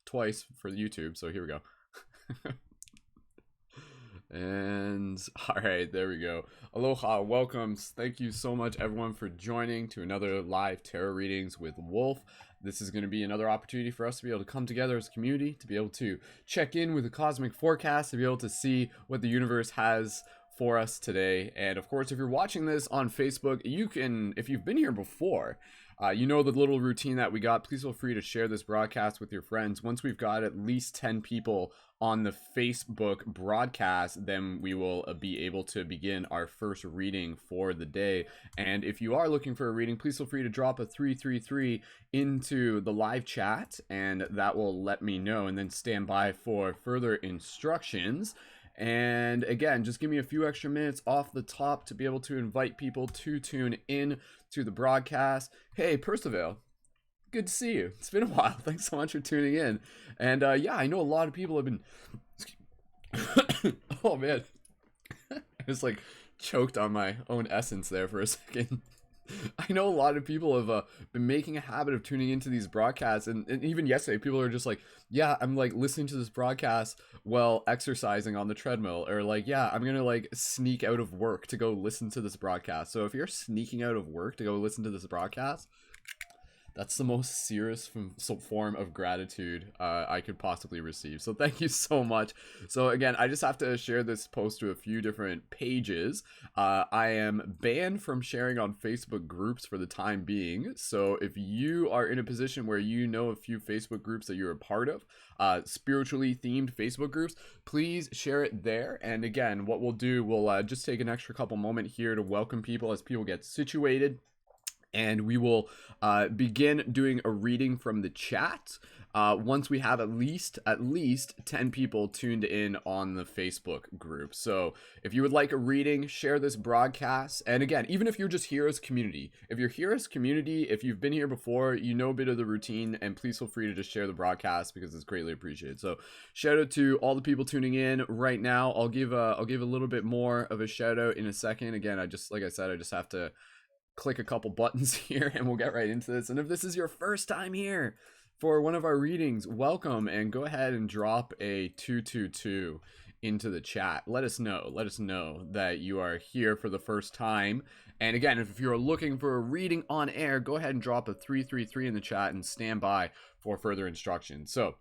twice for the YouTube, so here we go. And all right, there we go. Aloha, welcomes. Thank you so much, everyone, for joining to another live tarot readings with Wolf. This is going to be another opportunity for us to be able to come together as a community, to be able to check in with the cosmic forecast, to be able to see what the universe has for us today. And of course, if you're watching this on Facebook, you can, if you've been here before, you know the little routine that we got. Please feel free to share this broadcast with your friends. Once we've got at least 10 people on the Facebook broadcast, then we will be able to begin our first reading for the day. And if you are looking for a reading, please feel free to drop a 333 into the live chat, and that will let me know, and then stand by for further instructions. And again, just give me a few extra minutes off the top to be able to invite people to tune in to the broadcast. Hey, Percival, good to see you. It's been a while. Thanks so much for tuning in. And yeah, I know a lot of people have been oh man, I just like choked on my own essence there for a second. I know a lot of people have been making a habit of tuning into these broadcasts, and even yesterday people are just like, yeah, I'm like listening to this broadcast while exercising on the treadmill, or like, yeah, I'm gonna like sneak out of work to go listen to this broadcast. So if you're sneaking out of work to go listen to this broadcast, that's the most serious form of gratitude I could possibly receive. So thank you so much. So again, I just have to share this post to a few different pages. I am banned from sharing on Facebook groups for the time being. So if you are in a position where you know a few Facebook groups that you're a part of, spiritually themed Facebook groups, please share it there. And again, what we'll do, we'll just take an extra couple moment here to welcome people as people get situated. And we will begin doing a reading from the chat once we have at least 10 people tuned in on the Facebook group. So if you would like a reading, share this broadcast. And again, even if you're just here as community, if you're here as community, if you've been here before, you know a bit of the routine, and please feel free to just share the broadcast because it's greatly appreciated. So shout out to all the people tuning in right now. I'll give a little bit more of a shout out in a second. Again, like I said, I just have to click a couple buttons here and we'll get right into this. And if this is your first time here for one of our readings, welcome, and go ahead and drop a 222 into the chat. Let us know that you are here for the first time. And again, if you're looking for a reading on air, go ahead and drop a 333 in the chat and stand by for further instructions. So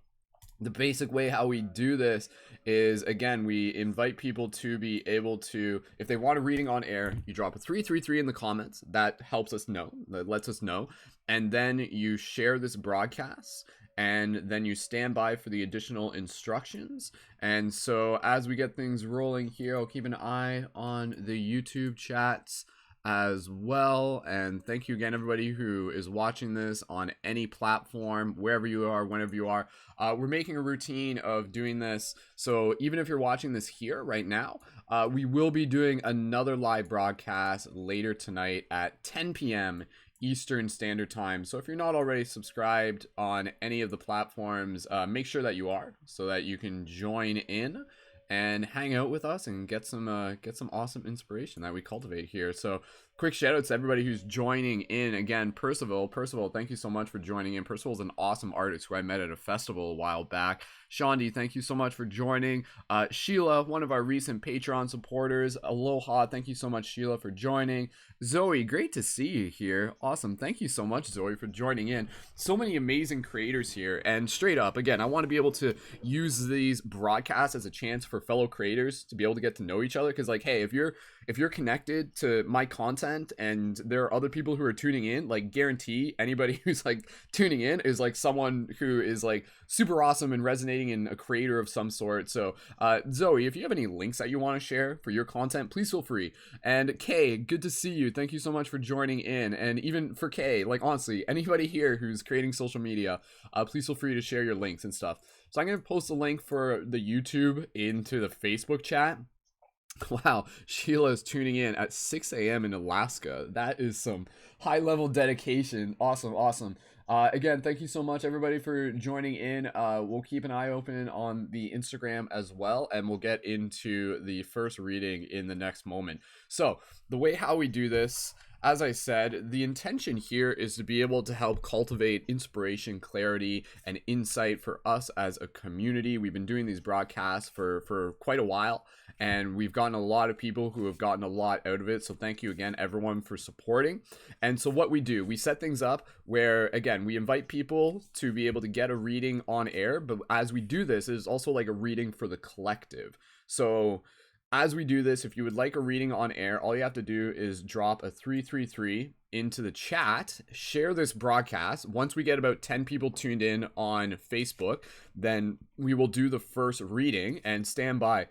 the basic way how we do this is, again, we invite people to be able to, if they want a reading on air, you drop a 333 in the comments. That helps us know, that lets us know. And then you share this broadcast, and then you stand by for the additional instructions. And so as we get things rolling here, I'll keep an eye on the YouTube chats as well. And thank you again, everybody who is watching this on any platform, wherever you are, whenever you are. We're making a routine of doing this, so even if you're watching this here right now, we will be doing another live broadcast later tonight at 10 p.m. Eastern Standard Time. So if you're not already subscribed on any of the platforms, make sure that you are, so that you can join in and hang out with us and get some awesome inspiration that we cultivate here. So quick shout outs to everybody who's joining in. Again, Percival, thank you so much for joining in. Percival's an awesome artist who I met at a festival a while back. Shandi, thank you so much for joining. Sheila, one of our recent Patreon supporters, aloha, thank you so much, Sheila, for joining. Zoe, great to see you here. Awesome, thank you so much, Zoe, for joining in. So many amazing creators here, and straight up, again, I want to be able to use these broadcasts as a chance for fellow creators to be able to get to know each other. Because like, hey, if you're connected to my content and there are other people who are tuning in, like, guarantee anybody who's like tuning in is like someone who is like super awesome and resonating in a creator of some sort. So Zoe, if you have any links that you want to share for your content, please feel free. And Kay, good to see you. Thank you so much for joining in. And even for Kay, like, honestly, anybody here who's creating social media, please feel free to share your links and stuff. So I'm going to post a link for the YouTube into the Facebook chat. Wow, Sheila is tuning in at 6 a.m. in Alaska. That is some high-level dedication. Awesome. Again, thank you so much, everybody, for joining in. We'll keep an eye open on the Instagram as well, and we'll get into the first reading in the next moment. So the way how we do this, as I said, the intention here is to be able to help cultivate inspiration, clarity, and insight for us as a community. We've been doing these broadcasts for quite a while, and we've gotten a lot of people who have gotten a lot out of it. So thank you again, everyone, for supporting. And so what we do, we set things up where, again, we invite people to be able to get a reading on air. But as we do this, it is also like a reading for the collective. So as we do this, if you would like a reading on air, all you have to do is drop a 333 into the chat, share this broadcast. Once we get about 10 people tuned in on Facebook, then we will do the first reading, and stand by,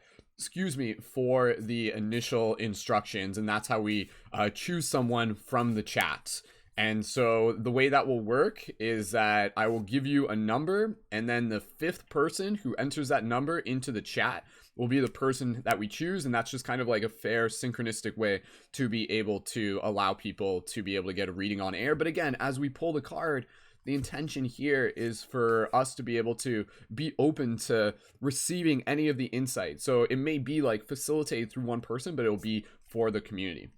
for the initial instructions. And that's how we choose someone from the chat. And so the way that will work is that I will give you a number, and then the fifth person who enters that number into the chat will be the person that we choose. And that's just kind of like a fair synchronistic way to be able to allow people to be able to get a reading on air. But again, as we pull the card, the intention here is for us to be able to be open to receiving any of the insight. So it may be like facilitated through one person, but it'll be for the community.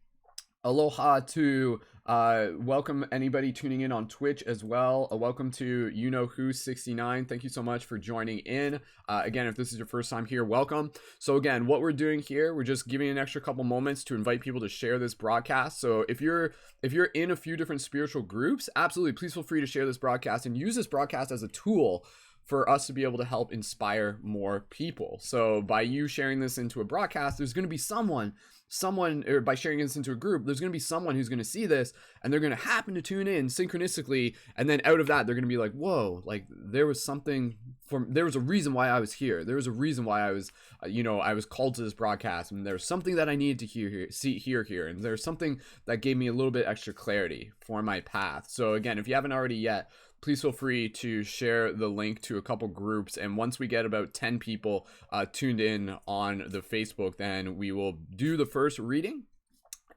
Aloha to welcome anybody tuning in on Twitch as well. Welcome to You Know Who 69. Thank you so much for joining in. Again, if this is your first time here, welcome. So again, what we're doing here, we're just giving an extra couple moments to invite people to share this broadcast. So if you're in a few different spiritual groups, absolutely, please feel free to share this broadcast and use this broadcast as a tool for us to be able to help inspire more people. So by you sharing this into a broadcast, there's going to be someone, or by sharing this into a group, there's going to be someone who's going to see this, and they're going to happen to tune in synchronistically. And then out of that, they're going to be like, whoa, like there was a reason why I was here. There was a reason why I was, I was called to this broadcast, and there's something that I needed to hear here. And there's something that gave me a little bit extra clarity for my path. So again, if you haven't already yet, please feel free to share the link to a couple groups. And once we get about 10 people tuned in on the Facebook, then we will do the first reading.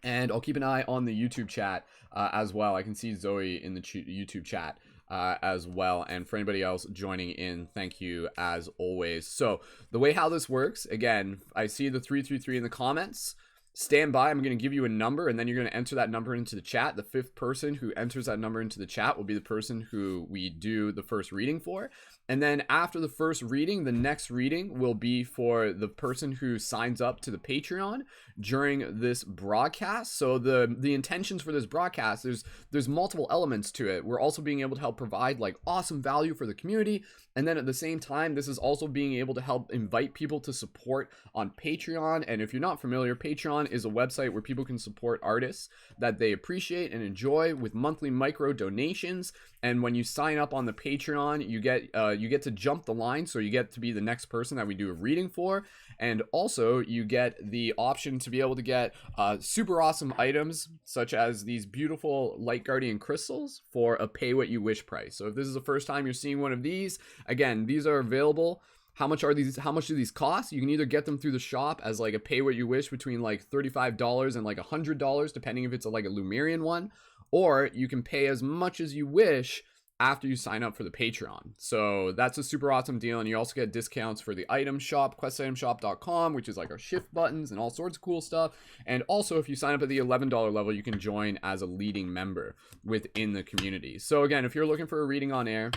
And I'll keep an eye on the YouTube chat as well. I can see Zoe in the YouTube chat as well. And for anybody else joining in, thank you as always. So the way how this works, again, I see the 333 in the comments. Stand by. I'm going to give you a number, and then you're going to enter that number into the chat. The fifth person who enters that number into the chat will be the person who we do the first reading for. And then after the first reading, the next reading will be for the person who signs up to the Patreon during this broadcast. So the intentions for this broadcast, there's multiple elements to it. We're also being able to help provide like awesome value for the community. And then at the same time, this is also being able to help invite people to support on Patreon. And if you're not familiar, Patreon is a website where people can support artists that they appreciate and enjoy with monthly micro donations. And when you sign up on the Patreon, you get to jump the line. So you get to be the next person that we do a reading for. And also you get the option to be able to get super awesome items such as these beautiful Light Guardian crystals for a pay what you wish price. So if this is the first time you're seeing one of these, again, these are available. How much do these cost? You can either get them through the shop as like a pay what you wish between like $35 and like $100, depending if it's like a Lumerian one, or you can pay as much as you wish after you sign up for the Patreon. So that's a super awesome deal. And you also get discounts for the item shop, questitemshop.com, which is like our shift buttons and all sorts of cool stuff. And also if you sign up at the $11 level, you can join as a leading member within the community. So again, if you're looking for a reading on air,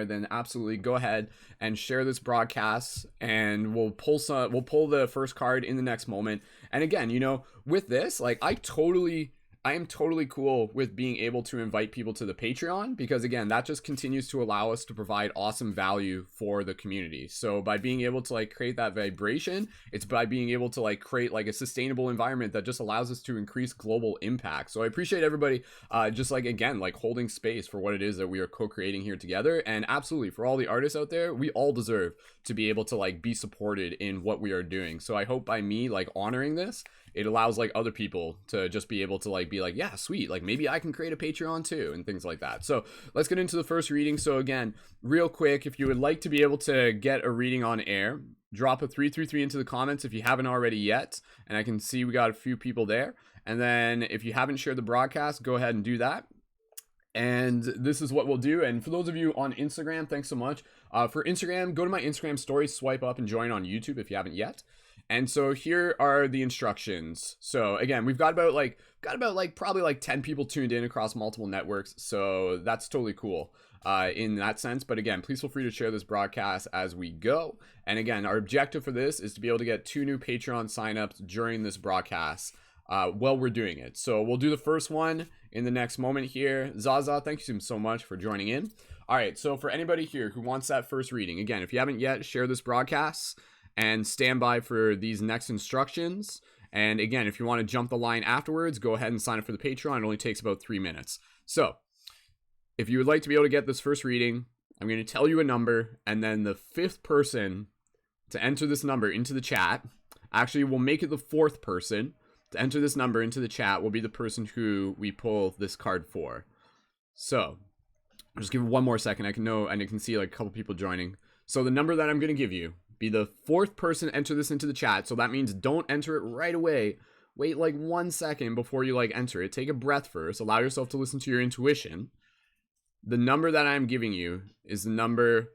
then absolutely go ahead and share this broadcast, and we'll pull the first card in the next moment. And again, with this, like I am totally cool with being able to invite people to the Patreon, because again, that just continues to allow us to provide awesome value for the community. So by being able to like create that vibration, it's by being able to like create like a sustainable environment that just allows us to increase global impact. So I appreciate everybody just like, again, like holding space for what it is that we are co-creating here together. And absolutely, for all the artists out there, we all deserve to be able to like be supported in what we are doing. So I hope by me like honoring this, it allows like other people to just be able to like be like, yeah, sweet, like maybe I can create a Patreon too, and things like that. So let's get into the first reading. So again, real quick, if you would like to be able to get a reading on air, drop a 333 into the comments if you haven't already yet. And I can see we got a few people there. And then if you haven't shared the broadcast, go ahead and do that. And this is what we'll do. And for those of you on Instagram, thanks so much. For Instagram, go to my Instagram story, swipe up and join on YouTube if you haven't yet. And so here are the instructions. So again, we've got about like probably like 10 people tuned in across multiple networks. So that's totally cool in that sense. But again, please feel free to share this broadcast as we go. And again, our objective for this is to be able to get 2 new Patreon signups during this broadcast while we're doing it. So we'll do the first one in the next moment here. Zaza, thank you so much for joining in. All right, so for anybody here who wants that first reading, again, if you haven't yet, share this broadcast and stand by for these next instructions. And again, if you want to jump the line afterwards, go ahead and sign up for the Patreon. It only takes about 3 minutes. So if you would like to be able to get this first reading, I'm going to tell you a number, and then the 5th person to enter this number into the chat, actually we'll make it the 4th person to enter this number into the chat will be the person who we pull this card for. So I'll just give it one more second. I can see like a couple people joining. So the number that I'm going to give you, be the 4th person enter this into the chat. So that means don't enter it right away. Wait like 1 second before you like enter it. Take a breath first. Allow yourself to listen to your intuition. The number that I'm giving you is the number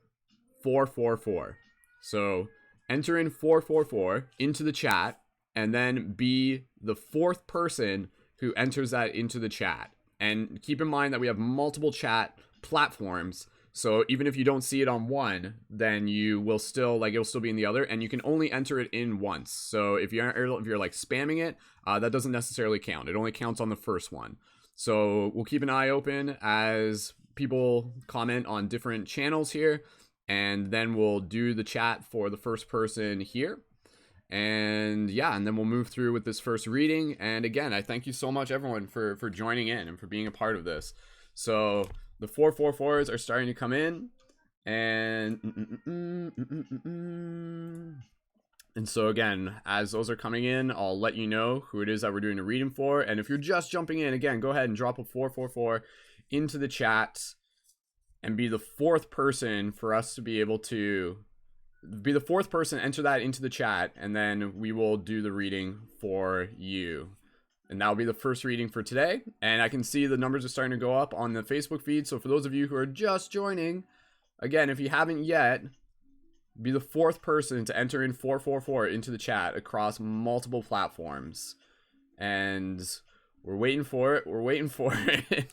444. So enter in 444 into the chat, and then be the 4th person who enters that into the chat. And keep in mind that we have multiple chat platforms. So even if you don't see it on one, then you will still it'll still be in the other, and you can only enter it in once. So if you're like spamming it, that doesn't necessarily count. It only counts on the first one. So we'll keep an eye open as people comment on different channels here, and then we'll do the chat for the first person here. And yeah, and then we'll move through with this first reading. And again, I thank you so much everyone for joining in and for being a part of this. So the 444s are starting to come in, and so again, as those are coming in, I'll let you know who it is that we're doing a reading for. And if you're just jumping in, again, go ahead and drop a 444 into the chat and be the 4th person for us to be able to be the 4th person, enter that into the chat, and then we will do the reading for you. And that'll be the first reading for today. And I can see the numbers are starting to go up on the Facebook feed. So for those of you who are just joining, again, if you haven't yet, be the 4th person to enter in 444 into the chat across multiple platforms. And we're waiting for it. We're waiting for it.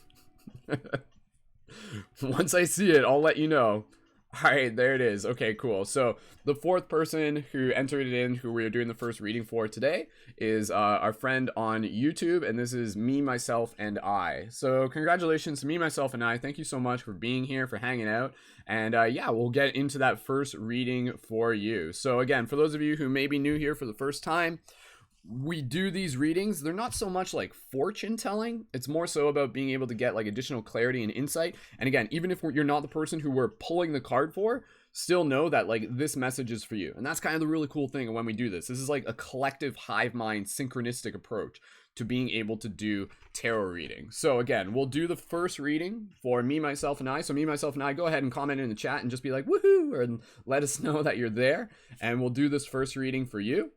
Once I see it, I'll let you know. All right, there it is. Okay, cool. So the 4th person who entered it in, who we're doing the first reading for today, is our friend on YouTube, and this is Me, Myself, and I. So congratulations to Me, Myself, and I. Thank you so much for being here, for hanging out, and yeah, we'll get into that first reading for you. So again, for those of you who may be new here for the first time, we do these readings. They're not so much like fortune telling. It's more so about being able to get like additional clarity and insight. And again, even if you're not the person who we're pulling the card for, still know that like this message is for you. And that's kind of the really cool thing when we do this. This is like a collective hive mind synchronistic approach to being able to do tarot reading. So again, we'll do the first reading for Me, Myself, and I. So Me, Myself, and I, go ahead and comment in the chat and just be like, woohoo, or let us know that you're there. And we'll do this first reading for you.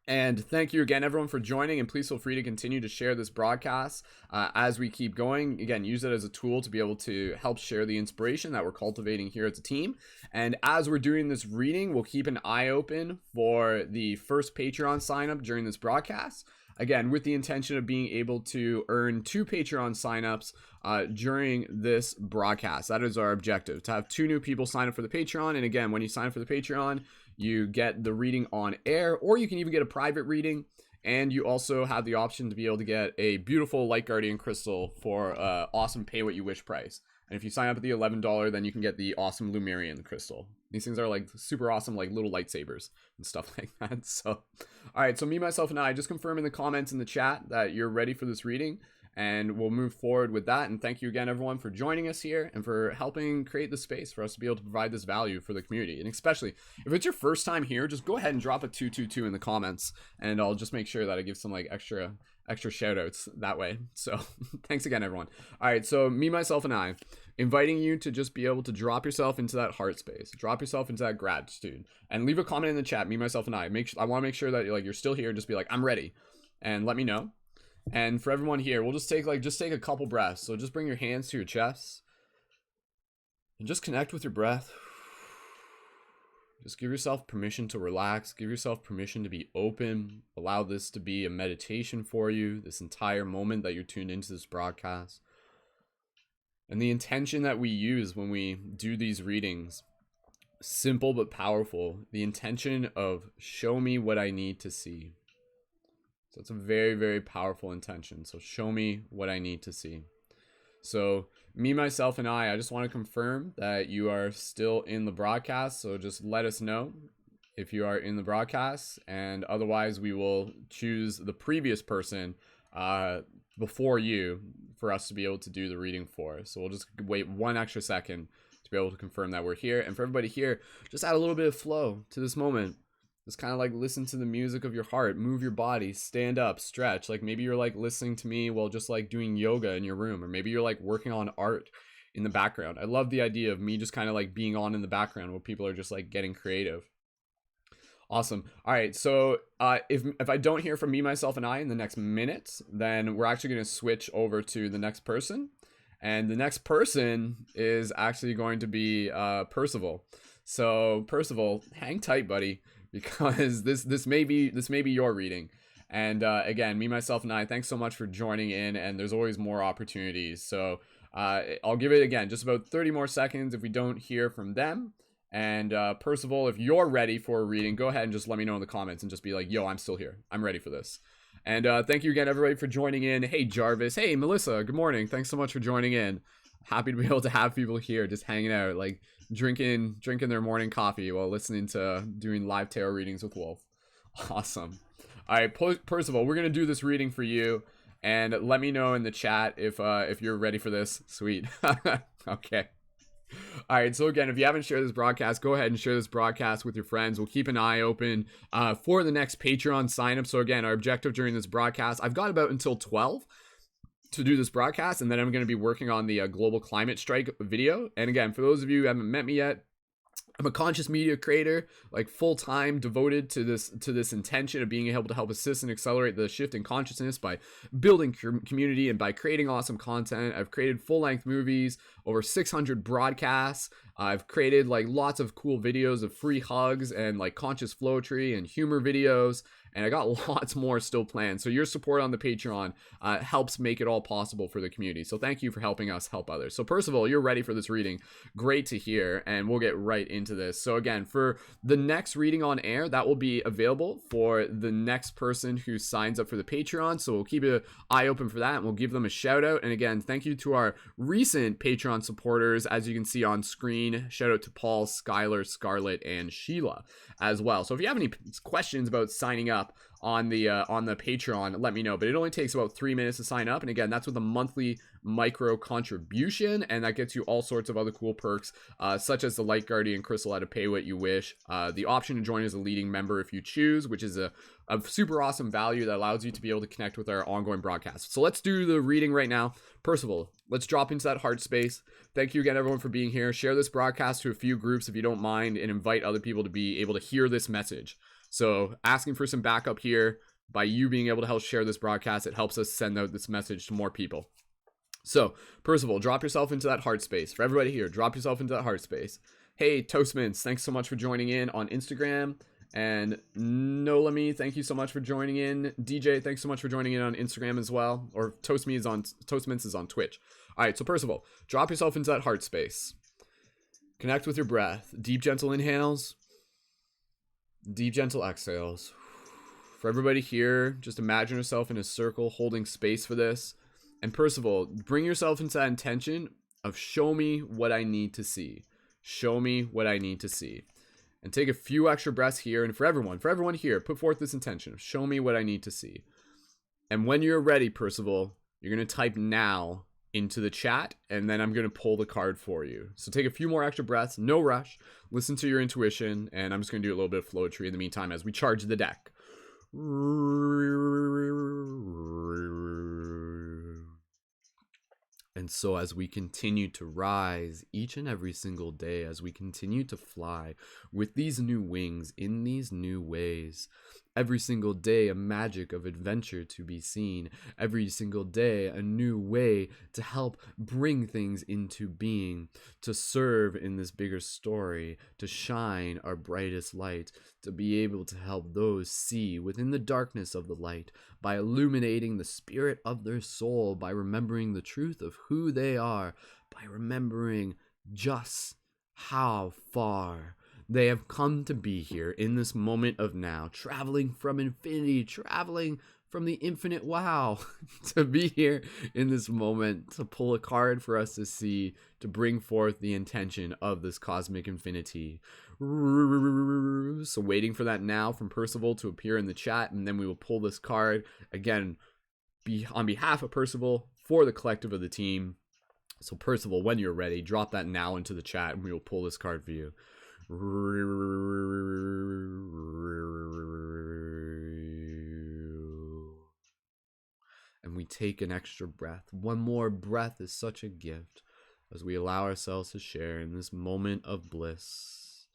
And thank you again, everyone, for joining, and please feel free to continue to share this broadcast as we keep going. Again, use it as a tool to be able to help share the inspiration that we're cultivating here as a team. And as we're doing this reading, we'll keep an eye open for the first Patreon sign-up during this broadcast. Again, with the intention of being able to earn 2 Patreon signups during this broadcast. That is our objective, to have 2 new people sign up for the Patreon. And again, when you sign up for the Patreon, you get the reading on air, or you can even get a private reading. And you also have the option to be able to get a beautiful Light Guardian crystal for awesome pay what you wish price. And if you sign up at the $11, then you can get the awesome Lumerian crystal. These things are like super awesome, like little lightsabers and stuff like that. So, all right. So Me, Myself, and I, just confirm in the comments in the chat that you're ready for this reading, and we'll move forward with that. And thank you again, everyone, for joining us here and for helping create the space for us to be able to provide this value for the community. And especially if it's your first time here, just go ahead and drop a 222 in the comments, and I'll just make sure that I give some like extra shout outs that way. So thanks again, everyone. All right. So Me, Myself, and I, inviting you to just be able to drop yourself into that heart space, drop yourself into that gratitude, and leave a comment in the chat. Me, Myself, and I. I want to make sure that you're still here, and just be like, I'm ready, and let me know. And for everyone here, we'll just take a couple breaths. So just bring your hands to your chest and just connect with your breath. Just give yourself permission to relax. Give yourself permission to be open. Allow this to be a meditation for you, this entire moment that you're tuned into this broadcast. And the intention that we use when we do these readings, simple but powerful. The intention of show me what I need to see. So it's a very, very powerful intention. So show me what I need to see. So me, myself, and I just want to confirm that you are still in the broadcast. So just let us know if you are in the broadcast, and otherwise we will choose the previous person before you for us to be able to do the reading for. So we'll just wait one extra second to be able to confirm that we're here. And for everybody here, just add a little bit of flow to this moment. Just kind of like listen to the music of your heart, move your body, stand up, stretch. Like maybe you're like listening to me while just like doing yoga in your room, or maybe you're like working on art in the background. I love the idea of me just kind of like being on in the background where people are just like getting creative. Awesome. All right. So if I don't hear from me, myself, and I in the next minute, then we're actually going to switch over to the next person. And the next person is actually going to be Percival. So Percival, hang tight, buddy, because this may be your reading. And again, me, myself, and I, thanks so much for joining in. And there's always more opportunities. So I'll give it again just about 30 more seconds if we don't hear from them. And Percival, if you're ready for a reading, go ahead and just let me know in the comments and just be like, yo, I'm still here. I'm ready for this. And thank you again, everybody, for joining in. Hey, Jarvis. Hey, Melissa. Good morning. Thanks so much for joining in. Happy to be able to have people here just hanging out, like drinking their morning coffee while listening to doing live tarot readings with Wolf. Awesome. All right, Percival, we're going to do this reading for you. And let me know in the chat if you're ready for this. Sweet. Okay. All right, so again, if you haven't shared this broadcast, go ahead and share this broadcast with your friends. We'll keep an eye open for the next Patreon sign up. So again, our objective during this broadcast, I've got about until 12 to do this broadcast, and then I'm going to be working on the global climate strike video. And again, for those of you who haven't met me yet, I'm a conscious media creator, like full-time, devoted to this intention of being able to help assist and accelerate the shift in consciousness by building community and by creating awesome content. I've created full-length movies, over 600 broadcasts. I've created like lots of cool videos of free hugs and like conscious flow tree and humor videos. And I got lots more still planned. So your support on the Patreon helps make it all possible for the community. So thank you for helping us help others. So Percival, you're ready for this reading. Great to hear. And we'll get right into this. So again, for the next reading on air, that will be available for the next person who signs up for the Patreon. So we'll keep an eye open for that, and we'll give them a shout out. And again, thank you to our recent Patreon supporters. As you can see on screen, shout out to Paul, Skylar, Scarlett, and Sheila as well. So if you have any questions about signing up on the Patreon, let me know. But it only takes about 3 minutes to sign up, and again, that's with a monthly micro contribution, and that gets you all sorts of other cool perks, such as the Light Guardian crystal at a pay what you wish, the option to join as a leading member if you choose, which is a super awesome value that allows you to be able to connect with our ongoing broadcasts. So let's do the reading right now. Percival, let's drop into that heart space. Thank you again, everyone, for being here. Share this broadcast to a few groups if you don't mind, and invite other people to be able to hear this message. So asking for some backup here by you being able to help share this broadcast, it helps us send out this message to more people. So Percival, drop yourself into that heart space. For everybody here, drop yourself into that heart space. Hey, Toastmans, thanks so much for joining in on Instagram. And Nolami, thank you so much for joining in. DJ, thanks so much for joining in on Instagram as well. Or Toastmans is on Twitch. All right, so Percival, drop yourself into that heart space. Connect with your breath. Deep, gentle inhales. Deep, gentle exhales. For everybody here, just imagine yourself in a circle holding space for this. And Percival, bring yourself into that intention of show me what I need to see. Show me what I need to see. And take a few extra breaths here. And for everyone here, put forth this intention of show me what I need to see. And when you're ready, Percival, you're going to type now into the chat, and then I'm going to pull the card for you. So take a few more extra breaths, no rush, listen to your intuition, and I'm just going to do a little bit of flow tree in the meantime as we charge the deck. And so as we continue to rise each and every single day, as we continue to fly with these new wings in these new ways, Every single day, a magic of adventure to be seen. Every single day, a new way to help bring things into being, to serve in this bigger story, to shine our brightest light, to be able to help those see within the darkness of the light, by illuminating the spirit of their soul, by remembering the truth of who they are, by remembering just how far they have come to be here in this moment of now, traveling from infinity, traveling from the infinite wow, to be here in this moment, to pull a card for us to see, to bring forth the intention of this cosmic infinity. So waiting for that now from Percival to appear in the chat, and then we will pull this card again on behalf of Percival for the collective of the team. So Percival, when you're ready, drop that now into the chat and we will pull this card for you. And we take an extra breath. One more breath is such a gift as we allow ourselves to share in this moment of bliss.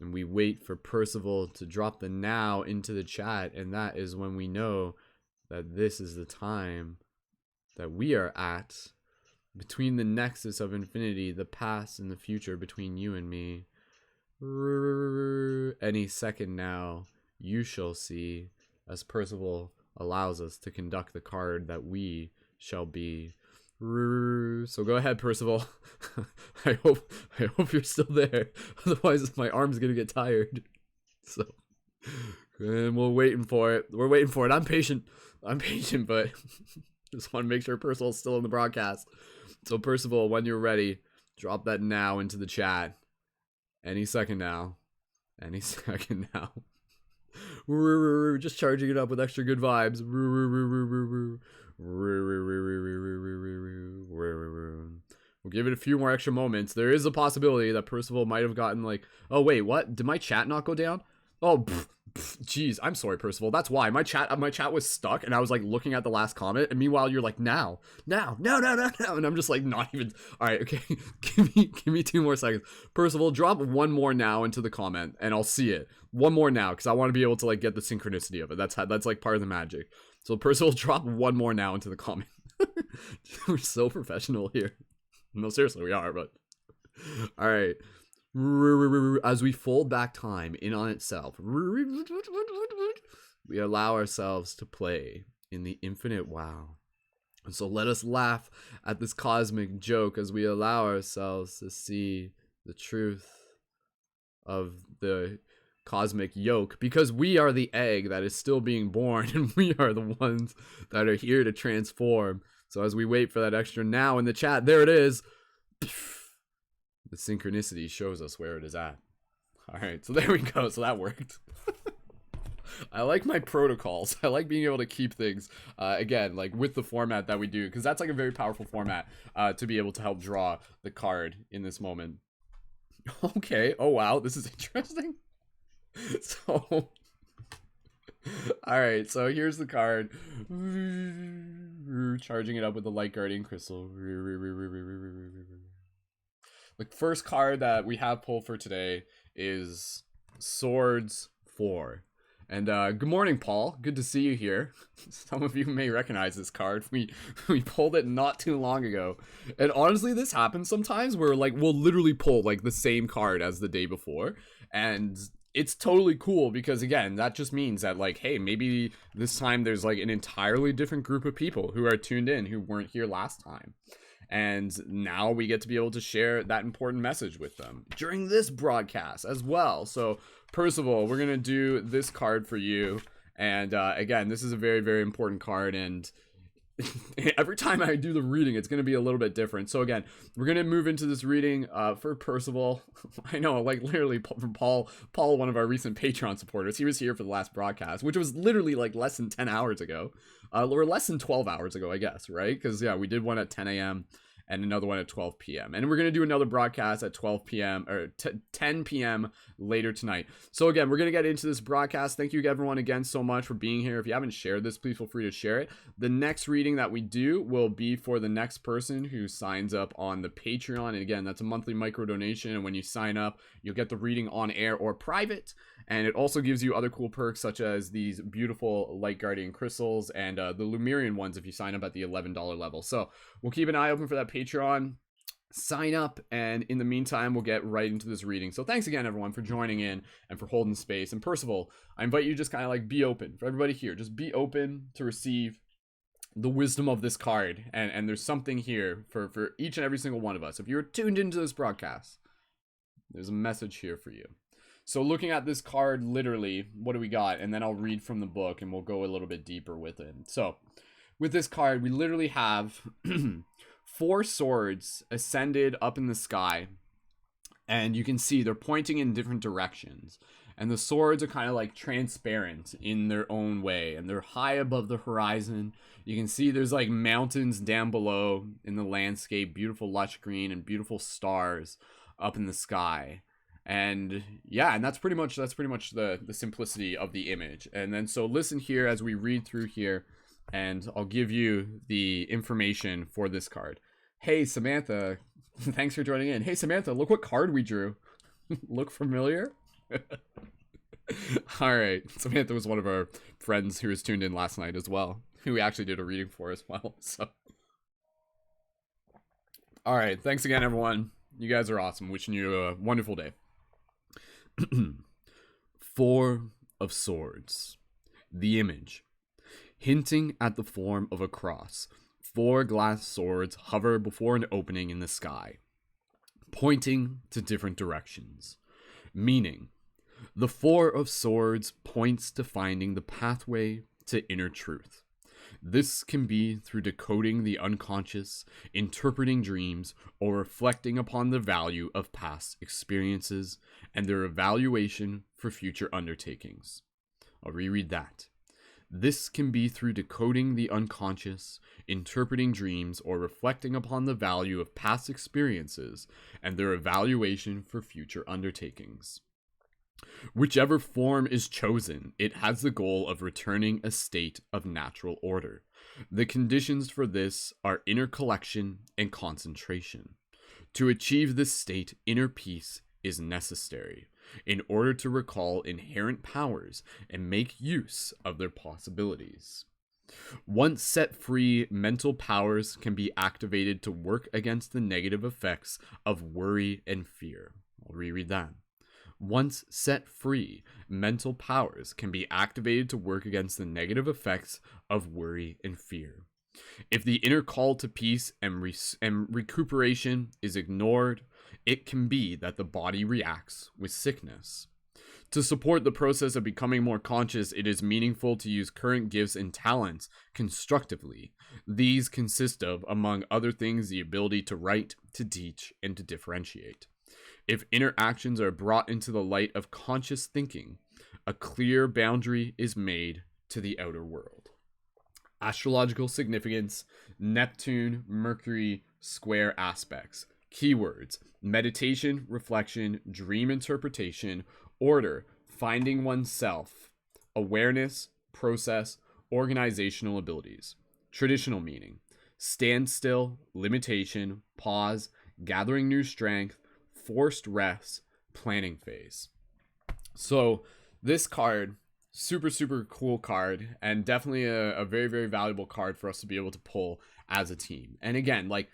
And we wait for Percival to drop the now into the chat, and that is when we know that this is the time that we are at, between the nexus of infinity, the past and the future, between you and me. Any second now, you shall see, as Percival allows us to conduct the card that we shall be. So go ahead, Percival. I hope you're still there. Otherwise, my arm's gonna get tired. So, and we're waiting for it. We're waiting for it. I'm patient, but just want to make sure Percival's still in the broadcast. So, Percival, when you're ready, drop that now into the chat. Any second now. Any second now. Just charging it up with extra good vibes. We'll give it a few more extra moments. There is a possibility that Percival might have gotten like, oh wait, what? Did my chat not go down? Oh, jeez, I'm sorry, Percival. That's why my chat was stuck, and I was like looking at the last comment, and meanwhile you're like now, and I'm just like not even. All right, okay, give me 2 more seconds. Percival, drop one more now into the comment, and I'll see it. One more now, because I want to be able to like get the synchronicity of it. That's like part of the magic. So Percival, drop one more now into the comment. We're so professional here. No, seriously, we are. But all right. As we fold back time in on itself, we allow ourselves to play in the infinite wow. And so let us laugh at this cosmic joke as we allow ourselves to see the truth of the cosmic yolk, because we are the egg that is still being born, and we are the ones that are here to transform. So as we wait for that extra now in the chat, there it is. The synchronicity shows us where it is at. All right, so there we go. So that worked. I like my protocols. I like being able to keep things, again, like with the format that we do, because that's like a very powerful format to be able to help draw the card in this moment. Okay. Oh, wow. This is interesting. So, all right. So here's the card. Charging it up with the Light Guardian Crystal. The first card that we have pulled for today is Swords 4. And good morning, Paul. Good to see you here. Some of you may recognize this card. We pulled it not too long ago. And honestly, this happens sometimes where like we'll literally pull like the same card as the day before. And it's totally cool because again, that just means that like, hey, maybe this time there's like an entirely different group of people who are tuned in who weren't here last time. And now we get to be able to share that important message with them during this broadcast as well. So Percival, we're going to do this card for you. And again, this is a very, very important card. And every time I do the reading, it's going to be a little bit different. So again, we're going to move into this reading for Percival. I know, like literally from Paul, one of our recent Patreon supporters. He was here for the last broadcast, which was literally like less than 10 hours ago. Or less than 12 hours ago, I guess, right? Because, yeah, we did one at 10 a.m. and another one at 12 p.m. And we're going to do another broadcast at 12 p.m. or 10 p.m. later tonight. So, again, we're going to get into this broadcast. Thank you, everyone, again, so much for being here. If you haven't shared this, please feel free to share it. The next reading that we do will be for the next person who signs up on the Patreon. And, again, that's a monthly micro donation. And when you sign up, you'll get the reading on air or private. And it also gives you other cool perks such as these beautiful Light Guardian crystals and the Lumerian ones if you sign up at the $11 level. So we'll keep an eye open for that Patreon. Sign up, and in the meantime we'll get right into this reading. So thanks again everyone for joining in and for holding space. And Percival, I invite you to just kind of like be open. For everybody here, just be open to receive the wisdom of this card, and there's something here for each and every single one of us. If you're tuned into this broadcast, there's a message here for you. So looking at this card, literally, what do we got? And then I'll read from the book and we'll go a little bit deeper with it. So with this card, we literally have 4 swords ascended up in the sky, and you can see they're pointing in different directions, and the swords are kind of like transparent in their own way, and they're high above the horizon. You can see there's like mountains down below in the landscape, beautiful lush green and beautiful stars up in the sky. And yeah, and that's pretty much the simplicity of the image. And then so listen here as we read through here, and I'll give you the information for this card. Hey, Samantha, thanks for joining in. Hey, Samantha, look what card we drew. Look familiar? All right. Samantha was one of our friends who was tuned in last night as well, who we actually did a reading for as well. So, all right. Thanks again, everyone. You guys are awesome. Wishing you a wonderful day. 4 of Swords. The image. Hinting at the form of a cross, 4 glass swords hover before an opening in the sky, pointing to different directions. Meaning, the 4 of Swords points to finding the pathway to inner truth. This can be through decoding the unconscious, interpreting dreams, or reflecting upon the value of past experiences and their evaluation for future undertakings. I'll reread that. This can be through decoding the unconscious, interpreting dreams, or reflecting upon the value of past experiences and their evaluation for future undertakings. Whichever form is chosen, it has the goal of returning a state of natural order. The conditions for this are inner collection and concentration. To achieve this state, inner peace is necessary in order to recall inherent powers and make use of their possibilities. Once set free, mental powers can be activated to work against the negative effects of worry and fear. I'll reread that. Once set free, mental powers can be activated to work against the negative effects of worry and fear. If the inner call to peace and recuperation is ignored, it can be that the body reacts with sickness. To support the process of becoming more conscious, it is meaningful to use current gifts and talents constructively. These consist of, among other things, the ability to write, to teach, and to differentiate. If inner actions are brought into the light of conscious thinking, a clear boundary is made to the outer world. Astrological significance: Neptune, Mercury, square aspects. Keywords: meditation, reflection, dream interpretation, order, finding oneself, awareness, process, organizational abilities. Traditional meaning: standstill, limitation, pause, gathering new strength, forced rest, planning phase. So this card, super cool card, and definitely a very valuable card for us to be able to pull as a team. And again, like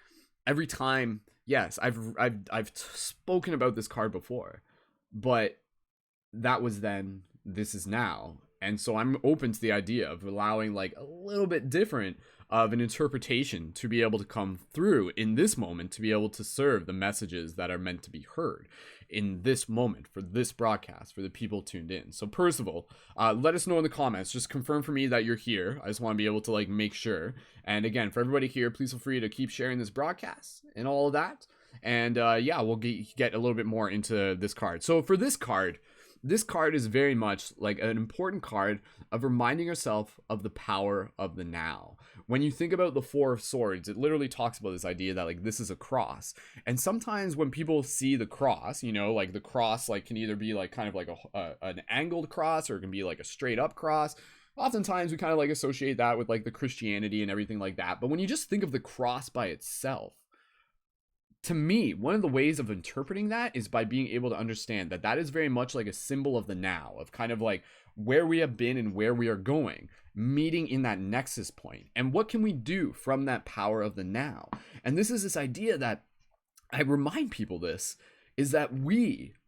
every time, yes, I've spoken about this card before, but that was then, this is now. And so I'm open to the idea of allowing like a little bit different of an interpretation to be able to come through in this moment, to be able to serve the messages that are meant to be heard in this moment for this broadcast, for the people tuned in. So Percival, let us know in the comments, just confirm for me that you're here. I just want to be able to like make sure. And again, for everybody here, please feel free to keep sharing this broadcast and all of that. And yeah, we'll get a little bit more into this card. So for this card is very much like an important card of reminding yourself of the power of the now. When you think about the 4 of Swords, it literally talks about this idea that like this is a cross. And sometimes when people see the cross, you know, like the cross like can either be like kind of like an angled cross, or it can be like a straight up cross. Oftentimes we kind of like associate that with like the Christianity and everything like that. But when you just think of the cross by itself, to me, one of the ways of interpreting that is by being able to understand that that is very much like a symbol of the now, of kind of like where we have been and where we are going, meeting in that nexus point. And what can we do from that power of the now? And this is this idea that I remind people this is that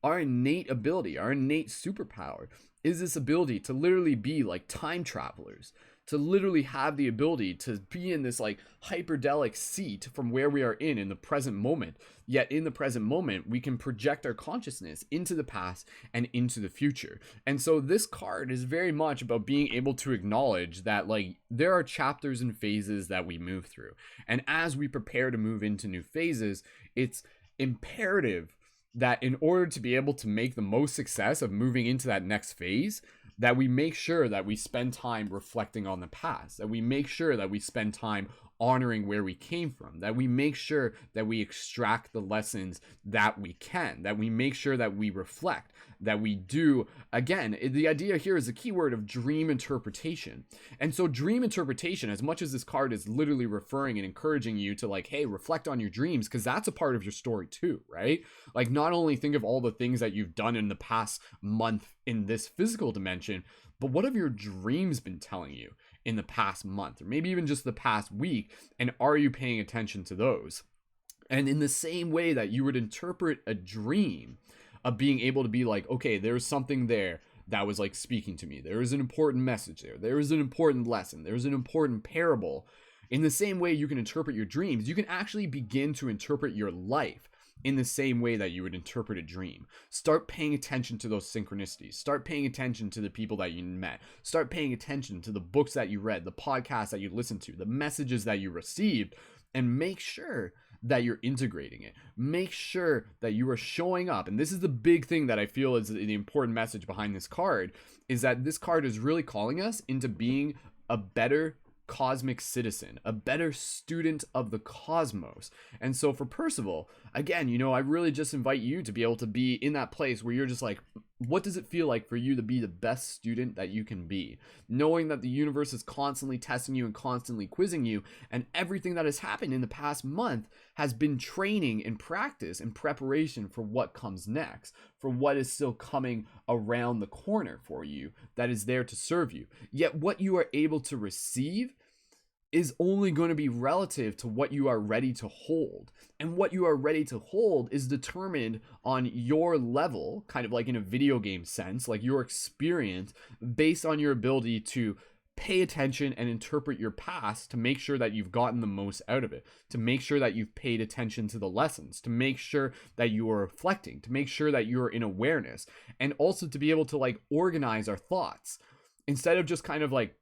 our innate ability, our innate superpower is this ability to literally be like time travelers, to literally have the ability to be in this like hyperdelic seat from where we are in the present moment. Yet in the present moment, we can project our consciousness into the past and into the future. And so this card is very much about being able to acknowledge that like there are chapters and phases that we move through. And as we prepare to move into new phases, it's imperative that in order to be able to make the most success of moving into that next phase, that we make sure that we spend time reflecting on the past, that we make sure that we spend time honoring where we came from, that we make sure that we extract the lessons that we can, that we make sure that we reflect, that we do, again, the idea here is the key word of dream interpretation. And so dream interpretation, as much as this card is literally referring and encouraging you to like, hey, reflect on your dreams, because that's a part of your story too, right? Like not only think of all the things that you've done in the past month in this physical dimension, but what have your dreams been telling you in the past month, or maybe even just the past week? And are you paying attention to those? And in the same way that you would interpret a dream of being able to be like, okay, there's something there that was like speaking to me. There is an important message there. There is an important lesson. There's an important parable. In the same way you can interpret your dreams, you can actually begin to interpret your life in the same way that you would interpret a dream. Start paying attention to those synchronicities. Start paying attention to the people that you met. Start paying attention to the books that you read, the podcasts that you listened to, the messages that you received, and make sure that you're integrating it. Make sure that you are showing up. And this is the big thing that I feel is the important message behind this card, is that this card is really calling us into being a better cosmic citizen, a better student of the cosmos. And so for Percival, again, I really just invite you to be able to be in that place where you're just like, what does it feel like for you to be the best student that you can be? Knowing that the universe is constantly testing you and constantly quizzing you, and everything that has happened in the past month has been training and practice and preparation for what comes next, for what is still coming around the corner for you that is there to serve you. Yet what you are able to receive is only going to be relative to what you are ready to hold. And what you are ready to hold is determined on your level, kind of like in a video game sense, like your experience based on your ability to pay attention and interpret your past to make sure that you've gotten the most out of it, to make sure that you've paid attention to the lessons, to make sure that you are reflecting, to make sure that you're in awareness, and also to be able to like organize our thoughts instead of just kind of like,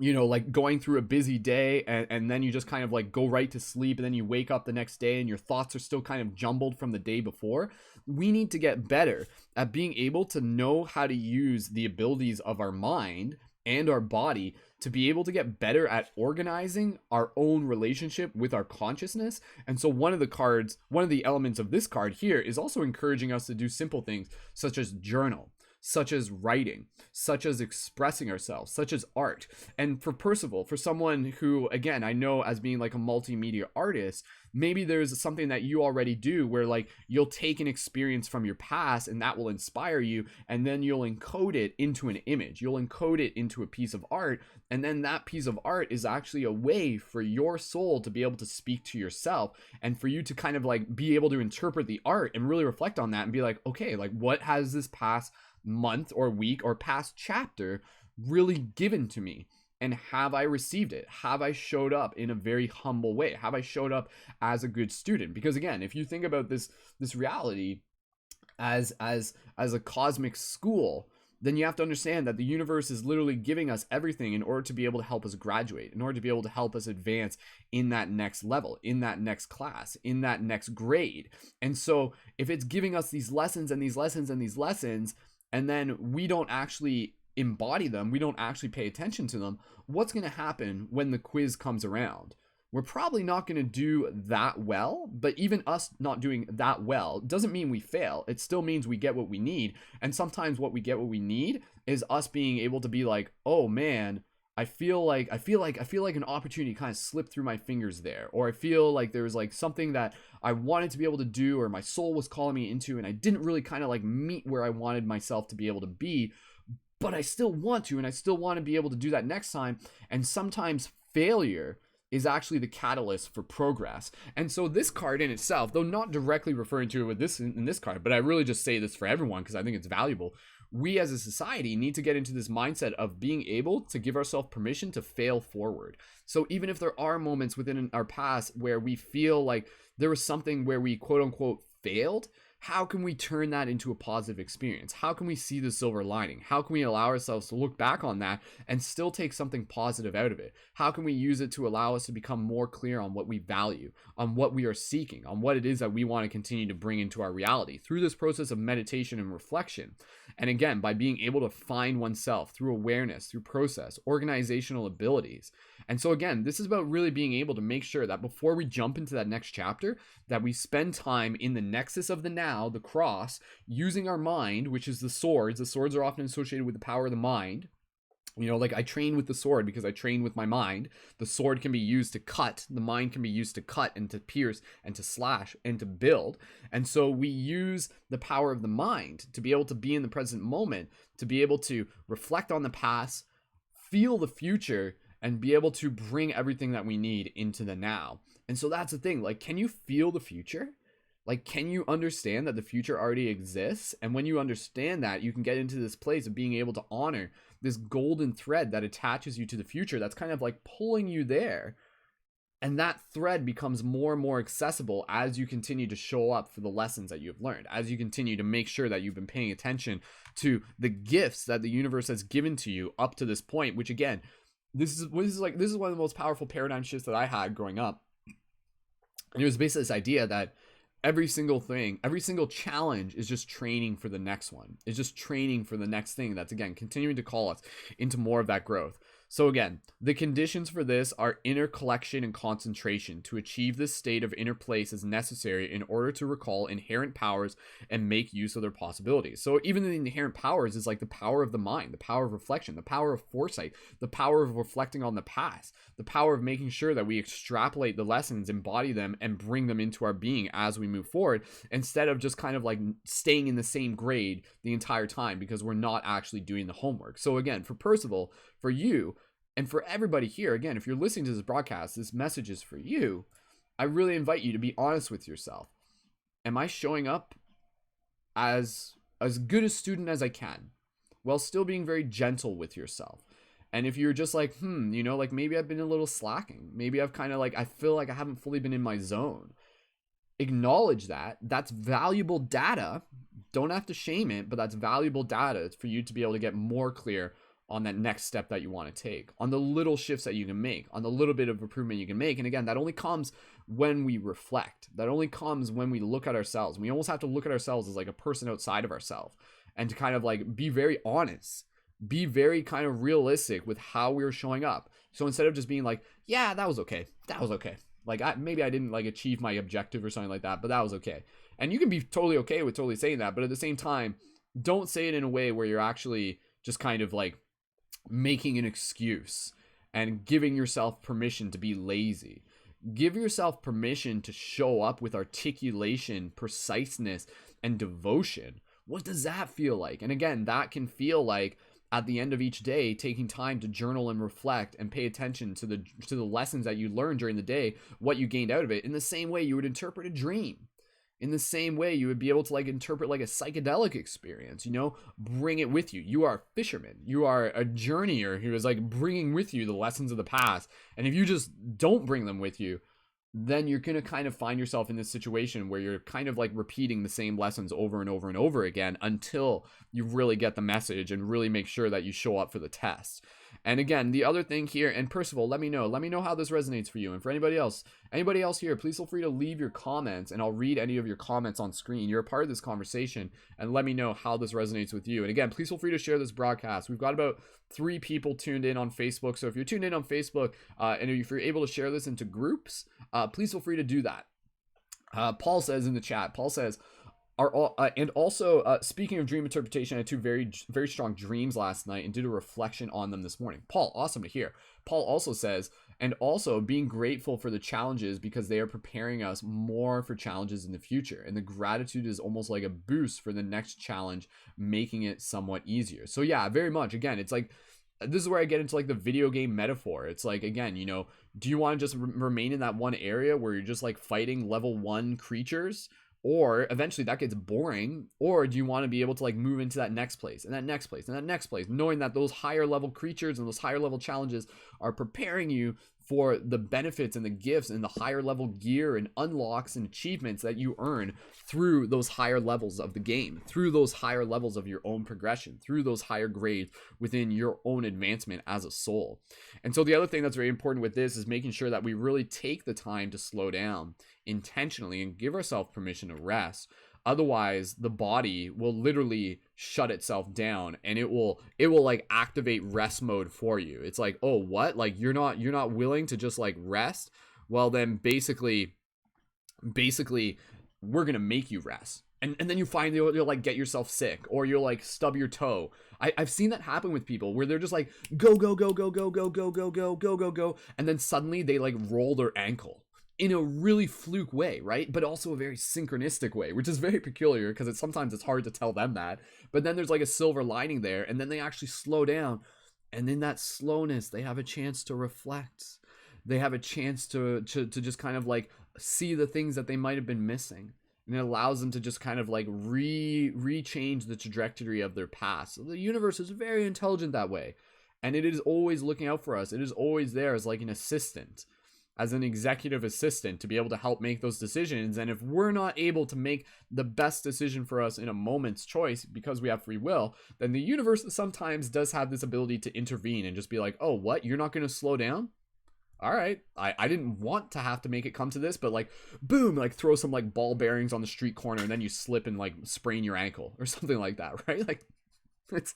like going through a busy day and then you just kind of like go right to sleep, and then you wake up the next day and your thoughts are still kind of jumbled from the day before. We need to get better at being able to know how to use the abilities of our mind and our body to be able to get better at organizing our own relationship with our consciousness. And so one of the elements of this card here is also encouraging us to do simple things such as journal, such as writing, such as expressing ourselves, such as art. And for Percival, for someone who, again, I know as being like a multimedia artist, maybe there's something that you already do where like you'll take an experience from your past and that will inspire you, and then you'll encode it into an image, you'll encode it into a piece of art, and then that piece of art is actually a way for your soul to be able to speak to yourself, and for you to kind of like be able to interpret the art and really reflect on that and be like, okay, like what has this past month or week or past chapter really given to me? And have I received it? Have I showed up in a very humble way? Have I showed up as a good student? Because again, if you think about this reality as a cosmic school, then you have to understand that the universe is literally giving us everything in order to be able to help us graduate, in order to be able to help us advance in that next level, in that next class, in that next grade. And so if it's giving us these lessons and these lessons and these lessons, and then we don't actually embody them, we don't actually pay attention to them, what's going to happen when the quiz comes around? We're probably not going to do that well, but even us not doing that well doesn't mean we fail. It still means we get what we need. And sometimes what we need is us being able to be like, oh man, I feel like an opportunity kind of slipped through my fingers there, or I feel like there was like something that I wanted to be able to do, or my soul was calling me into, and I didn't really kind of like meet where I wanted myself to be able to be, but I still want to, and I still want to be able to do that next time. And sometimes failure is actually the catalyst for progress. And so this card in itself, though not directly referring to it with this in this card, but I really just say this for everyone because I think it's valuable. We as a society need to get into this mindset of being able to give ourselves permission to fail forward. So even if there are moments within our past where we feel like there was something where we quote unquote failed, how can we turn that into a positive experience? How can we see the silver lining? How can we allow ourselves to look back on that and still take something positive out of it? How can we use it to allow us to become more clear on what we value, on what we are seeking, on what it is that we want to continue to bring into our reality through this process of meditation and reflection? And again, by being able to find oneself through awareness, through process, organizational abilities. And so again, this is about really being able to make sure that before we jump into that next chapter, that we spend time in the nexus of the now, the cross, using our mind, which is the swords. The swords are often associated with the power of the mind. You know, like I train with the sword because I train with my mind. The sword can be used to cut. The mind can be used to cut and to pierce and to slash and to build. And so we use the power of the mind to be able to be in the present moment, to be able to reflect on the past, feel the future, and be able to bring everything that we need into the now. And so that's the thing. Like, can you feel the future? Like, can you understand that the future already exists? And when you understand that, you can get into this place of being able to honor this golden thread that attaches you to the future. That's kind of like pulling you there. And that thread becomes more and more accessible as you continue to show up for the lessons that you've learned, as you continue to make sure that you've been paying attention to the gifts that the universe has given to you up to this point, which again, this is one of the most powerful paradigm shifts that I had growing up. And it was basically this idea that every single challenge is just training for the next one. It's just training for the next thing that's, again, continuing to call us into more of that growth. So again, the conditions for this are inner collection and concentration. To achieve this state of inner place is necessary in order to recall inherent powers and make use of their possibilities. So even the inherent powers is like the power of the mind, the power of reflection, the power of foresight, the power of reflecting on the past, the power of making sure that we extrapolate the lessons, embody them, and bring them into our being as we move forward, instead of just kind of like staying in the same grade the entire time because we're not actually doing the homework. So again, for Percival, for you, and for everybody here, again, if you're listening to this broadcast, this message is for you. I really invite you to be honest with yourself. Am I showing up as good a student as I can while still being very gentle with yourself? And if you're just like, like maybe I've been a little slacking. Maybe I've kind of like, I feel like I haven't fully been in my zone. Acknowledge that. That's valuable data. Don't have to shame it, but that's valuable data for you to be able to get more clear on that next step that you want to take, on the little shifts that you can make, on the little bit of improvement you can make. And again, that only comes when we reflect. That only comes when we look at ourselves. We almost have to look at ourselves as like a person outside of ourselves, and to kind of like be very honest, be very kind of realistic with how we're showing up. So instead of just being like, yeah, that was okay. Like maybe I didn't like achieve my objective or something like that, but that was okay. And you can be totally okay with totally saying that, but at the same time, don't say it in a way where you're actually just kind of like making an excuse and giving yourself permission to be lazy. Give yourself permission to show up with articulation, preciseness, and devotion. What does that feel like? And again, that can feel like at the end of each day, taking time to journal and reflect and pay attention to the lessons that you learned during the day, what you gained out of it, in the same way you would interpret a dream. In the same way you would be able to like interpret like a psychedelic experience, bring it with you. You are a fisherman. You are a journeyer who is like bringing with you the lessons of the past. And if you just don't bring them with you, then you're going to kind of find yourself in this situation where you're kind of like repeating the same lessons over and over and over again until you really get the message and really make sure that you show up for the test. And again, the other thing here, and Percival, let me know how this resonates for you. And for anybody else here, please feel free to leave your comments and I'll read any of your comments on screen. You're a part of this conversation, and let me know how this resonates with you. And again, please feel free to share this broadcast. We've got about 3 people tuned in on Facebook. So if you're tuned in on Facebook and if you're able to share this into groups, please feel free to do that. Paul says in the chat, are all, and also speaking of dream interpretation, I had two very strong dreams last night and did a reflection on them this morning. Paul, awesome to hear. Paul also says, and also being grateful for the challenges because they are preparing us more for challenges in the future, and the gratitude is almost like a boost for the next challenge, making it somewhat easier. So yeah, very much, again, it's like, this is where I get into like the video game metaphor. It's like, again, you know, do you want to just remain in that one area where you're just like fighting level 1 creatures, or eventually that gets boring, or do you want to be able to like move into that next place and that next place and that next place, knowing that those higher level creatures and those higher level challenges are preparing you for the benefits and the gifts and the higher level gear and unlocks and achievements that you earn through those higher levels of the game, through those higher levels of your own progression, through those higher grades within your own advancement as a soul. And so the other thing that's very important with this is making sure that we really take the time to slow down intentionally and give ourselves permission to rest. Otherwise, the body will literally shut itself down, and it will like activate rest mode for you. It's like, oh, what? Like you're not willing to just like rest? Well, then basically we're gonna make you rest. And then you find you'll like get yourself sick, or you'll like stub your toe. I've seen that happen with people where they're just like go, and then suddenly they like roll their ankle in a really fluke way, right? But also a very synchronistic way, which is very peculiar because sometimes it's hard to tell them that. But then there's like a silver lining there, and then they actually slow down, and in that slowness, they have a chance to reflect. They have a chance to just kind of like see the things that they might have been missing. And it allows them to just kind of like re-change the trajectory of their past. So the universe is very intelligent that way. And it is always looking out for us. It is always there as like an assistant, as an executive assistant, to be able to help make those decisions. And if we're not able to make the best decision for us in a moment's choice because we have free will, then the universe sometimes does have this ability to intervene and just be like, oh, what? You're not going to slow down? All right, I didn't want to have to make it come to this, but like, boom, like throw some like ball bearings on the street corner, and then you slip and like sprain your ankle or something like that, right? Like, it's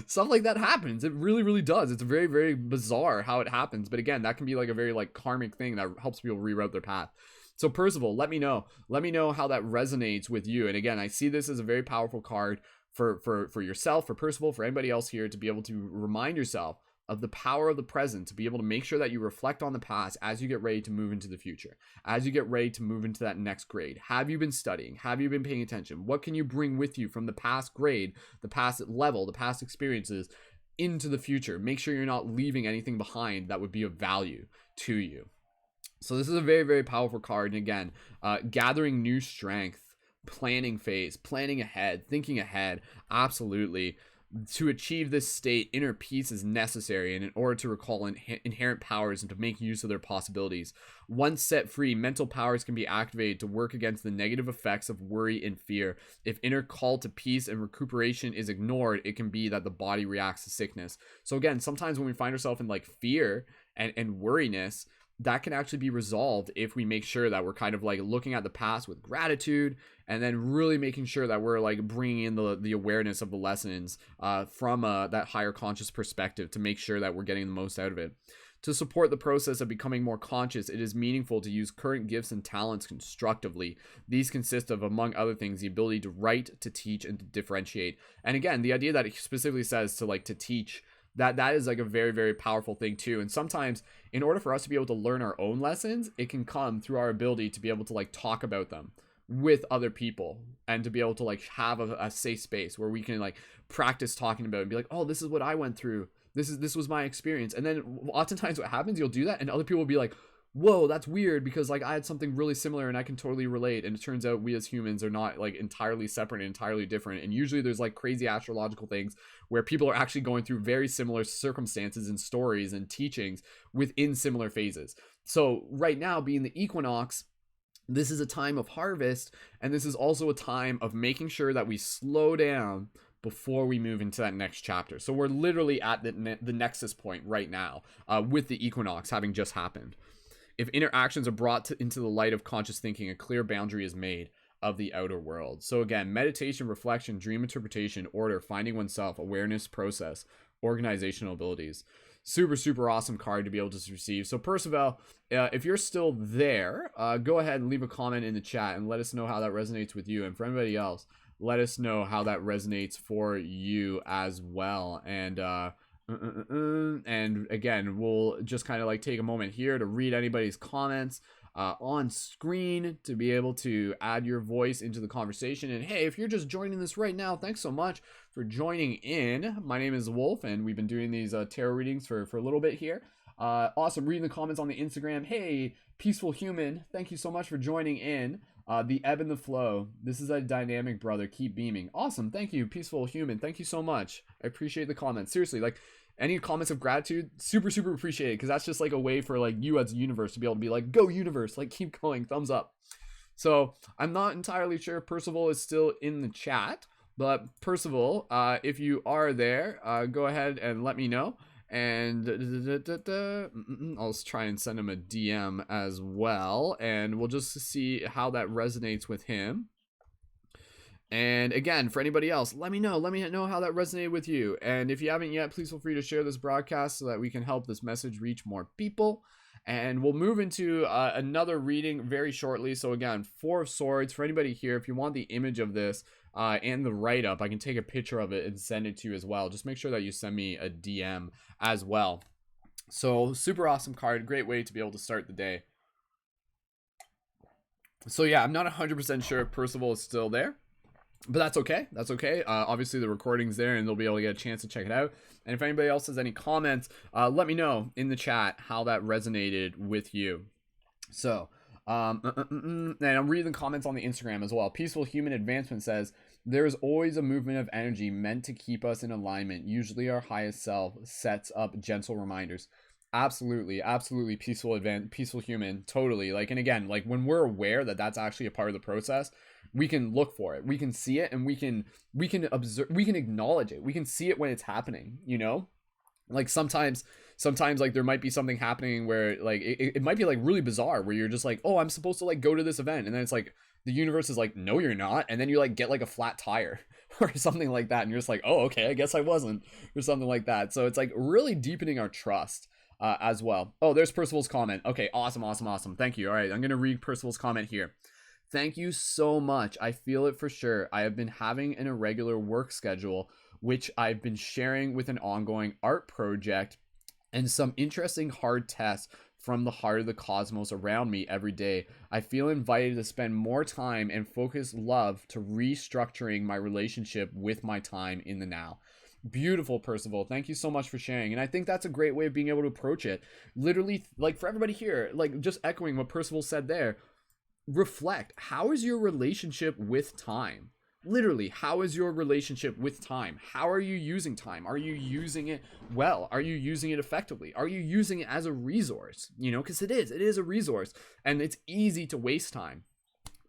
stuff like that happens. It really does. It's very, very bizarre how it happens. But again, that can be like a very like karmic thing that helps people reroute their path. So Percival, let me know how that resonates with you. And again, I see this as a very powerful card for yourself, for Percival, for anybody else here, to be able to remind yourself of the power of the present, to be able to make sure that you reflect on the past as you get ready to move into the future, as you get ready to move into that next grade. Have you been studying? Have you been paying attention? What can you bring with you from the past grade, the past level, the past experiences into the future? Make sure you're not leaving anything behind that would be of value to you. So this is a very, very powerful card. And again, gathering new strength, planning phase, planning ahead, thinking ahead. Absolutely. To achieve this state, inner peace is necessary, and in order to recall inherent powers and to make use of their possibilities. Once set free, mental powers can be activated to work against the negative effects of worry and fear. If inner call to peace and recuperation is ignored, it can be that the body reacts to sickness. So again, sometimes when we find ourselves in like fear and worriness, that can actually be resolved if we make sure that we're kind of like looking at the past with gratitude, and then really making sure that we're like bringing in the awareness of the lessons from that higher conscious perspective to make sure that we're getting the most out of it. To support the process of becoming more conscious, it is meaningful to use current gifts and talents constructively. These consist of, among other things, the ability to write, to teach, and to differentiate. And again, the idea that it specifically says to like to teach, that is like a very, very powerful thing too. And sometimes in order for us to be able to learn our own lessons, it can come through our ability to be able to like talk about them with other people, and to be able to like have a safe space where we can like practice talking about it and be like, oh, this is what I went through. This was my experience. And then oftentimes what happens, you'll do that and other people will be like, whoa, that's weird, because like I had something really similar and I can totally relate. And it turns out we as humans are not like entirely separate and entirely different. And usually there's like crazy astrological things where people are actually going through very similar circumstances and stories and teachings within similar phases. So right now, being the equinox, this is a time of harvest, and this is also a time of making sure that we slow down before we move into that next chapter. So we're literally at the nexus point right now, with the equinox having just happened. If interactions are brought into the light of conscious thinking, a clear boundary is made of the outer world. So again, meditation, reflection, dream interpretation, order, finding oneself, awareness, process, organizational abilities. Super, super awesome card to be able to receive. So Percival, if you're still there, go ahead and leave a comment in the chat and let us know how that resonates with you. And for anybody else, let us know how that resonates for you as well. And again, we'll just kind of like take a moment here to read anybody's comments on screen to be able to add your voice into the conversation. And hey, if you're just joining this right now, thanks so much for joining in. My name is Wolf, and we've been doing these tarot readings for a little bit here. Awesome. Reading the comments on the Instagram. Hey, Peaceful Human, thank you so much for joining in. The ebb and the flow. This is a dynamic, brother. Keep beaming. Awesome. Thank you, Peaceful Human. Thank you so much. I appreciate the comments. Seriously, like, any comments of gratitude, super, super appreciated, because that's just like a way for like you as a universe to be able to be like, go universe, like keep going, thumbs up. So I'm not entirely sure if Percival is still in the chat, but Percival, if you are there, go ahead and let me know. And I'll try and send him a DM as well, and we'll just see how that resonates with him. And again, for anybody else, let me know how that resonated with you. And if you haven't yet, please feel free to share this broadcast so that we can help this message reach more people. And we'll move into another reading very shortly. So again, Four of Swords. For anybody here, if you want the image of this and the write-up, I can take a picture of it and send it to you as well. Just make sure that you send me a DM as well. So super awesome card. Great way to be able to start the day. So yeah, I'm not 100% sure if Percival is still there, but that's okay. That's okay. Obviously the recording's there and they'll be able to get a chance to check it out. And if anybody else has any comments, let me know in the chat how that resonated with you. So, and I'm reading the comments on the Instagram as well. Peaceful Human Advancement says, there is always a movement of energy meant to keep us in alignment. Usually our highest self sets up gentle reminders. Absolutely, absolutely. Peaceful Human, totally. Like, and again, like when we're aware that that's actually a part of the process, we can look for it, we can see it, and we can observe, we can acknowledge it, we can see it when it's happening, you know. Like sometimes like there might be something happening where like it might be like really bizarre, where you're just like, oh, I'm supposed to like go to this event, and then it's like the universe is like, no, you're not, and then you like get like a flat tire or something like that, and you're just like, oh, okay, I guess I wasn't, or something like that. So it's like really deepening our trust as well. Oh, there's Percival's comment. Okay, awesome. Thank you. All right, I'm gonna read Percival's comment here. Thank you so much. I feel it for sure. I have been having an irregular work schedule, which I've been sharing with an ongoing art project and some interesting hard tests from the heart of the cosmos around me every day. I feel invited to spend more time and focus love to restructuring my relationship with my time in the now. Beautiful, Percival. Thank you so much for sharing. And I think that's a great way of being able to approach it. Literally, like for everybody here, like just echoing what Percival said there, reflect. How is your relationship with time? Literally, how is your relationship with time? How are you using time? Are you using it well? Are you using it effectively? Are you using it as a resource? You know, because it is a resource, and it's easy to waste time.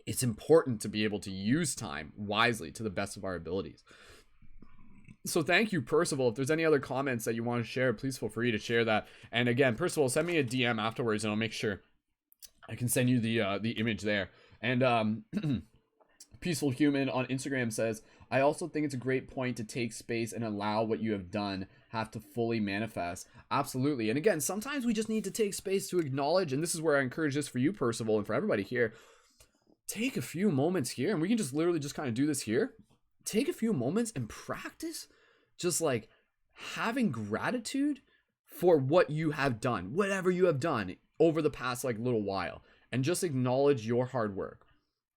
It's important to be able to use time wisely to the best of our abilities. So thank you, Percival. If there's any other comments that you want to share, please feel free to share that. And again, Percival, send me a DM afterwards and I'll make sure I can send you the image there. And Peaceful Human on Instagram says, I also think it's a great point to take space and allow what you have done have to fully manifest. Absolutely. And again, sometimes we just need to take space to acknowledge, and this is where I encourage this for you, Percival, and for everybody here. Take a few moments here, and we can just literally just kind of do this here. Take a few moments and practice just like having gratitude for what you have done, whatever you have done over the past like little while, and just acknowledge your hard work.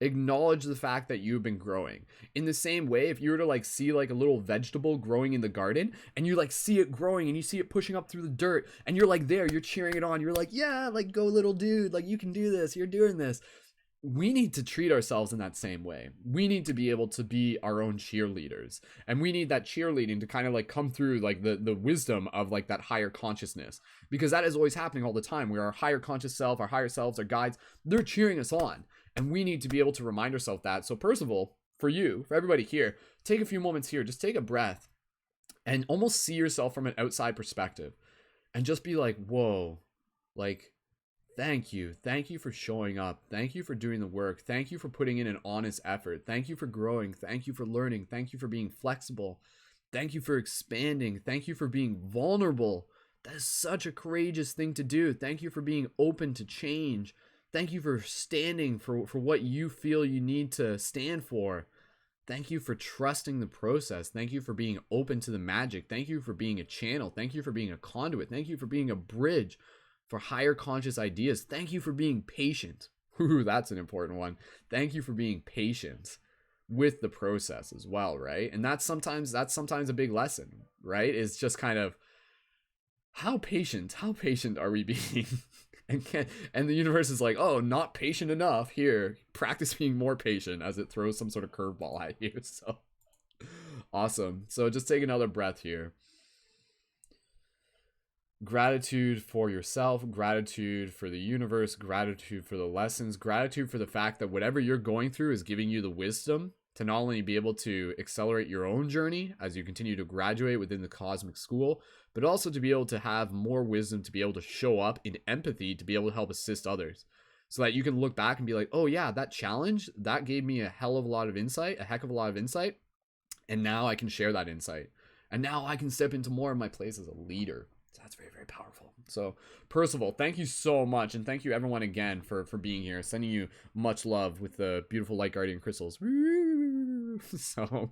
Acknowledge the fact that you've been growing. In the same way, if you were to like see like a little vegetable growing in the garden, and you like see it growing and you see it pushing up through the dirt, and you're like there, you're cheering it on, you're like, yeah, like go little dude, like you can do this, you're doing this. We need to treat ourselves in that same way. We need to be able to be our own cheerleaders, and we need that cheerleading to kind of like come through like the wisdom of like that higher consciousness, because that is always happening all the time, where our higher conscious self, our higher selves, our guides, they're cheering us on, and we need to be able to remind ourselves that. So Percival, for you, for everybody here, take a few moments here, just take a breath and almost see yourself from an outside perspective and just be like, whoa, like, thank you for showing up, thank you for doing the work, thank you for putting in an honest effort, thank you for growing, thank you for learning, thank you for being flexible, thank you for expanding, thank you for being vulnerable, That is such a courageous thing to do. Thank you for being open to change. Thank you for standing for what you feel you need to stand for. Thank you for trusting the process. Thank you for being open to the magic. Thank you for being a channel. Thank you for being a conduit. Thank you for being a bridge for higher conscious ideas. Thank you for being patient. Ooh, that's an important one. Thank you for being patient with the process as well, right? And that's sometimes a big lesson, right? It's just kind of how patient are we being? And the universe is like, oh, not patient enough. Here, practice being more patient, as it throws some sort of curveball at you. So awesome. So just take another breath here. Gratitude for yourself, gratitude for the universe, gratitude for the lessons, gratitude for the fact that whatever you're going through is giving you the wisdom to not only be able to accelerate your own journey as you continue to graduate within the cosmic school, but also to be able to have more wisdom to be able to show up in empathy to be able to help assist others, so that you can look back and be like, oh yeah, that challenge, that gave me a heck of a lot of insight, and now I can share that insight, and now I can step into more of my place as a leader. So that's very, very powerful. So Percival, thank you so much, and thank you everyone again for being here. Sending you much love with the beautiful light guardian crystals. So all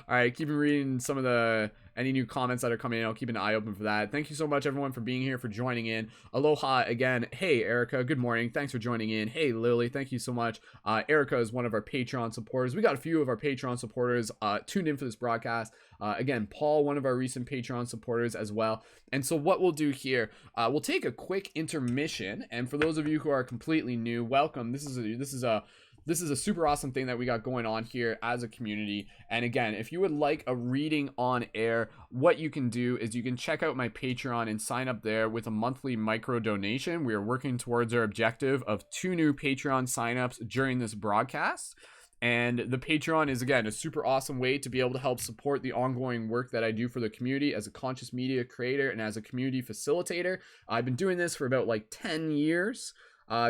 right, keep reading some of any new comments that are coming in. I'll keep an eye open for that. Thank you so much, everyone, for being here, for joining in. Aloha again. Hey, Erica, good morning. Thanks for joining in. Hey, Lily, thank you so much. Erica is one of our Patreon supporters. We got a few of our Patreon supporters tuned in for this broadcast. Again, Paul, one of our recent Patreon supporters as well. And so what we'll do here, we'll take a quick intermission. And for those of you who are completely new, welcome. This is a super awesome thing that we got going on here as a community. And again, if you would like a reading on air, what you can do is you can check out my Patreon and sign up there with a monthly micro donation. We are working towards our objective of 2 new Patreon signups during this broadcast. And the Patreon is, again, a super awesome way to be able to help support the ongoing work that I do for the community as a conscious media creator and as a community facilitator. I've been doing this for about like 10 years,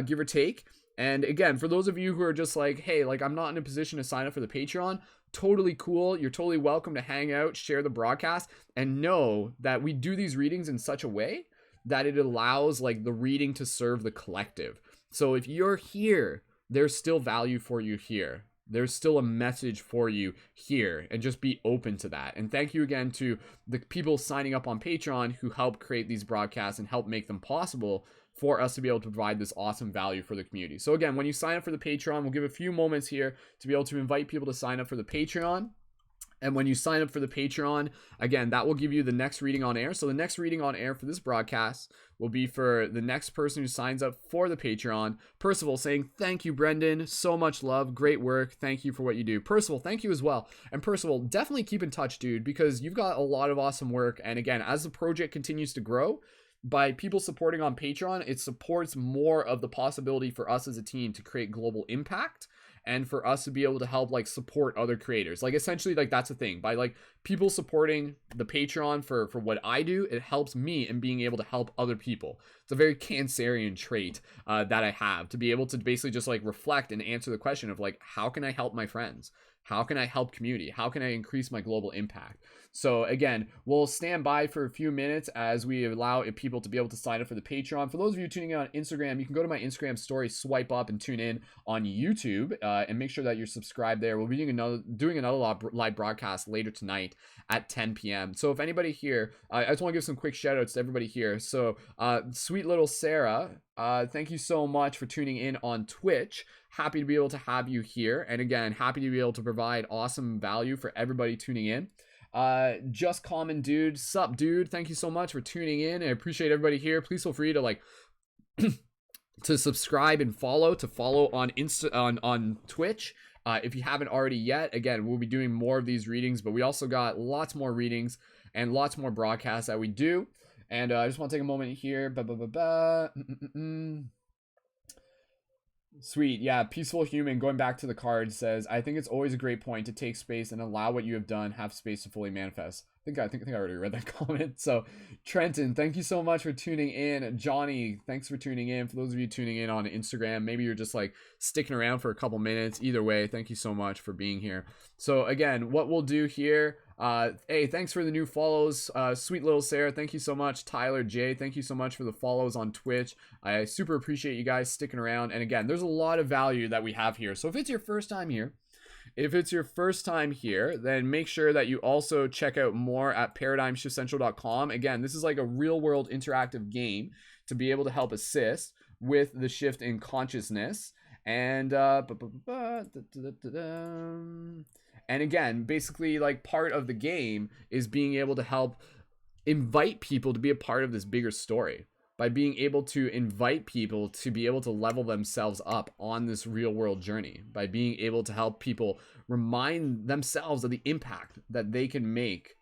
give or take. And again, for those of you who are just like, hey, like I'm not in a position to sign up for the Patreon, totally cool. You're totally welcome to hang out, share the broadcast, and know that we do these readings in such a way that it allows like the reading to serve the collective. So if you're here, there's still value for you here. There's still a message for you here, and just be open to that. And thank you again to the people signing up on Patreon who help create these broadcasts and help make them possible for us to be able to provide this awesome value for the community. So again, when you sign up for the Patreon, we'll give a few moments here to be able to invite people to sign up for the Patreon. And when you sign up for the Patreon, again, that will give you the next reading on air. So the next reading on air for this broadcast will be for the next person who signs up for the Patreon. Percival saying, thank you, Brendan. So much love. Great work. Thank you for what you do. Percival, thank you as well. And Percival, definitely keep in touch, dude, because you've got a lot of awesome work. And again, as the project continues to grow, by people supporting on Patreon, it supports more of the possibility for us as a team to create global impact, and for us to be able to help like support other creators. Like essentially, like that's the thing. By like people supporting the Patreon for what I do, it helps me in being able to help other people. It's a very Cancerian trait that I have, to be able to basically just like reflect and answer the question of like, how can I help my friends? How can I help community? How can I increase my global impact? So again, we'll stand by for a few minutes as we allow people to be able to sign up for the Patreon. For those of you tuning in on Instagram, you can go to my Instagram story, swipe up, and tune in on YouTube, and make sure that you're subscribed there. We'll be doing another live broadcast later tonight at 10 p.m. So if anybody here, I just want to give some quick shout outs to everybody here. So sweet little Sarah, thank you so much for tuning in on Twitch. Happy to be able to have you here. And again, happy to be able to provide awesome value for everybody tuning in. Just Common Dude, sup dude, thank you so much for tuning in. I appreciate everybody here. Please feel free to like to subscribe and follow on on Twitch if you haven't already yet. Again, we'll be doing more of these readings, but we also got lots more readings and lots more broadcasts that we do. And I just want to take a moment here. Sweet. Yeah, Peaceful Human, going back to the card, says, I think it's always a great point to take space and allow what you have done have space to fully manifest. I think I already read that comment. So Trenton, thank you so much for tuning in. Johnny, thanks for tuning in. For those of you tuning in on Instagram, maybe you're just like sticking around for a couple minutes. Either way, thank you so much for being here. So again, what we'll do here, Hey, thanks for the new follows. Sweet little Sarah, thank you so much. Tyler J, thank you so much for the follows on Twitch. I super appreciate you guys sticking around. And again, there's a lot of value that we have here. So if it's your first time here, then make sure that you also check out more at paradigmshiftcentral.com. Again, this is like a real world interactive game to be able to help assist with the shift in consciousness. And and again, basically, like, part of the game is being able to help invite people to be a part of this bigger story by being able to invite people to be able to level themselves up on this real world journey, by being able to help people remind themselves of the impact that they can make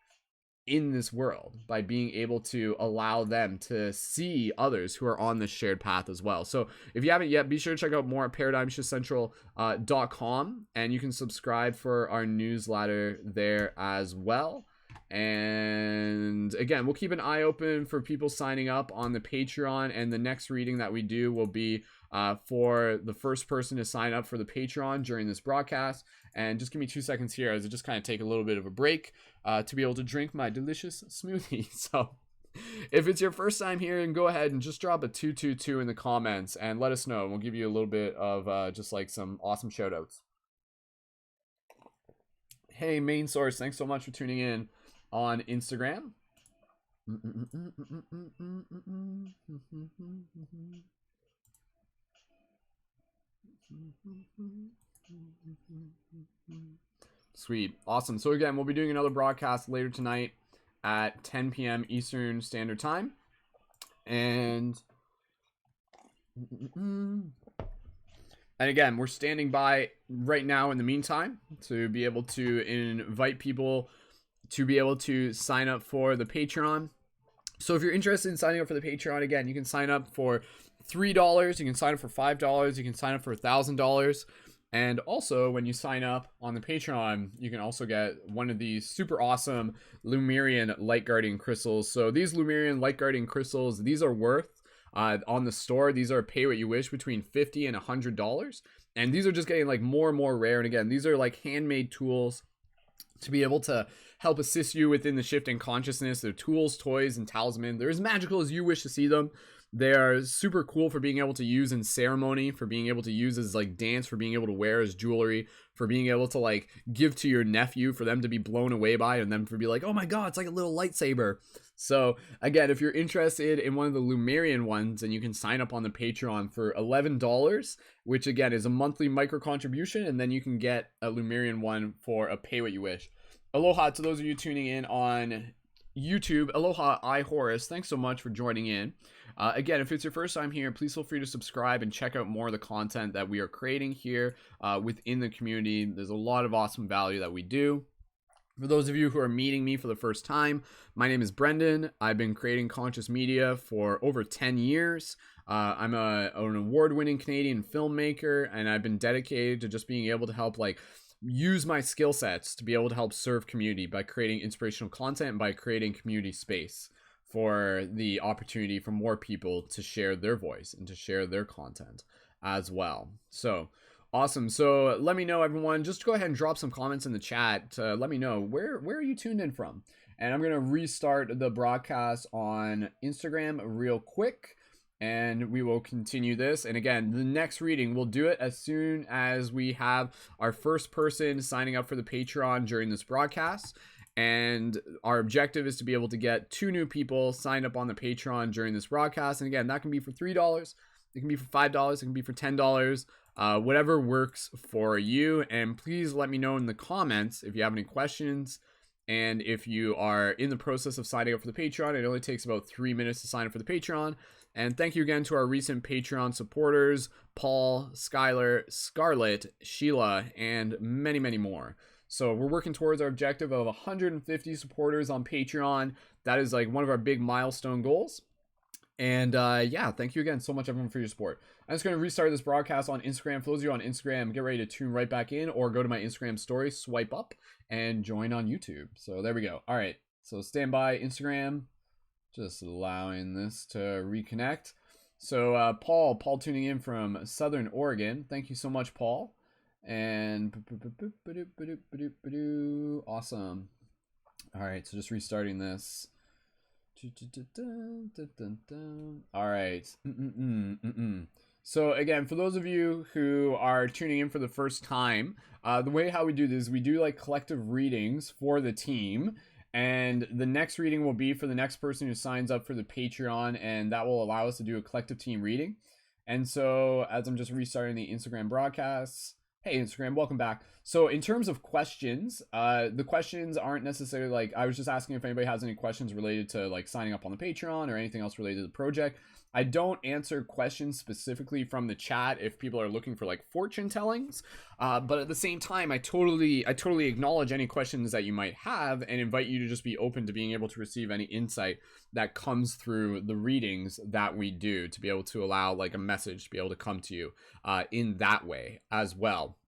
in this world, by being able to allow them to see others who are on this shared path as well. So if you haven't yet, be sure to check out more at paradigmshiftcentral.com, and you can subscribe for our newsletter there as well. And again, we'll keep an eye open for people signing up on the Patreon, and the next reading that we do will be for the first person to sign up for the Patreon during this broadcast. And just give me 2 seconds here as I just kind of take a little bit of a break to be able to drink my delicious smoothie. So if it's your first time here, and go ahead and just drop a 222 in the comments and let us know. We'll give you a little bit of just like some awesome shout outs. Hey, main source, thanks so much for tuning in on Instagram. Sweet. Awesome. So again, we'll be doing another broadcast later tonight at 10 p.m. Eastern Standard Time. And again, we're standing by right now in the meantime to be able to invite people to be able to sign up for the Patreon. So if you're interested in signing up for the Patreon, again, you can sign up for $3, you can sign up for $5, you can sign up for $1,000. And also, when you sign up on the Patreon, you can also get one of these super awesome Lumerian Light Guardian crystals. So these Lumerian Light Guardian crystals, these are worth on the store, these are pay what you wish, between $50 and $100. And these are just getting like more and more rare. And again, these are like handmade tools to be able to help assist you within the shift in consciousness. They're tools, toys, and talisman. They're as magical as you wish to see them. They are super cool for being able to use in ceremony, for being able to use as like dance, for being able to wear as jewelry, for being able to like give to your nephew, for them to be blown away by, and then for be like, oh my god, it's like a little lightsaber. So again, if you're interested in one of the Lumerian ones, then you can sign up on the Patreon for $11, which again is a monthly micro contribution, and then you can get a Lumerian one for a pay what you wish. Aloha to those of you tuning in on YouTube. Aloha, Horace. Thanks so much for joining in. Again, if it's your first time here, please feel free to subscribe and check out more of the content that we are creating here within the community. There's a lot of awesome value that we do. For those of you who are meeting me for the first time, my name is Brendan. I've been creating conscious media for over 10 years. I'm an award-winning Canadian filmmaker, and I've been dedicated to just being able to help like use my skill sets to be able to help serve community by creating inspirational content and by creating community space for the opportunity for more people to share their voice and to share their content as well. So awesome. So let me know, everyone, just go ahead and drop some comments in the chat to let me know where are you tuned in from. And I'm going to restart the broadcast on Instagram real quick, and we will continue this. And again, the next reading, we'll do it as soon as we have our first person signing up for the Patreon during this broadcast. And our objective is to be able to get 2 new people signed up on the Patreon during this broadcast. And again, that can be for $3, it can be for $5, it can be for $10, whatever works for you. And please let me know in the comments if you have any questions. And if you are in the process of signing up for the Patreon, it only takes about 3 minutes to sign up for the Patreon. And thank you again to our recent Patreon supporters, Paul, Skylar, Scarlett, Sheila, and many, many more. So we're working towards our objective of 150 supporters on Patreon. That is like one of our big milestone goals. And yeah, thank you again so much, everyone, for your support. I'm just going to restart this broadcast on Instagram. For those of you on Instagram, get ready to tune right back in, or go to my Instagram story, swipe up, and join on YouTube. So there we go. All right, so stand by, Instagram. Just allowing this to reconnect. So Paul tuning in from Southern Oregon. Thank you so much, Paul. And awesome. All right, so just restarting this. All right. So again, for those of you who are tuning in for the first time, the way how we do this, we do like collective readings for the team. And the next reading will be for the next person who signs up for the Patreon, and that will allow us to do a collective team reading. And so as I'm just restarting the Instagram broadcasts, hey Instagram, welcome back. So in terms of questions, the questions aren't necessarily like, I was just asking if anybody has any questions related to like signing up on the Patreon or anything else related to the project. I don't answer questions specifically from the chat if people are looking for like fortune tellings, but at the same time, I totally acknowledge any questions that you might have and invite you to just be open to being able to receive any insight that comes through the readings that we do, to be able to allow like a message to be able to come to you in that way as well.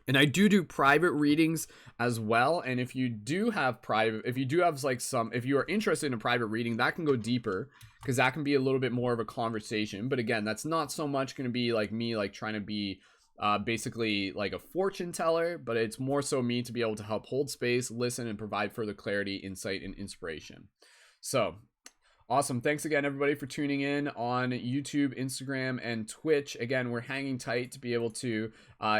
And I do private readings as well. And if you do have if you are interested in a private reading, that can go deeper, because that can be a little bit more of a conversation. But again, that's not so much going to be like me, like trying to be basically like a fortune teller, but it's more so me to be able to help hold space, listen, and provide further clarity, insight, and inspiration. So awesome. Thanks again, everybody, for tuning in on YouTube, Instagram, and Twitch. Again, we're hanging tight to be able to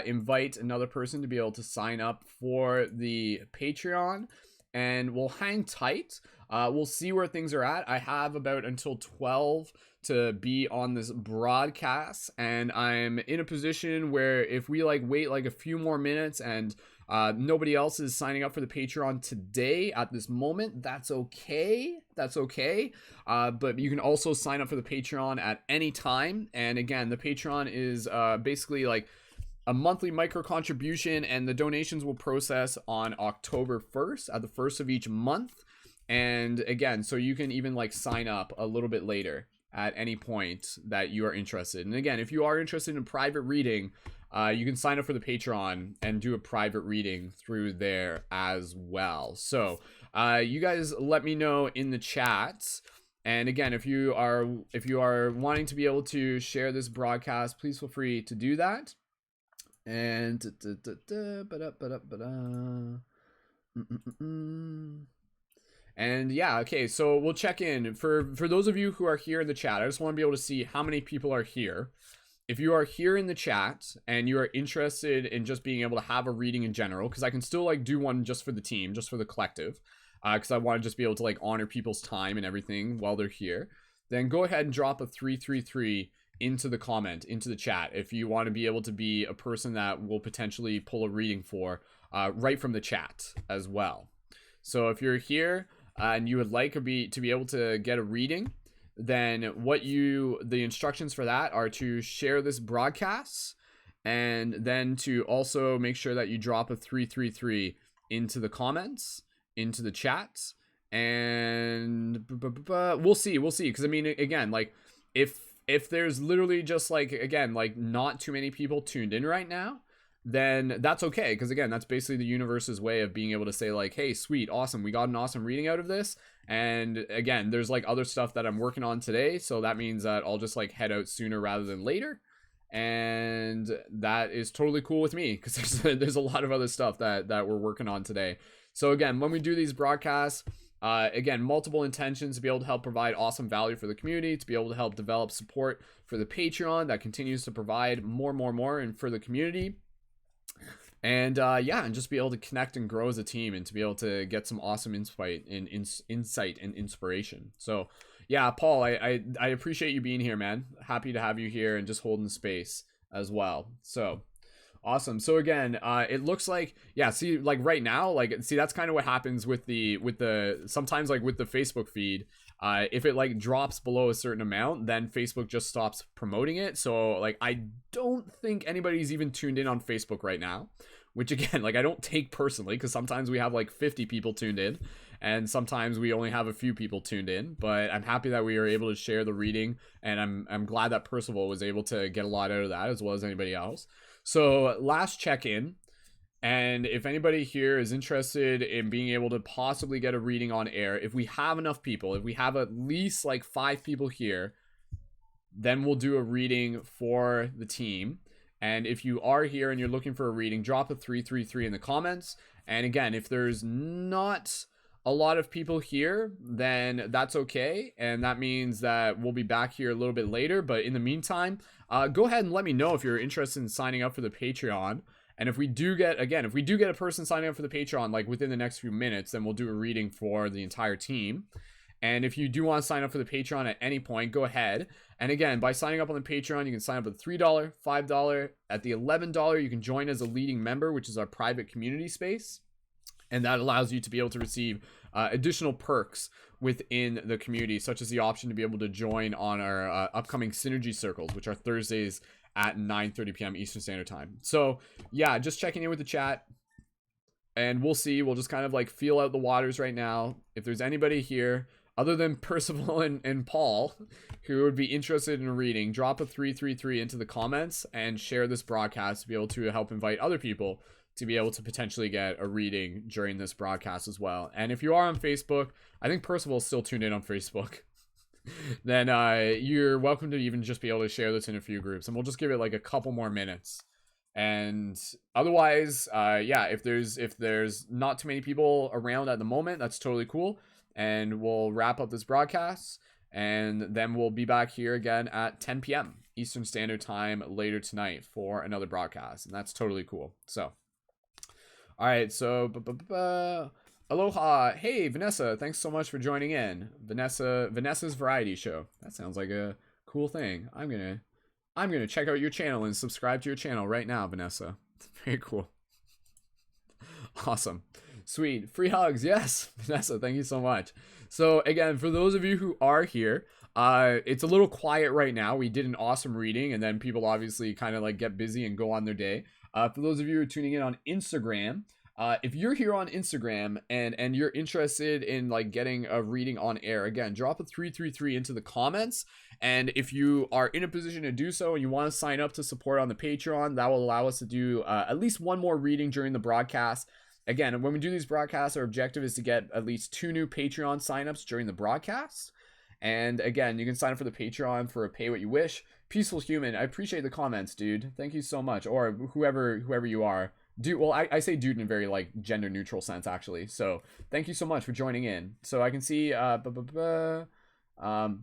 invite another person to be able to sign up for the Patreon, and we'll hang tight. We'll see where things are at. I have about until 12 to be on this broadcast, and I'm in a position where if we like wait like a few more minutes and nobody else is signing up for the Patreon today at this moment, that's okay. That's okay. But you can also sign up for the Patreon at any time. And again, the Patreon is basically like a monthly micro contribution, and the donations will process on October 1st at the first of each month. And again, so you can even like sign up a little bit later at any point that you are interested. And again, if you are interested in private reading, you can sign up for the Patreon and do a private reading through there as well. So you guys let me know in the chat. And again, if you are wanting to be able to share this broadcast, please feel free to do that. And and yeah, okay, so we'll check in for those of you who are here in the chat. I just want to be able to see how many people are here. If you are here in the chat and you are interested in just being able to have a reading in general, because I can still like do one just for the team, just for the collective, because I want to just be able to like honor people's time and everything while they're here, then go ahead and drop a 333 into the comment, into the chat, if you want to be able to be a person that will potentially pull a reading for right from the chat as well. So if you're here and you would like to be able to get a reading, then the instructions for that are to share this broadcast, and then to also make sure that you drop a 333 into the comments, into the chat, and we'll see, because I mean, again, like if there's literally just like, again, like not too many people tuned in right now, then that's okay, because again, that's basically the universe's way of being able to say like, hey, sweet, awesome, we got an awesome reading out of this. And again, there's like other stuff that I'm working on today, so that means that I'll just like head out sooner rather than later, and that is totally cool with me, because there's a lot of other stuff that we're working on today. So again, when we do these broadcasts, again, multiple intentions to be able to help provide awesome value for the community, to be able to help develop support for the Patreon that continues to provide more and for the community. And yeah, and just be able to connect and grow as a team, and to be able to get some awesome insight and inspiration. So yeah, Paul, I appreciate you being here, man. Happy to have you here and just holding space as well. So awesome. So again, it looks like, yeah, see, like right now, like, see, that's kind of what happens with the sometimes like with the Facebook feed. If it like drops below a certain amount, then Facebook just stops promoting it. So like, I don't think anybody's even tuned in on Facebook right now, which again, like I don't take personally, because sometimes we have like 50 people tuned in and sometimes we only have a few people tuned in, but I'm happy that we were able to share the reading, and I'm glad that Percival was able to get a lot out of that, as well as anybody else. So last check-in, and if anybody here is interested in being able to possibly get a reading on air, if we have enough people, if we have at least like 5 people here, then we'll do a reading for the team. And if you are here and you're looking for a reading, drop a 333 in the comments. And again, if there's not a lot of people here, then that's okay. And that means that we'll be back here a little bit later. But in the meantime, go ahead and let me know if you're interested in signing up for the Patreon. And if we do get a person signing up for the Patreon, like within the next few minutes, then we'll do a reading for the entire team. And if you do want to sign up for the Patreon at any point, go ahead. And again, by signing up on the Patreon, you can sign up at $3, $5. At the $11, you can join as a leading member, which is our private community space. And that allows you to be able to receive additional perks within the community, such as the option to be able to join on our upcoming Synergy Circles, which are Thursdays at 9:30 p.m. Eastern Standard Time. So yeah, just checking in with the chat. And we'll see. We'll just kind of like feel out the waters right now. If there's anybody here other than Percival and Paul who would be interested in reading, drop a 333 into the comments and share this broadcast to be able to help invite other people to be able to potentially get a reading during this broadcast as well. And if you are on Facebook, I think Percival is still tuned in on Facebook, then you're welcome to even just be able to share this in a few groups, and we'll just give it like a couple more minutes. And otherwise, yeah, if there's not too many people around at the moment, that's totally cool. And we'll wrap up this broadcast, and then we'll be back here again at 10 p.m. Eastern Standard Time later tonight for another broadcast, and that's totally cool. So, all right, so aloha. Hey, Vanessa, thanks so much for joining in. Vanessa's Variety Show. That sounds like a cool thing. I'm gonna check out your channel and subscribe to your channel right now, Vanessa. Very cool. Awesome. Sweet. Free hugs. Yes, Vanessa, thank you so much. So again, for those of you who are here, it's a little quiet right now. We did an awesome reading, and then people obviously kind of like get busy and go on their day. For those of you who are tuning in on Instagram, if you're here on Instagram and you're interested in like getting a reading on air, again, drop a 333 into the comments. And if you are in a position to do so and you want to sign up to support on the Patreon, that will allow us to do at least one more reading during the broadcast. Again, when we do these broadcasts, our objective is to get at least 2 new Patreon signups during the broadcast. And again, you can sign up for the Patreon for a pay what you wish. Peaceful Human, I appreciate the comments, dude. Thank you so much. Or whoever you are. Dude, well, I say dude in a very like gender neutral sense, actually. So thank you so much for joining in. So I can see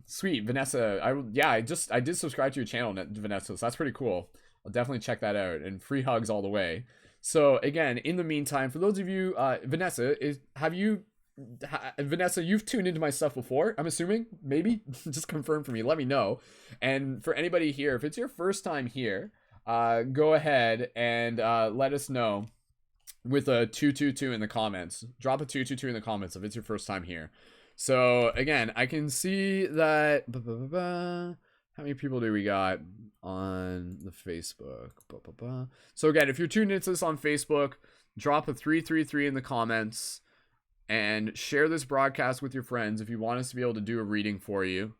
sweet Vanessa. I did subscribe to your channel, Vanessa, so that's pretty cool. I'll definitely check that out. And free hugs all the way. So again, in the meantime, for those of you, Vanessa, Vanessa, you've tuned into my stuff before, I'm assuming? Maybe? Just confirm for me. Let me know. And for anybody here, if it's your first time here, go ahead and let us know with a 222 in the comments. Drop a 222 in the comments if it's your first time here. So again, I can see that how many people do we got on the Facebook? So again, if you're tuned into this on Facebook, drop a 333 in the comments and share this broadcast with your friends if you want us to be able to do a reading for you.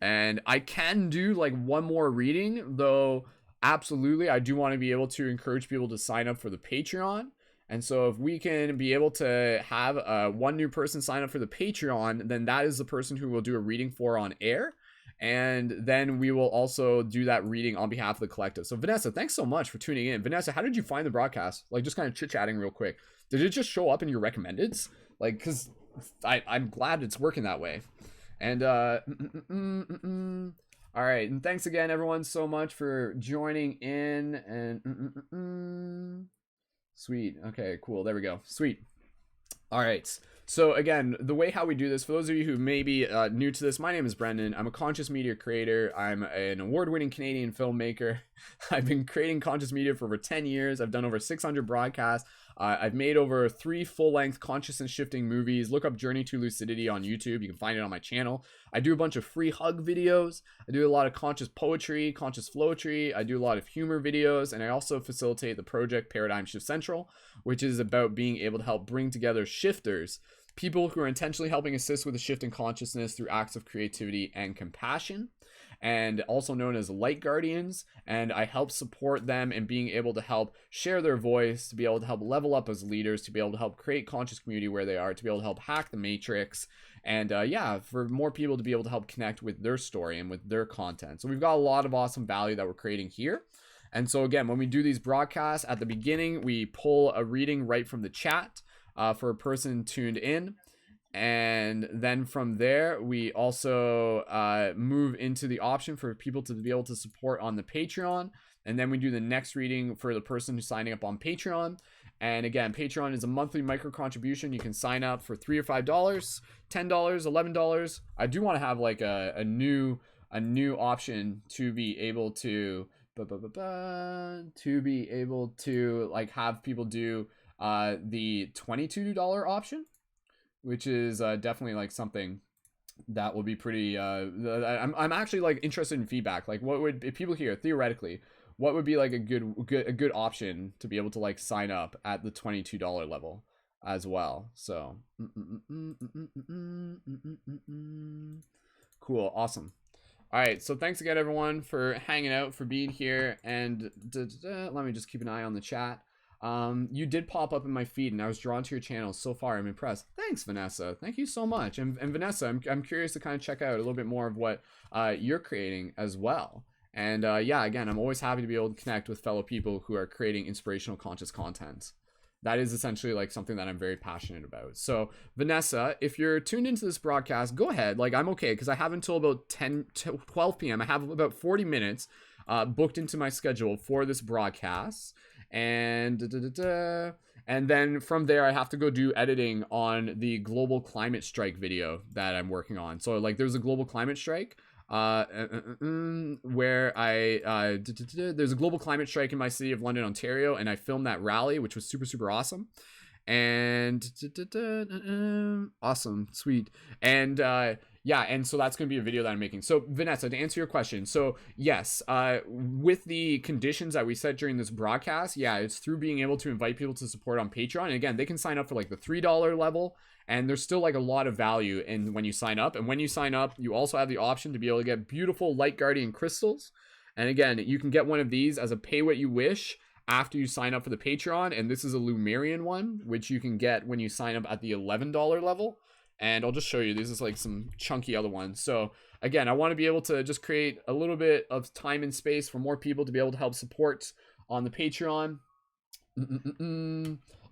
And I can do like one more reading, though absolutely I do want to be able to encourage people to sign up for the Patreon. And so if we can be able to have one new person sign up for the Patreon, then that is the person who will do a reading for on air. And then we will also do that reading on behalf of the collective. So Vanessa, thanks so much for tuning in. Vanessa, how did you find the broadcast? Like just kind of chit-chatting real quick. Did it just show up in your recommendeds? Like, because I'm glad it's working that way. And all right, and thanks again everyone so much for joining in. And sweet. Okay, cool. There we go. Sweet. All right. So again, the way how we do this, for those of you who may be new to this, my name is Brendan. I'm a conscious media creator. I'm an award-winning Canadian filmmaker. I've been creating conscious media for over 10 years. I've done over 600 broadcasts. I've made over 3 full-length consciousness shifting movies. Look up Journey to Lucidity on YouTube. You can find it on my channel. I do a bunch of free hug videos. I do a lot of conscious poetry, conscious flowetry. I do a lot of humor videos, and I also facilitate the project Paradigm Shift Central, which is about being able to help bring together shifters, people who are intentionally helping assist with a shift in consciousness through acts of creativity and compassion, and also known as light guardians. And I help support them in being able to help share their voice, to be able to help level up as leaders, to be able to help create conscious community where they are, to be able to help hack the matrix, and yeah, for more people to be able to help connect with their story and with their content. So we've got a lot of awesome value that we're creating here. And so again, when we do these broadcasts, at the beginning we pull a reading right from the chat for a person tuned in. And then from there, we also move into the option for people to be able to support on the Patreon. And then we do the next reading for the person who's signing up on Patreon. And again, Patreon is a monthly micro contribution. You can sign up for $3 or $5, $10, $11. I do want to have like a new option to be able to like have people do the $22 option, which is definitely like something that will be pretty I'm actually like interested in feedback. Like, what would, if people here theoretically, what would be like a good option to be able to like sign up at the $22 level as well. So cool, awesome. All right, so thanks again everyone for hanging out, for being here, and let me just keep an eye on the chat. You did pop up in my feed and I was drawn to your channel. So far I'm impressed. Thanks, Vanessa. Thank you so much. And Vanessa, I'm curious to kind of check out a little bit more of what you're creating as well. And yeah, again, I'm always happy to be able to connect with fellow people who are creating inspirational conscious content. That is essentially like something that I'm very passionate about. So Vanessa, if you're tuned into this broadcast, go ahead. Like, I'm okay because I have until about 12 p.m. I have about 40 minutes booked into my schedule for this broadcast. And then from there I have to go do editing on the global climate strike video that I'm working on. So like, there's a global climate strike where there's a global climate strike in my city of London, Ontario, and I filmed that rally, which was super awesome. And awesome, sweet. And yeah, and so that's going to be a video that I'm making. So Vanessa, to answer your question, so yes, with the conditions that we set during this broadcast, yeah, it's through being able to invite people to support on Patreon. And again, they can sign up for like the $3 level, and there's still like a lot of value in when you sign up. And when you sign up, you also have the option to be able to get beautiful Light Guardian crystals. And again, you can get one of these as a pay what you wish after you sign up for the Patreon. And this is a Lumerian one, which you can get when you sign up at the $11 level. And I'll just show you, this is like some chunky other ones. So again, I want to be able to just create a little bit of time and space for more people to be able to help support on the Patreon.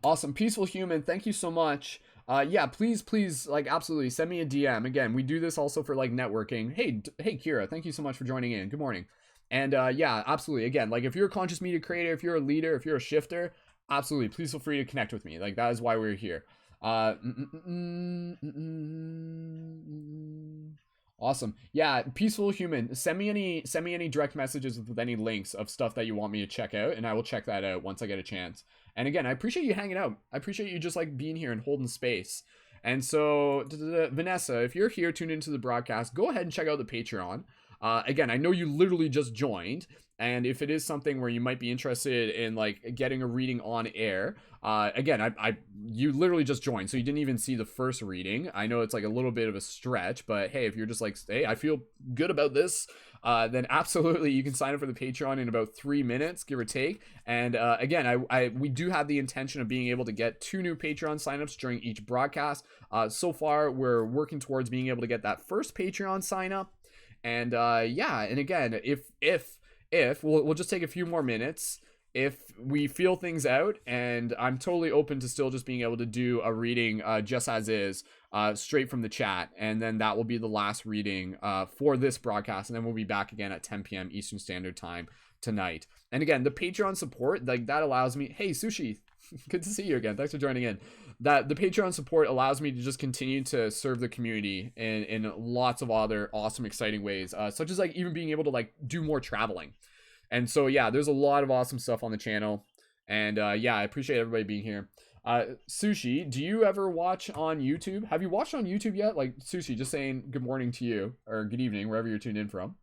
Awesome. Peaceful Human, thank you so much. Yeah, please, like, absolutely send me a DM. Again, we do this also for like networking. Hey Kira, thank you so much for joining in. Good morning. And yeah, absolutely. Again, like, if you're a conscious media creator, if you're a leader, if you're a shifter, absolutely, please feel free to connect with me. Like, that is why we're here. Awesome. Yeah, Peaceful Human, send me any direct messages with any links of stuff that you want me to check out, and I will check that out once I get a chance. And again, I appreciate you hanging out. I appreciate you just like being here and holding space. And so Vanessa, if you're here tuned into the broadcast, go ahead and check out the Patreon. Again, I know you literally just joined, and if it is something where you might be interested in like getting a reading on air, again, you literally just joined, so you didn't even see the first reading. I know it's like a little bit of a stretch, but hey, if you're just like, hey, I feel good about this, then absolutely you can sign up for the Patreon in about 3 minutes, give or take. And again, we do have the intention of being able to get 2 new Patreon signups during each broadcast. So far, we're working towards being able to get that first Patreon sign up. And yeah, and again, if we'll just take a few more minutes. If we feel things out, and I'm totally open to still just being able to do a reading just as is, straight from the chat, and then that will be the last reading for this broadcast, and then we'll be back again at 10 p.m. Eastern Standard Time tonight. And again, the Patreon support, like, that allows me, hey Sushi, good to see you again, thanks for joining in. That the Patreon support allows me to just continue to serve the community in lots of other awesome, exciting ways, such as like even being able to like do more traveling. And so yeah, there's a lot of awesome stuff on the channel. And yeah, I appreciate everybody being here. Sushi, do you ever watch on YouTube? Have you watched on YouTube yet? Like, Sushi, just saying good morning to you, or good evening, wherever you're tuned in from.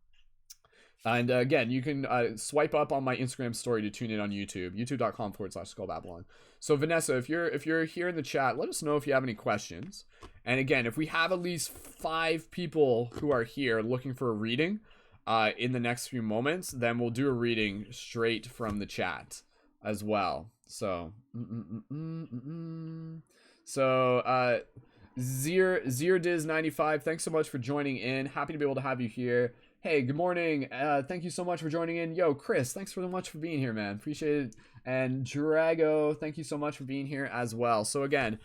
And again, you can swipe up on my Instagram story to tune in on YouTube, youtube.com/SkullBabylon. So Vanessa, if you're here in the chat, let us know if you have any questions. And again, if we have at least 5 people who are here looking for a reading in the next few moments, then we'll do a reading straight from the chat as well. So Zirdiz95, thanks so much for joining in. Happy to be able to have you here. Hey, good morning. Thank you so much for joining in. Yo, Chris, thanks so much for being here, man. Appreciate it. And Drago, thank you so much for being here as well. So again,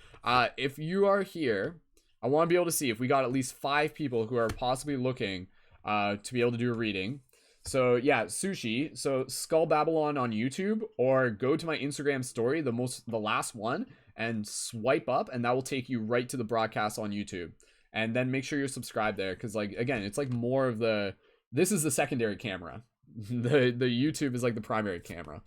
if you are here I want to be able to see if we got at least 5 people who are possibly looking to be able to do a reading. So yeah, Sushi. So Skull Babylon on YouTube, or go to my Instagram story, the last one, and swipe up, and that will take you right to the broadcast on YouTube. And then make sure you're subscribed there, because like again, it's like more of the, this is the secondary camera. The YouTube is like the primary camera.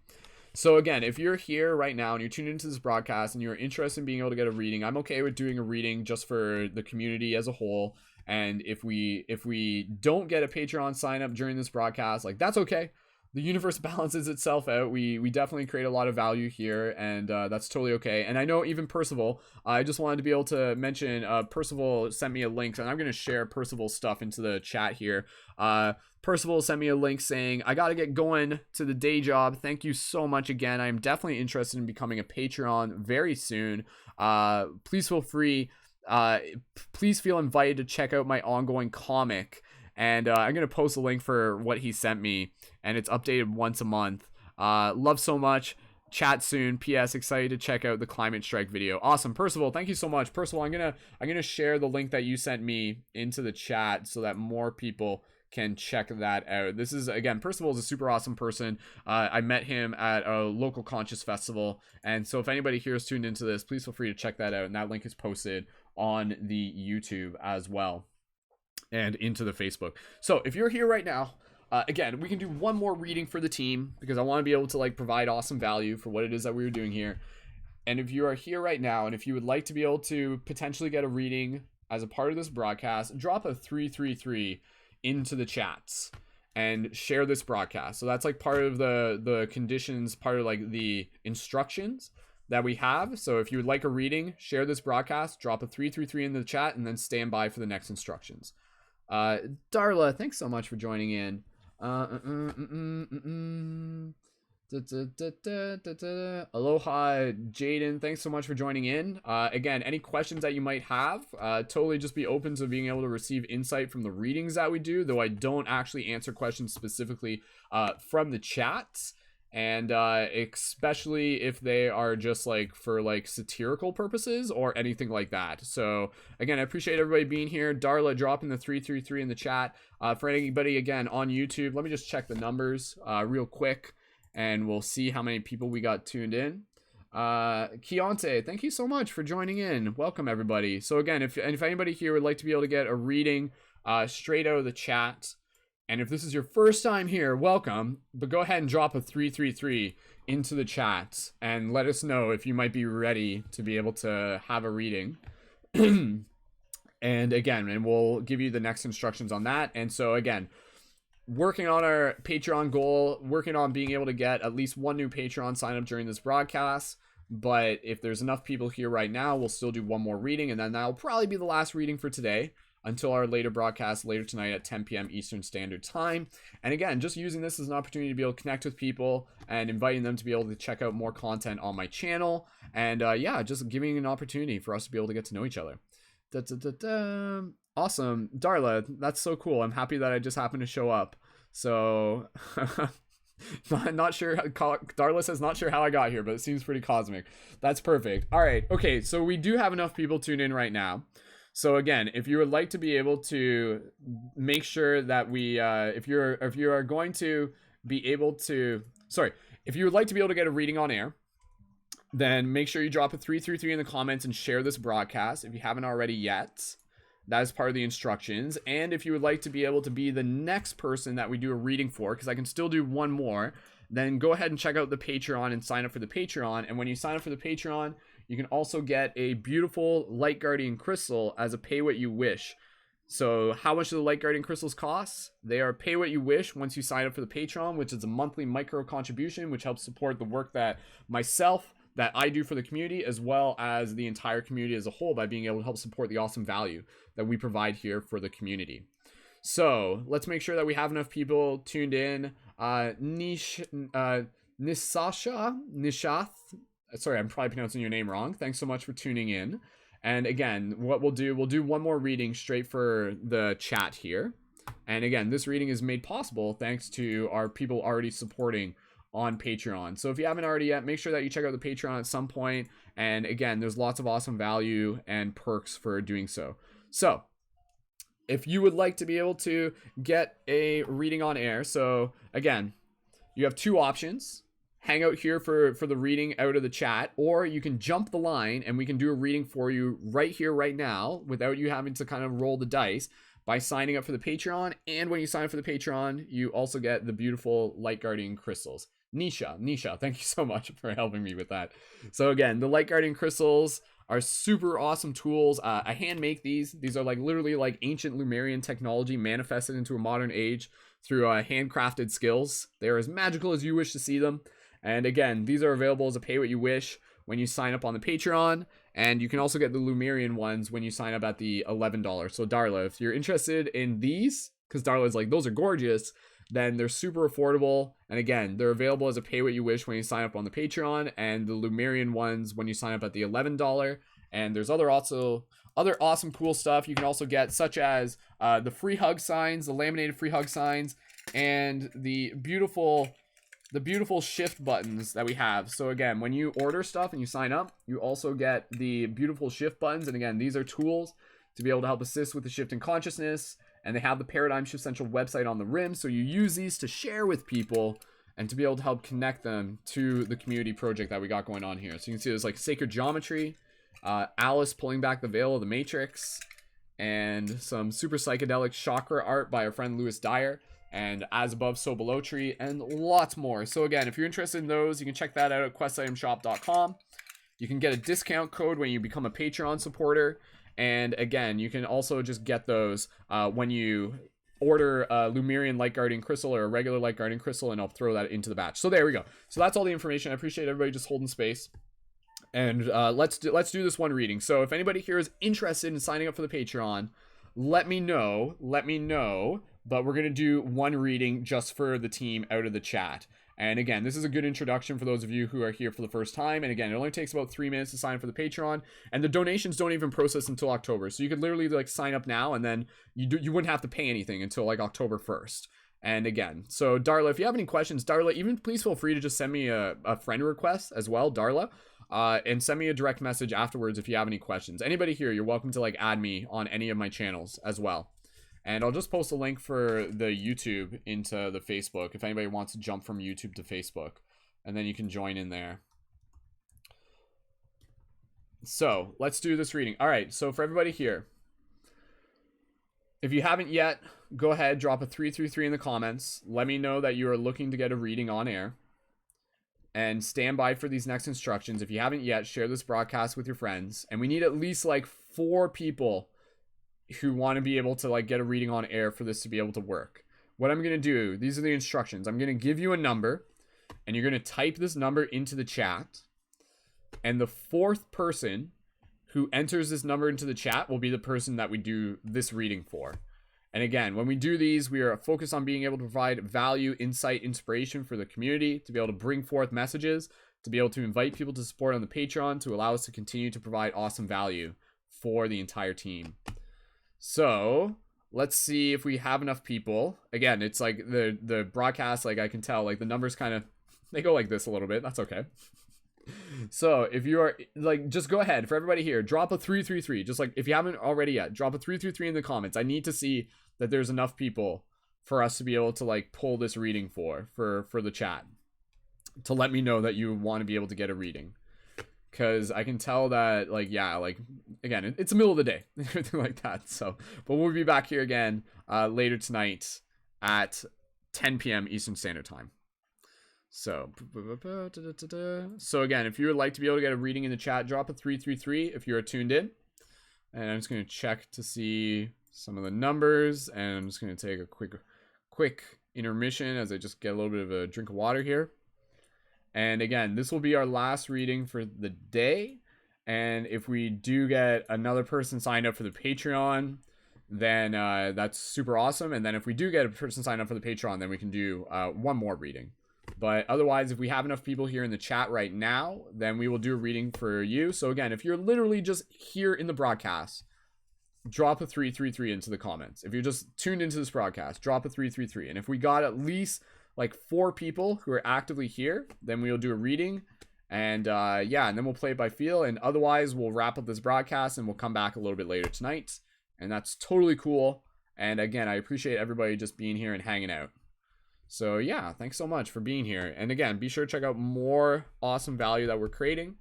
So again, if you're here right now and you're tuned into this broadcast and you're interested in being able to get a reading, I'm okay with doing a reading just for the community as a whole. And if we don't get a Patreon sign up during this broadcast, like that's okay. The universe balances itself out. We definitely create a lot of value here, and that's totally okay. And I know even Percival, I just wanted to be able to mention, Percival sent me a link, and I'm going to share Percival's stuff into the chat here. Percival sent me a link saying, I got to get going to the day job. Thank you so much again. I am definitely interested in becoming a Patreon very soon. Please feel free. Please feel invited to check out my ongoing comic. And I'm going to post a link for what he sent me. And it's updated once a month. Love so much. Chat soon. PS, excited to check out the climate strike video. Awesome. Percival, thank you so much. Percival, I'm gonna share the link that you sent me into the chat so that more people can check that out. This is, again, Percival is a super awesome person. I met him at a local conscious festival. And so if anybody here is tuned into this, please feel free to check that out. And that link is posted on the YouTube as well, and into the Facebook. So if you're here right now, again, we can do one more reading for the team, because I want to be able to like provide awesome value for what it is that we were doing here. And if you are here right now, and if you would like to be able to potentially get a reading as a part of this broadcast, drop a 333 into the chats and share this broadcast. So that's like part of the conditions, part of like the instructions that we have. So if you would like a reading, share this broadcast, drop a 333 in the chat, and then stand by for the next instructions. Darla, thanks so much for joining in. Aloha, Jaden, thanks so much for joining in. Again, any questions that you might have, totally just be open to being able to receive insight from the readings that we do, though I don't actually answer questions specifically from the chats. And especially if they are just like for like satirical purposes or anything like that. So again, I appreciate everybody being here. Darla dropping the 333 in the chat. For anybody again on YouTube, let me just check the numbers real quick, and we'll see how many people we got tuned in. Keontae, thank you so much for joining in. Welcome everybody. So again, if anybody here would like to be able to get a reading straight out of the chat, and if this is your first time here, welcome. But go ahead and drop a 333 into the chat and let us know if you might be ready to be able to have a reading. And again, and we'll give you the next instructions on that. And so again, working on our Patreon goal, working on being able to get at least one new Patreon sign up during this broadcast. But if there's enough people here right now, we'll still do one more reading, and then that'll probably be the last reading for today, until our later broadcast later tonight at 10 p.m. Eastern Standard Time. And again, just using this as an opportunity to be able to connect with people and inviting them to be able to check out more content on my channel. And yeah, just giving an opportunity for us to be able to get to know each other. Awesome. Darla, that's so cool. I'm happy that I just happened to show up. So not sure how, Darla says not sure how I got here, but it seems pretty cosmic. That's perfect. All right. Okay. So we do have enough people tuned in right now. So again, if you would like to be able to make sure that we, if you are going to be able to, if you would like to be able to get a reading on air, then make sure you drop a 333 in the comments and share this broadcast if you haven't already yet. That is part of the instructions. And if you would like to be able to be the next person that we do a reading for, because I can still do one more, then go ahead and check out the Patreon and sign up for the Patreon. And when you sign up for the Patreon, you can also get a beautiful Light Guardian crystal as a pay what you wish. So how much do the Light Guardian crystals cost? They are pay what you wish once you sign up for the Patreon, which is a monthly micro contribution, which helps support the work that I do for the community, as well as the entire community as a whole, by being able to help support the awesome value that we provide here for the community. So let's make sure that we have enough people tuned in. Nishath, sorry, I'm probably pronouncing your name wrong. Thanks so much for tuning in. And again, what we'll do one more reading straight for the chat here. And again, this reading is made possible thanks to our people already supporting on Patreon. So if you haven't already yet, make sure that you check out the Patreon at some point. And again, there's lots of awesome value and perks for doing so. So if you would like to be able to get a reading on air, so again, you have two options. Hang out here for the reading out of the chat, or you can jump the line and we can do a reading for you right here, right now, without you having to kind of roll the dice by signing up for the Patreon. And when you sign up for the Patreon, you also get the beautiful Light Guardian crystals. Nisha, thank you so much for helping me with that. So again, the Light Guardian crystals are super awesome tools. I hand make these. These are like literally like ancient Lemurian technology manifested into a modern age through handcrafted skills. They are as magical as you wish to see them. And again, these are available as a pay what you wish when you sign up on the Patreon. And you can also get the Lemurian ones when you sign up at the $11. So Darla, if you're interested in these, because Darla's like, those are gorgeous, then they're super affordable. And again, they're available as a pay what you wish when you sign up on the Patreon, and the Lemurian ones when you sign up at the $11. And there's other awesome cool stuff you can also get, such as the free hug signs, the laminated free hug signs, and the beautiful shift buttons that we have. So again, when you order stuff and you sign up, you also get the beautiful shift buttons. And again, these are tools to be able to help assist with the shift in consciousness. And they have the Paradigm Shift Central website on the rim. So you use these to share with people and to be able to help connect them to the community project that we got going on here. So you can see there's like Sacred Geometry, Alice pulling back the veil of the Matrix, and some super psychedelic chakra art by our friend Lewis Dyer, and As Above, So Below tree, and lots more. So again, if you're interested in those, you can check that out at questitemshop.com. You can get a discount code when you become a Patreon supporter. And again, you can also just get those when you order a Lemurian Light Guardian Crystal or a regular Light Guardian Crystal, and I'll throw that into the batch. So there we go. So that's all the information. I appreciate everybody just holding space. And let's do this one reading. So if anybody here is interested in signing up for the Patreon, let me know. But we're going to do one reading just for the team out of the chat. And again, this is a good introduction for those of you who are here for the first time. And again, it only takes about 3 minutes to sign up for the Patreon. And the donations don't even process until October. So you could literally like sign up now, and then you wouldn't have to pay anything until like October 1st. And again, so Darla, if you have any questions, Darla, even please feel free to just send me a friend request as well, Darla. And send me a direct message afterwards if you have any questions. Anybody here, you're welcome to like add me on any of my channels as well. And I'll just post a link for the YouTube into the Facebook if anybody wants to jump from YouTube to Facebook. And then you can join in there. So let's do this reading. All right, so for everybody here, if you haven't yet, go ahead, drop a 333 in the comments. Let me know that you are looking to get a reading on air. And stand by for these next instructions. If you haven't yet, share this broadcast with your friends. And we need at least like 4 people who want to be able to like get a reading on air for this to be able to work. What I'm going to do, these are the instructions. I'm going to give you a number, and you're going to type this number into the chat. And the 4th person who enters this number into the chat will be the person that we do this reading for. And again, when we do these, we are focused on being able to provide value, insight, inspiration for the community, to be able to bring forth messages, to be able to invite people to support on the Patreon, to allow us to continue to provide awesome value for the entire team. So let's see if we have enough people. Again, it's like the broadcast, like I can tell, like the numbers kind of, they go like this a little bit. That's okay. So if you are like, just go ahead for everybody here, drop a 333. Just like if you haven't already yet, drop a 333 in the comments. I need to see that there's enough people for us to be able to like pull this reading for the chat, to let me know that you want to be able to get a reading. Because I can tell that, like, yeah, like, again, it's the middle of the day, everything like that. So, but we'll be back here again later tonight at 10 p.m. Eastern Standard Time. So again, if you would like to be able to get a reading in the chat, drop a 333 if you're tuned in. And I'm just going to check to see some of the numbers. And I'm just going to take a quick intermission as I just get a little bit of a drink of water here. And again, this will be our last reading for the day. And if we do get another person signed up for the Patreon, then that's super awesome. And then if we do get a person signed up for the Patreon, then we can do one more reading. But otherwise, if we have enough people here in the chat right now, then we will do a reading for you. So again, if you're literally just here in the broadcast, drop a 333 into the comments. If you're just tuned into this broadcast, drop a 333. And if we got at least like 4 people who are actively here, then we'll do a reading. And yeah, and then we'll play it by feel. And otherwise, we'll wrap up this broadcast and we'll come back a little bit later tonight. And that's totally cool. And again, I appreciate everybody just being here and hanging out. So yeah, thanks so much for being here. And again, be sure to check out more awesome value that we're creating.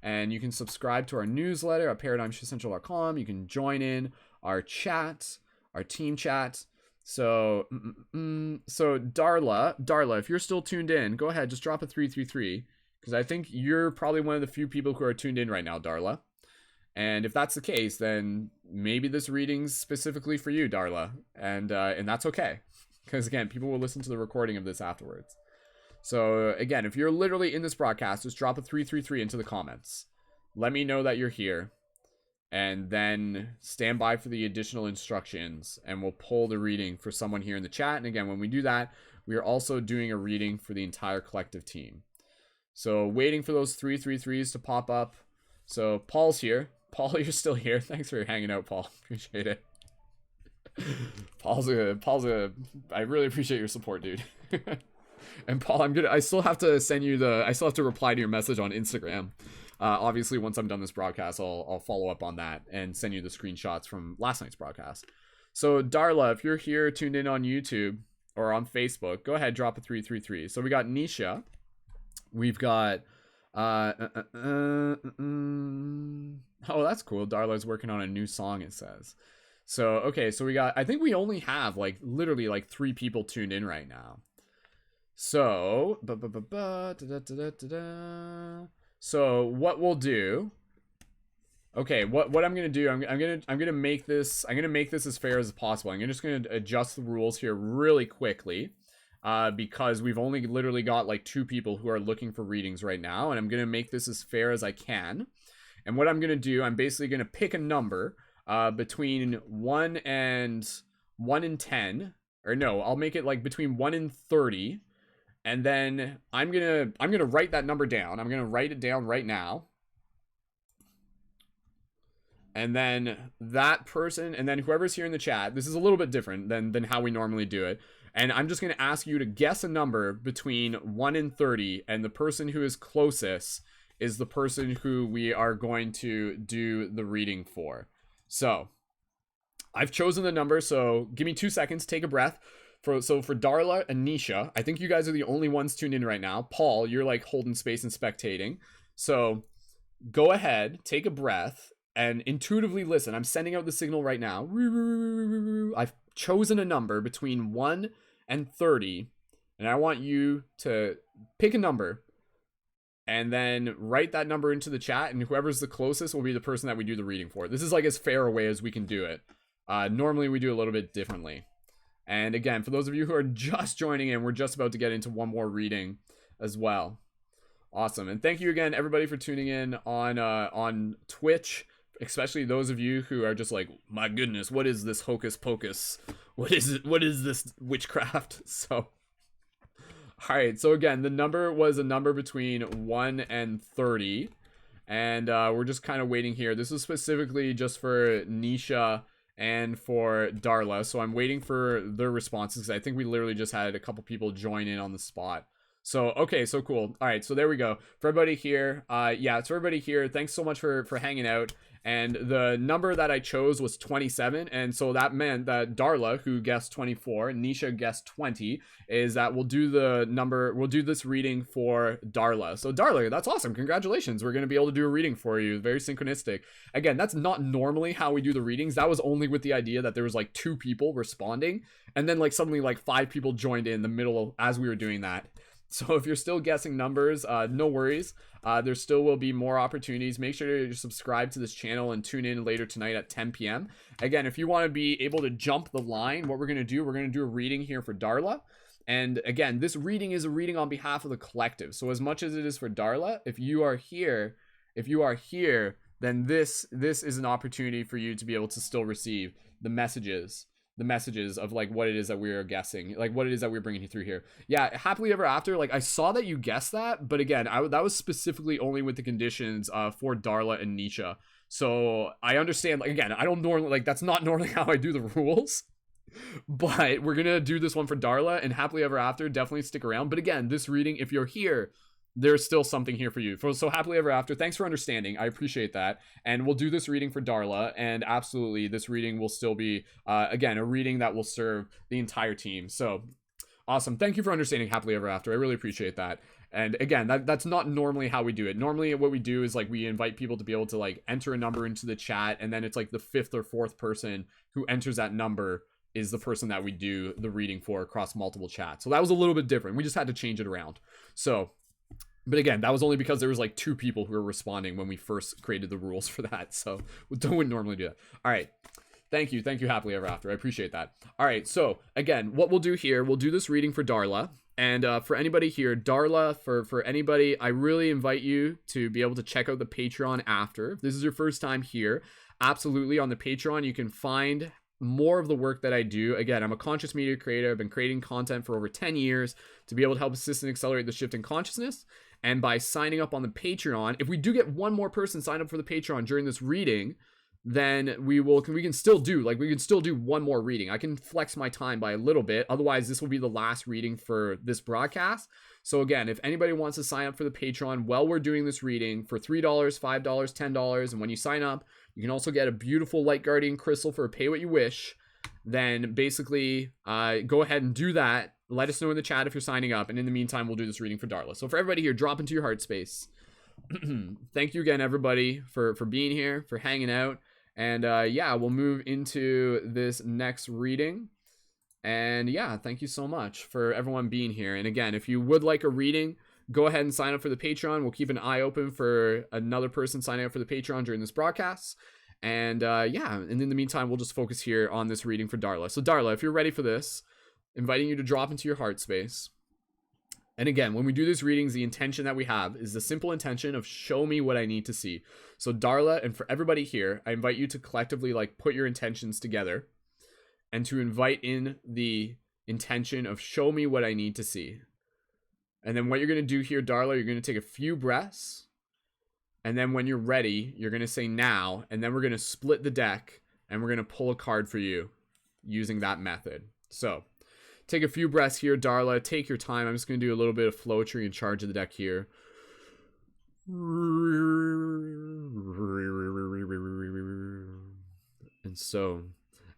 And you can subscribe to our newsletter at paradigmshiftcentral.com. You can join in our chat, our team chat. So, so Darla, if you're still tuned in, go ahead, just drop a 333. Because I think you're probably one of the few people who are tuned in right now, Darla. And if that's the case, then maybe this reading's specifically for you, Darla. And that's okay. Because again, people will listen to the recording of this afterwards. So again, if you're literally in this broadcast, just drop a 333 into the comments. Let me know that you're here. And then stand by for the additional instructions. And we'll pull the reading for someone here in the chat. And again, when we do that, we are also doing a reading for the entire collective team. So waiting for those 333s to pop up. So Paul's here. Paul, you're still here. Thanks for hanging out, Paul. Appreciate it. Paul's I really appreciate your support, dude. And Paul, I still have to send you I still have to reply to your message on Instagram. Obviously, once I'm done this broadcast, I'll follow up on that and send you the screenshots from last night's broadcast. So Darla, if you're here tuned in on YouTube or on Facebook, go ahead, drop a 333. So we got Nisha. We've got oh, that's cool. Darla's working on a new song, it says. So okay, so I think we only have like literally like 3 people tuned in right now. So so what we'll do, okay, what I'm gonna do, I'm gonna make this as fair as possible. I'm just gonna adjust the rules here really quickly. Because we've only literally got like 2 people who are looking for readings right now, and I'm going to make this as fair as I can. And what I'm going to do, I'm basically going to pick a number between 1 and 10, or no, I'll make it like between 1 and 30, and then I'm going to write that number down. I'm going to write it down right now. And then that person, and then whoever's here in the chat, this is a little bit different than how we normally do it. And I'm just going to ask you to guess a number between 1 and 30. And the person who is closest is the person who we are going to do the reading for. So I've chosen the number. So give me 2 seconds. Take a breath. So for Darla and Nisha, I think you guys are the only ones tuned in right now. Paul, you're like holding space and spectating. So go ahead, take a breath, and intuitively listen. I'm sending out the signal right now. I've chosen a number between 1 and 30, and I want you to pick a number and then write that number into the chat, and whoever's the closest will be the person that we do the reading for. This is like as fair a way as we can do it. Normally we do a little bit differently. And again, for those of you who are just joining in, we're just about to get into one more reading as well. Awesome. And thank you again, everybody, for tuning in on Twitch, especially those of you who are just like, my goodness, what is this hocus pocus? What is it? What is this witchcraft? So, all right. So again, the number was a number between 1 and 30. And we're just kind of waiting here. This is specifically just for Nisha and for Darla. So I'm waiting for their responses, because I think we literally just had a couple people join in on the spot. So, okay, so cool. All right, so there we go. For everybody here, yeah, it's for everybody here. Thanks so much for hanging out. And the number that I chose was 27. And so that meant that Darla, who guessed 24, Nisha guessed 20, is that we'll do this reading for Darla. So Darla, that's awesome. Congratulations. We're going to be able to do a reading for you. Very synchronistic. Again, that's not normally how we do the readings. That was only with the idea that there was like 2 people responding. And then like suddenly like 5 people joined in the middle as we were doing that. So if you're still guessing numbers, no worries. There still will be more opportunities. Make sure to subscribe to this channel and tune in later tonight at 10 p.m. Again, if you want to be able to jump the line, what we're going to do a reading here for Darla. And again, this reading is a reading on behalf of the collective. So as much as it is for Darla, if you are here, then this is an opportunity for you to be able to still receive the messages of like what it is that we're guessing, like what it is that we're bringing you through here. Yeah, happily ever after, like I saw that you guessed that, but again, that was specifically only with the conditions for Darla and Nisha. So I understand, like again, I don't normally, like that's not normally how I do the rules. But we're gonna do this one for Darla and Happily Ever After. Definitely stick around. But again, this reading, if you're here, there's still something here for you. So Happily Ever After, thanks for understanding. I appreciate that. And we'll do this reading for Darla. And absolutely, this reading will still be, again, a reading that will serve the entire team. So awesome. Thank you for understanding Happily Ever After. I really appreciate that. And again, that's not normally how we do it. Normally what we do is like we invite people to be able to like enter a number into the chat, and then it's like the fifth or fourth person who enters that number is the person that we do the reading for across multiple chats. So that was a little bit different. We just had to change it around. So, but again, that was only because there was like 2 people who were responding when we first created the rules for that. So we wouldn't normally do that. All right. Thank you, Happily Ever After. I appreciate that. All right, so again, what we'll do here, we'll do this reading for Darla. And for anybody here, Darla, for anybody, I really invite you to be able to check out the Patreon after. If this is your first time here, absolutely, on the Patreon, you can find more of the work that I do. Again, I'm a conscious media creator. I've been creating content for over 10 years to be able to help assist and accelerate the shift in consciousness. And by signing up on the Patreon, if we do get one more person sign up for the Patreon during this reading, then we can still do one more reading. I can flex my time by a little bit. Otherwise, this will be the last reading for this broadcast. So again, if anybody wants to sign up for the Patreon while we're doing this reading for $3, $5, $10, and when you sign up, you can also get a beautiful Light Guardian crystal for a pay what you wish. Then basically, go ahead and do that. Let us know in the chat if you're signing up. And in the meantime, we'll do this reading for Darla. So for everybody here, drop into your heart space. Thank you again, everybody, for being here, for hanging out. And yeah, we'll move into this next reading. And yeah, thank you so much for everyone being here. And again, if you would like a reading, go ahead and sign up for the Patreon. We'll keep an eye open for another person signing up for the Patreon during this broadcast. And yeah, and in the meantime, we'll just focus here on this reading for Darla. So Darla, if you're ready for this, inviting you to drop into your heart space. And again, when we do these readings, the intention that we have is the simple intention of show me what I need to see. So Darla, and for everybody here, I invite you to collectively like put your intentions together and to invite in the intention of show me what I need to see. And then what you're going to do here, Darla, you're going to take a few breaths. And then when you're ready, you're going to say now, and then we're going to split the deck and we're going to pull a card for you using that method. So take a few breaths here, Darla. Take your time. I'm just going to do a little bit of flowetry and charge of the deck here. And so,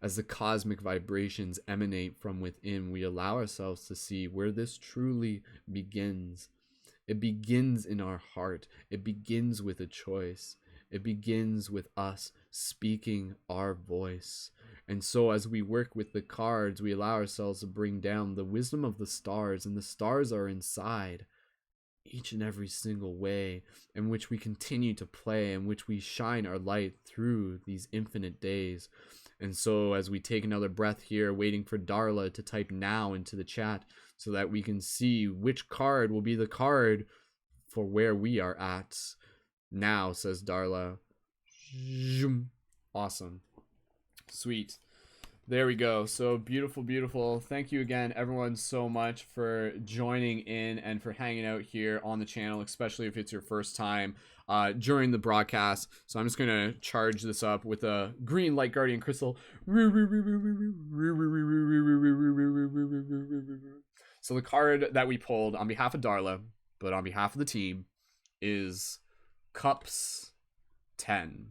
as the cosmic vibrations emanate from within, we allow ourselves to see where this truly begins. It begins in our heart. It begins with a choice. It begins with us speaking our voice. And so as we work with the cards, we allow ourselves to bring down the wisdom of the stars, and the stars are inside each and every single way in which we continue to play, in which we shine our light through these infinite days. And so as we take another breath here, waiting for Darla to type now into the chat so that we can see which card will be the card for where we are at now, says Darla. Awesome. Sweet. There we go. So beautiful, beautiful. Thank you again, everyone, so much for joining in and for hanging out here on the channel, especially if it's your first time during the broadcast. So I'm just going to charge this up with a green Light Guardian crystal. So the card that we pulled on behalf of Darla, but on behalf of the team, is Cups 10.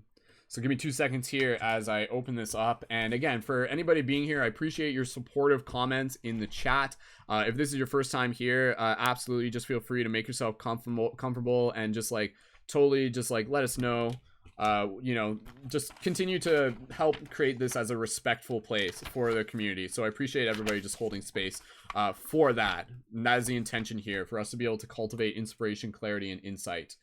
So give me 2 seconds here as I open this up. And again, for anybody being here, I appreciate your supportive comments in the chat. If this is your first time here, absolutely just feel free to make yourself comfortable and just like totally just like let us know. You know, just continue to help create this as a respectful place for the community. So I appreciate everybody just holding space for that. And that is the intention here, for us to be able to cultivate inspiration, clarity, and insight.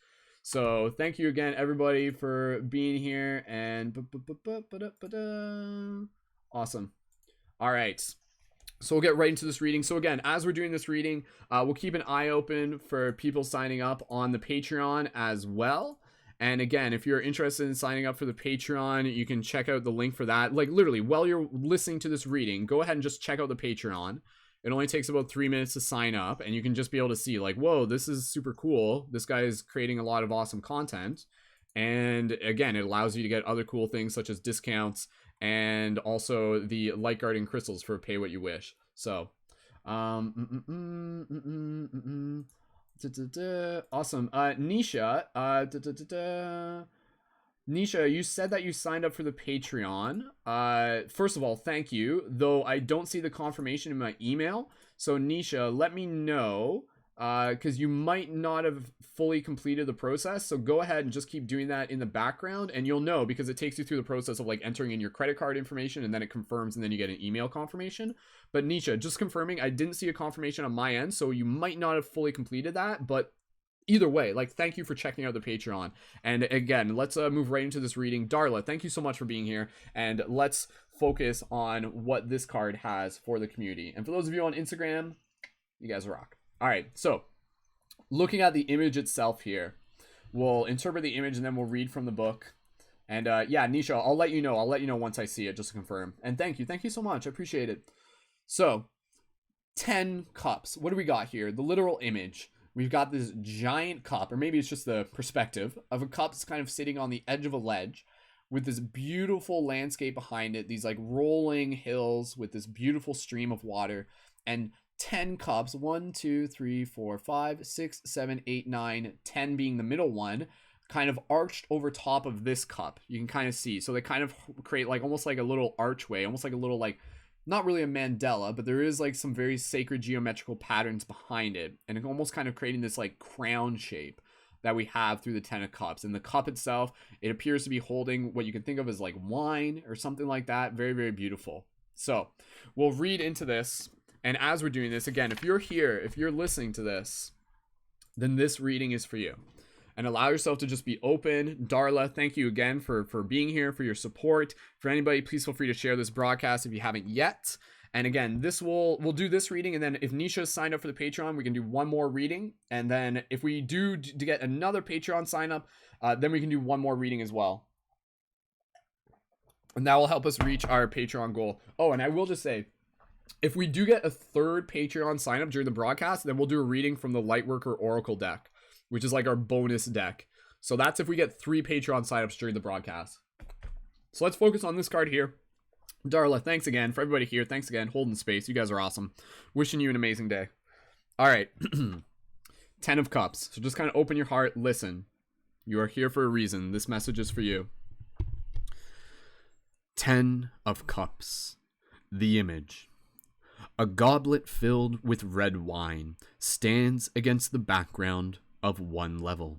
So thank you again, everybody, for being here. And awesome. All right. So we'll get right into this reading. So again, as we're doing this reading, we'll keep an eye open for people signing up on the Patreon as well. And again, if you're interested in signing up for the Patreon, you can check out the link for that. Like literally, while you're listening to this reading, go ahead and just check out the Patreon. It only takes about 3 minutes to sign up, and you can just be able to see like, whoa, this is super cool. This guy is creating a lot of awesome content. And again, it allows you to get other cool things such as discounts and also the light guarding crystals for pay what you wish. So, awesome. Nisha, you said that you signed up for the Patreon. First of all, thank you. Though I don't see the confirmation in my email. So Nisha, let me know. Because you might not have fully completed the process. So go ahead and just keep doing that in the background. And you'll know because it takes you through the process of like entering in your credit card information. And then it confirms and then you get an email confirmation. But Nisha, just confirming, I didn't see a confirmation on my end. So you might not have fully completed that. But either way, like, thank you for checking out the Patreon. And again, let's move right into this reading. Darla, thank you so much for being here. And let's focus on what this card has for the community. And for those of you on Instagram, you guys rock. All right, so looking at the image itself here, we'll interpret the image and then we'll read from the book. And yeah, Nisha, I'll let you know. I'll let you know once I see it, just to confirm. And thank you so much. I appreciate it. So 10 cups. What do we got here? The literal image. We've got this giant cup, or maybe it's just the perspective of a cup that's kind of sitting on the edge of a ledge with this beautiful landscape behind it, these like rolling hills with this beautiful stream of water, and 10 cups, 1, 2, 3, 4, 5, 6, 7, 8, 9, 10 being the middle one, kind of arched over top of this cup. You can kind of see. So they kind of create like almost like a little archway, almost like a little like, not really a mandala, but there is like some very sacred geometrical patterns behind it, and it almost kind of creating this like crown shape that we have through the 10 of cups. And the cup itself, it appears to be holding what you can think of as like wine or something like that. Very, very beautiful. So we'll read into this. And as we're doing this, again, if you're here, if you're listening to this, then this reading is for you. And allow yourself to just be open. Darla, thank you again for being here, for your support. For anybody, please feel free to share this broadcast if you haven't yet. And again, we'll do this reading, and then if Nisha's signed up for the Patreon, we can do one more reading. And then if we do to get another Patreon sign up, then we can do one more reading as well. And that will help us reach our Patreon goal. Oh, and I will just say, if we do get a third Patreon sign up during the broadcast, then we'll do a reading from the Lightworker Oracle deck, which is like our bonus deck. So that's if we get 3 Patreon signups during the broadcast. So let's focus on this card here. Darla, thanks again. For everybody here, thanks again. Holding space. You guys are awesome. Wishing you an amazing day. All right. 10 of Cups. So just kind of open your heart. Listen. You are here for a reason. This message is for you. 10 of Cups. The image. A goblet filled with red wine stands against the background of one level,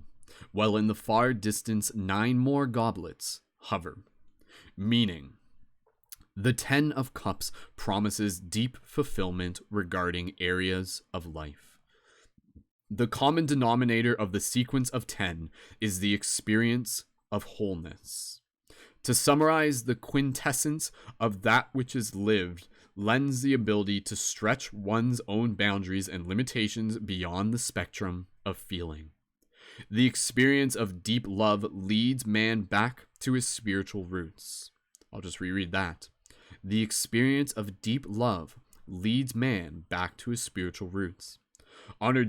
while in the far distance 9 more goblets hover. Meaning, the 10 of Cups promises deep fulfillment regarding areas of life. The common denominator of the sequence of 10 is the experience of wholeness. To summarize, the quintessence of that which is lived lends the ability to stretch one's own boundaries and limitations beyond the spectrum of feeling. The experience of deep love leads man back to his spiritual roots. I'll just reread that. The experience of deep love leads man back to his spiritual roots. On a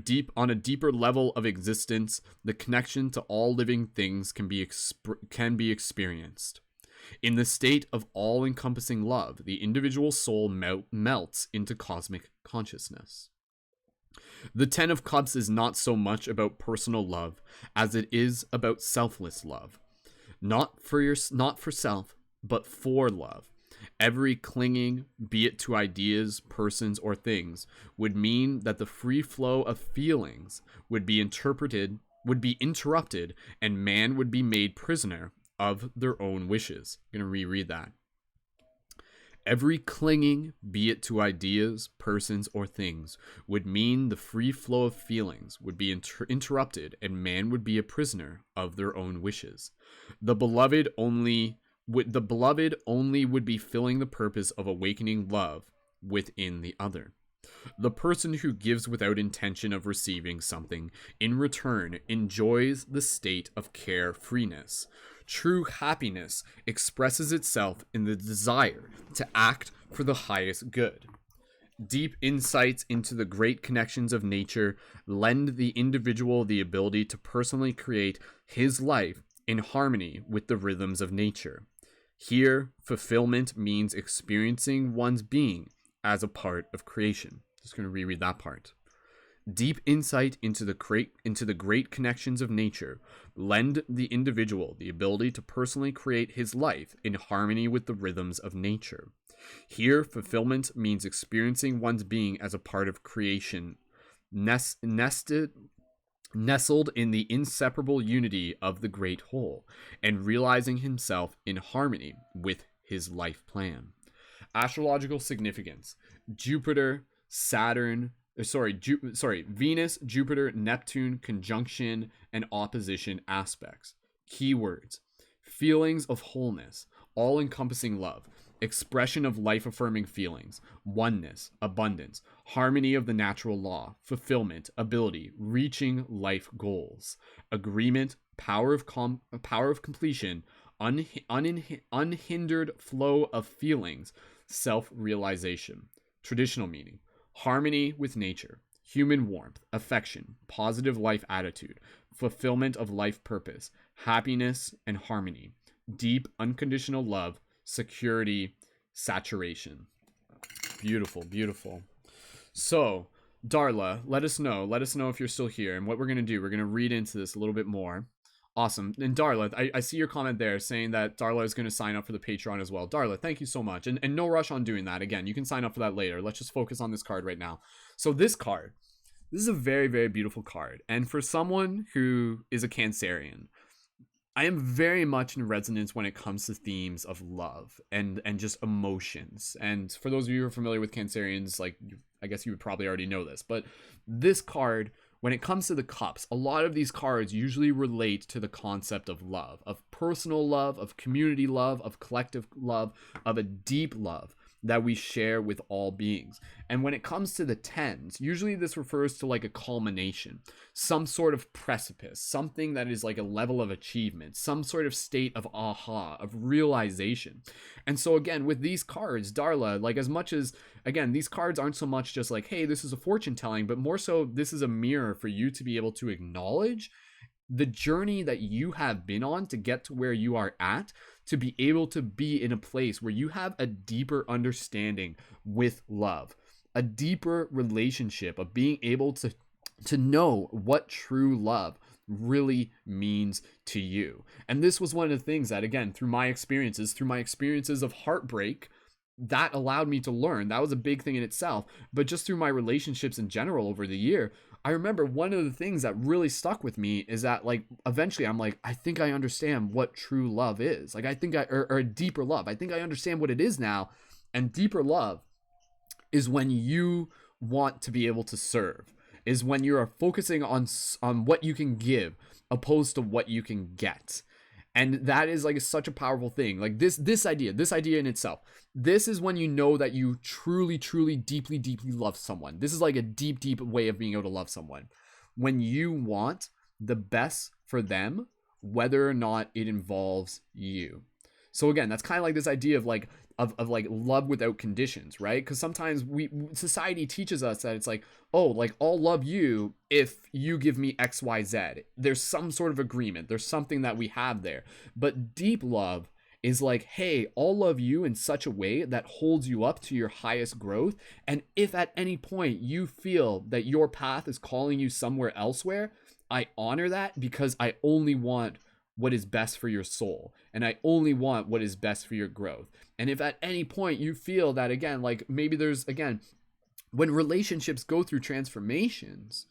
deeper level of existence, the connection to all living things can be experienced. In the state of all-encompassing love, the individual soul melts into cosmic consciousness. The 10 of Cups is not so much about personal love as it is about selfless love. Not for self, but for love. Every clinging, be it to ideas, persons, or things, would mean that the free flow of feelings would be interrupted, and man would be made prisoner of their own wishes. I'm going to reread that. Every clinging, be it to ideas, persons, or things, would mean the free flow of feelings would be interrupted, and man would be a prisoner of their own wishes. The beloved only would be filling the purpose of awakening love within the other. The person who gives without intention of receiving something in return enjoys the state of carefreeness. True happiness expresses itself in the desire to act for the highest good. Deep insights into the great connections of nature lend the individual the ability to personally create his life in harmony with the rhythms of nature. Here, fulfillment means experiencing one's being as a part of creation. Just going to reread that part. Deep insight into the great connections of nature lend the individual the ability to personally create his life in harmony with the rhythms of nature. Here, fulfillment means experiencing one's being as a part of creation, nestled in the inseparable unity of the great whole, and realizing himself in harmony with his life plan. Astrological significance: Jupiter, Saturn, Venus, Jupiter, Neptune, conjunction, and opposition aspects. Keywords: feelings of wholeness, all-encompassing love, expression of life-affirming feelings, oneness, abundance, harmony of the natural law, fulfillment, ability, reaching life goals, agreement, power of completion, unhindered flow of feelings, self-realization. Traditional meaning: harmony with nature, human warmth, affection, positive life attitude, fulfillment of life purpose, happiness and harmony, deep unconditional love, security, saturation. Beautiful, beautiful. So, Darla, let us know if you're still here. And what we're going to do, we're going to read into this a little bit more. Awesome. And Darla, I see your comment there saying that Darla is going to sign up for the Patreon as well. Darla, thank you so much. And no rush on doing that. Again, you can sign up for that later. Let's just focus on this card right now. So this card, this is a very, very beautiful card. And for someone who is a Cancerian, I am very much in resonance when it comes to themes of love and just emotions. And for those of you who are familiar with Cancerians, like, I guess you would probably already know this, but this card, when it comes to the cups, a lot of these cards usually relate to the concept of love, of personal love, of community love, of collective love, of a deep love that we share with all beings. And when it comes to the tens, usually this refers to like a culmination, some sort of precipice, something that is like a level of achievement, some sort of state of aha, of realization. And so again, with these cards, Darla, like, as much as, again, these cards aren't so much just like, hey, this is a fortune telling, but more so this is a mirror for you to be able to acknowledge the journey that you have been on to get to where you are at, to be able to be in a place where you have a deeper understanding with love, a deeper relationship of being able to know what true love really means to you. And this was one of the things that, again, through my experiences of heartbreak, that allowed me to learn. That was a big thing in itself. But just through my relationships in general over the year, I remember one of the things that really stuck with me is that, like, eventually I'm like, I think I understand what true love is. Like, I think or deeper love. I think I understand what it is now. And deeper love is when you want to be able to serve, is when you are focusing on what you can give opposed to what you can get. And that is like such a powerful thing. Like this idea in itself, this is when you know that you truly, truly, deeply, deeply love someone. This is like a deep, deep way of being able to love someone. When you want the best for them, whether or not it involves you. So again, that's kind of like this idea of like, of like love without conditions, right? Because sometimes society teaches us that it's like, oh, like, I'll love you if you give me XYZ. There's some sort of agreement. There's something that we have there. But deep love is like, hey, I'll love you in such a way that holds you up to your highest growth. And if at any point you feel that your path is calling you somewhere elsewhere, I honor that, because I only want what is best for your soul, and I only want what is best for your growth. And if at any point you feel that, again, like, maybe there's, again, when relationships go through transformations,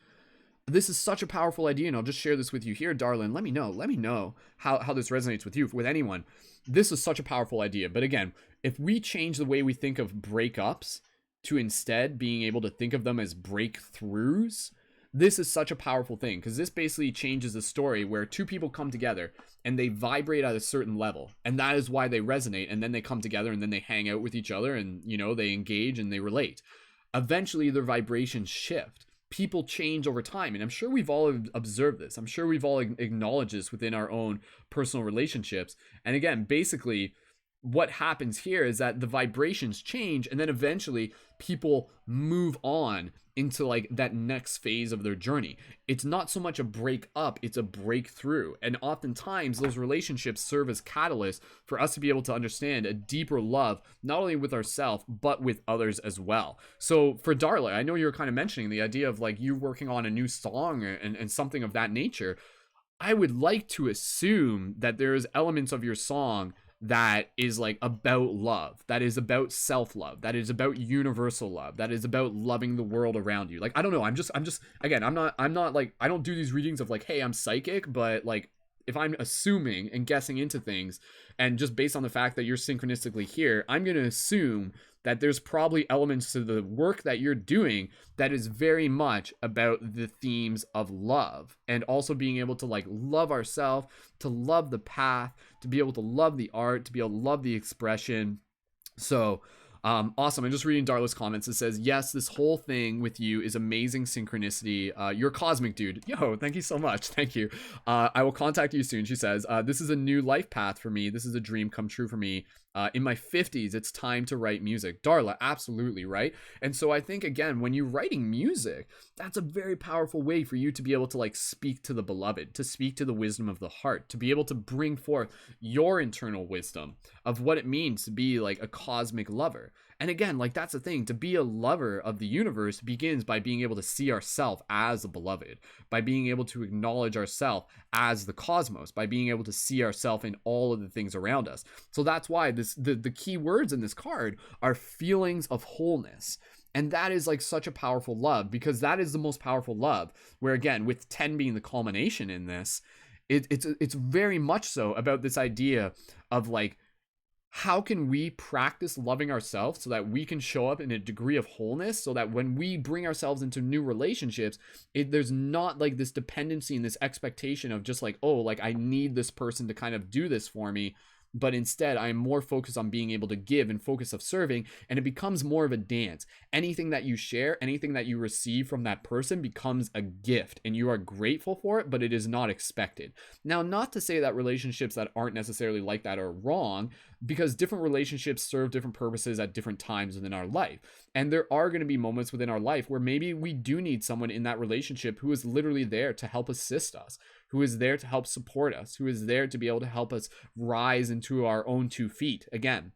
this is such a powerful idea. And I'll just share this with you here, darling. Let me know how this resonates with you, with anyone. This is such a powerful idea. But again, if we change the way we think of breakups to instead being able to think of them as breakthroughs, this is such a powerful thing, because this basically changes the story where two people come together and they vibrate at a certain level, and that is why they resonate, and then they come together and then they hang out with each other, and, you know, they engage and they relate. Eventually their vibrations shift. People change over time, and I'm sure we've all observed this. I'm sure we've all acknowledged this within our own personal relationships. And again, basically what happens here is that the vibrations change, and then eventually people move on into like that next phase of their journey. It's not so much a break up, it's a breakthrough. And oftentimes those relationships serve as catalysts for us to be able to understand a deeper love, not only with ourselves, but with others as well. So for Darla, I know you were kind of mentioning the idea of like you working on a new song and something of that nature. I would like to assume that there's elements of your song that is like about love, that is about self-love, that is about universal love, that is about loving the world around you. Like, I don't know, I'm just again, I'm not like, I don't do these readings of like, hey, I'm psychic, but like if I'm assuming and guessing into things, and just based on the fact that you're synchronistically here, I'm going to assume that there's probably elements to the work that you're doing that is very much about the themes of love, and also being able to like love ourselves, to love the path, to be able to love the art, to be able to love the expression. So awesome. I'm just reading Darla's comments. It says, yes, this whole thing with you is amazing synchronicity. You're cosmic, dude. Yo, thank you so much. Thank you. I will contact you soon. She says, this is a new life path for me. This is a dream come true for me. In my 50s, it's time to write music. Darla, absolutely, right? And so I think, again, when you're writing music, that's a very powerful way for you to be able to like speak to the beloved, to speak to the wisdom of the heart, to be able to bring forth your internal wisdom of what it means to be like a cosmic lover. And again, like that's the thing, to be a lover of the universe begins by being able to see ourselves as a beloved, by being able to acknowledge ourselves as the cosmos, by being able to see ourselves in all of the things around us. So that's why the key words in this card are feelings of wholeness. And that is like such a powerful love, because that is the most powerful love, where again, with 10 being the culmination in this, it's very much so about this idea of like, how can we practice loving ourselves so that we can show up in a degree of wholeness, so that when we bring ourselves into new relationships, there's not like this dependency and this expectation of just like, oh, like I need this person to kind of do this for me. But instead, I'm more focused on being able to give and focus of serving, and it becomes more of a dance. Anything that you share, anything that you receive from that person becomes a gift, and you are grateful for it, but it is not expected. Now, not to say that relationships that aren't necessarily like that are wrong, because different relationships serve different purposes at different times within our life. And there are going to be moments within our life where maybe we do need someone in that relationship who is literally there to help assist us, who is there to help support us, who is there to be able to help us rise into our own 2 feet. Again,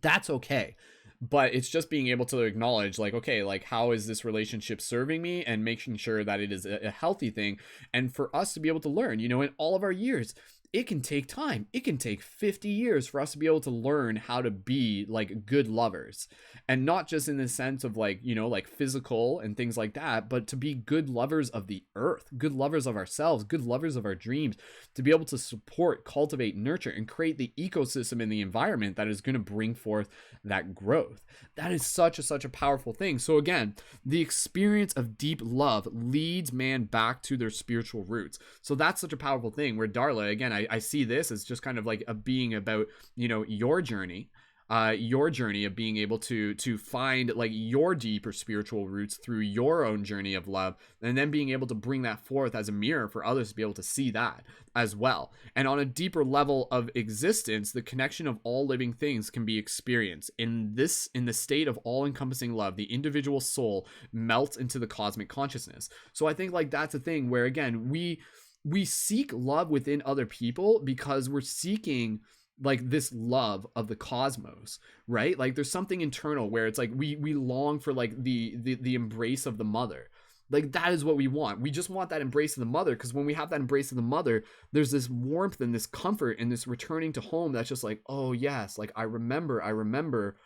that's okay. But it's just being able to acknowledge like, okay, like how is this relationship serving me, and making sure that it is a healthy thing. And for us to be able to learn, you know, in all of our years, it can take time. It can take 50 years for us to be able to learn how to be like good lovers, and not just in the sense of like, you know, like physical and things like that, but to be good lovers of the earth, good lovers of ourselves, good lovers of our dreams, to be able to support, cultivate, nurture, and create the ecosystem and the environment that is going to bring forth that growth. That is such a powerful thing. So again, the experience of deep love leads man back to their spiritual roots. So that's such a powerful thing, where Darla, again, I see this as just kind of like a being about, you know, your journey of being able to find like your deeper spiritual roots through your own journey of love, and then being able to bring that forth as a mirror for others to be able to see that as well. And on a deeper level of existence, the connection of all living things can be experienced in the state of all-encompassing love. The individual soul melts into the cosmic consciousness. So I think like that's a thing where again, we seek love within other people because we're seeking like this love of the cosmos, right? Like there's something internal where it's like we long for like the embrace of the mother. Like that is what we want. We just want that embrace of the mother, because when we have that embrace of the mother, there's this warmth and this comfort and this returning to home that's just like, oh yes, like I remember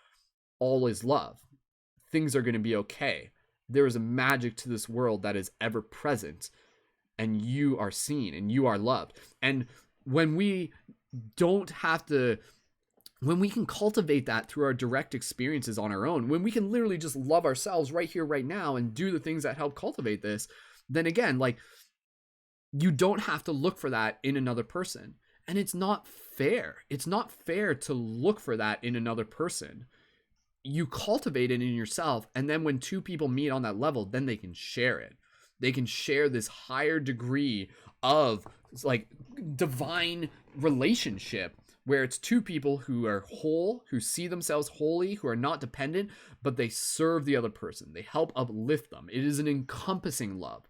all is love. Things are going to be okay. There is a magic to this world that is ever present, and you are seen and you are loved. And when we don't have to, when we can cultivate that through our direct experiences on our own, when we can literally just love ourselves right here, right now, and do the things that help cultivate this, then again, like you don't have to look for that in another person. And it's not fair. It's not fair to look for that in another person. You cultivate it in yourself. And then when 2 people meet on that level, then they can share it. They can share this higher degree of like divine relationship where it's two people who are whole, who see themselves wholly, who are not dependent, but they serve the other person. They help uplift them. It is an encompassing love.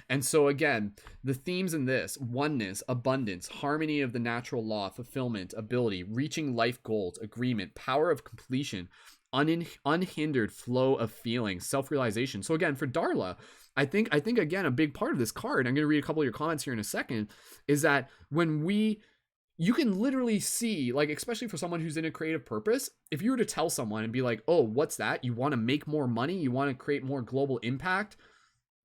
And so again, the themes in this: oneness, abundance, harmony of the natural law, fulfillment, ability, reaching life goals, agreement, power of completion, unhindered flow of feeling, self-realization. So again, for Darla, I think again, a big part of this card, I'm going to read a couple of your comments here in a second, is that you can literally see, like, especially for someone who's in a creative purpose, if you were to tell someone and be like, oh, what's that? You want to make more money? You want to create more global impact?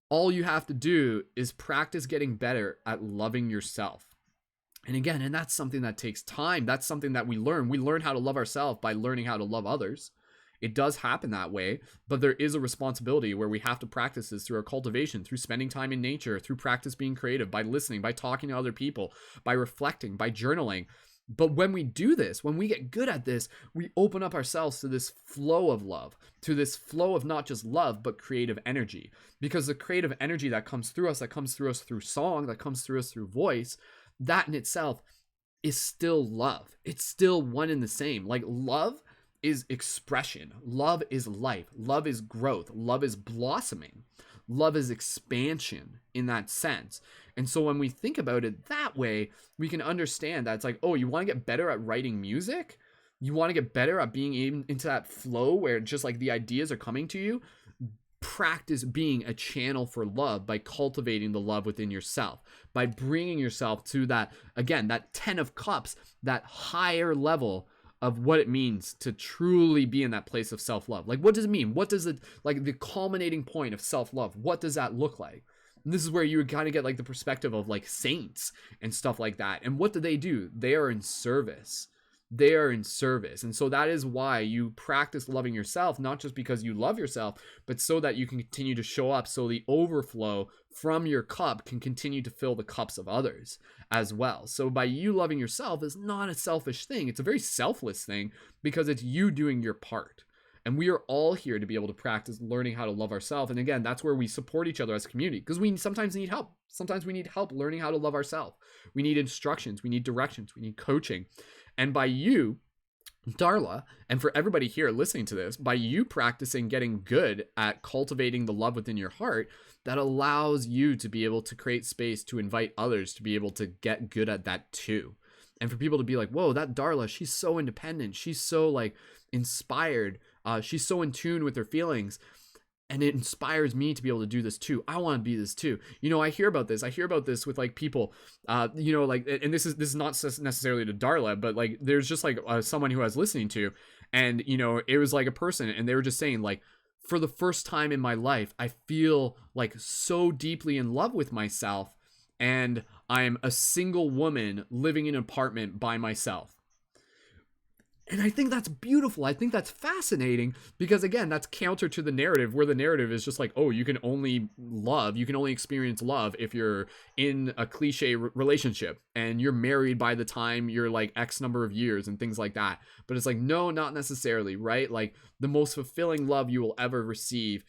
All you have to do is practice getting better at loving yourself. And again, and that's something that takes time. That's something that we learn. We learn how to love ourselves by learning how to love others. It does happen that way, but there is a responsibility where we have to practice this through our cultivation, through spending time in nature, through practice being creative, by listening, by talking to other people, by reflecting, by journaling. But when we do this, when we get good at this, we open up ourselves to this flow of love, to this flow of not just love, but creative energy. Because the creative energy that comes through us through song, that comes through us through voice, that in itself is still love. It's still one and the same. Like, love is expression. Love is life. Love is growth. Love is blossoming. Love is expansion in that sense. And so when we think about it that way, we can understand that it's like, oh, you want to get better at writing music? You want to get better at being into that flow where just like the ideas are coming to you? Practice being a channel for love by cultivating the love within yourself, by bringing yourself to that, again, that 10 of cups, that higher level of what it means to truly be in that place of self-love. Like, what does it mean? What does it, like, the culminating point of self-love, what does that look like? And this is where you would kind of get like the perspective of like saints and stuff like that. And what do? They are in service. They are in service. And so that is why you practice loving yourself, not just because you love yourself, but so that you can continue to show up, so the overflow from your cup can continue to fill the cups of others as well. So by you loving yourself is not a selfish thing. It's a very selfless thing because it's you doing your part. And we are all here to be able to practice learning how to love ourselves. And again, that's where we support each other as a community, because we sometimes need help. Sometimes we need help learning how to love ourselves. We need instructions. We need directions. We need coaching. And by you, Darla, and for everybody here listening to this, by you practicing getting good at cultivating the love within your heart, that allows you to be able to create space to invite others to be able to get good at that too. And for people to be like, whoa, that Darla, she's so independent. She's so like inspired. She's so in tune with her feelings. And it inspires me to be able to do this too. I want to be this too. You know, I hear about this with like people, you know, like, and this is not necessarily to Darla, but like, there's just like someone who I was listening to, and, you know, it was like a person, and they were just saying like, for the first time in my life, I feel like so deeply in love with myself, and I'm a single woman living in an apartment by myself. And I think that's beautiful. I think that's fascinating because, again, that's counter to the narrative, where the narrative is just like, oh, you can only experience love if you're in a cliche relationship and you're married by the time you're like X number of years and things like that. But it's like, no, not necessarily, right? Like, the most fulfilling love you will ever receive,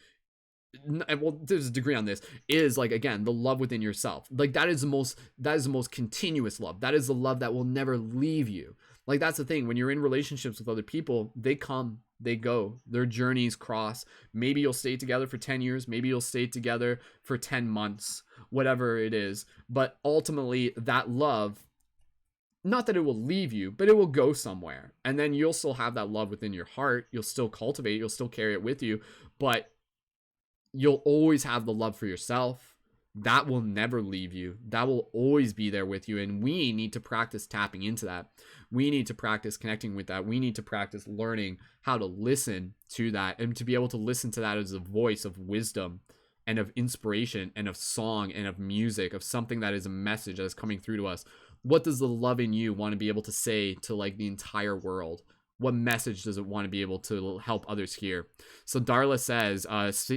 well, there's a degree on this, is like, again, the love within yourself. Like, that is the most continuous love. That is the love that will never leave you. Like, that's the thing. When you're in relationships with other people, they come, they go, their journeys cross. Maybe you'll stay together for 10 years. Maybe you'll stay together for 10 months, whatever it is. But ultimately, that love, not that it will leave you, but it will go somewhere. And then you'll still have that love within your heart. You'll still cultivate, you'll still carry it with you, but you'll always have the love for yourself. That will never leave you. That will always be there with you. And we need to practice tapping into that. We need to practice connecting with that. We need to practice learning how to listen to that, and to be able to listen to that as a voice of wisdom and of inspiration and of song and of music, of something that is a message that is coming through to us. What does the love in you want to be able to say to like the entire world? What message does it want to be able to help others hear? So Darla says,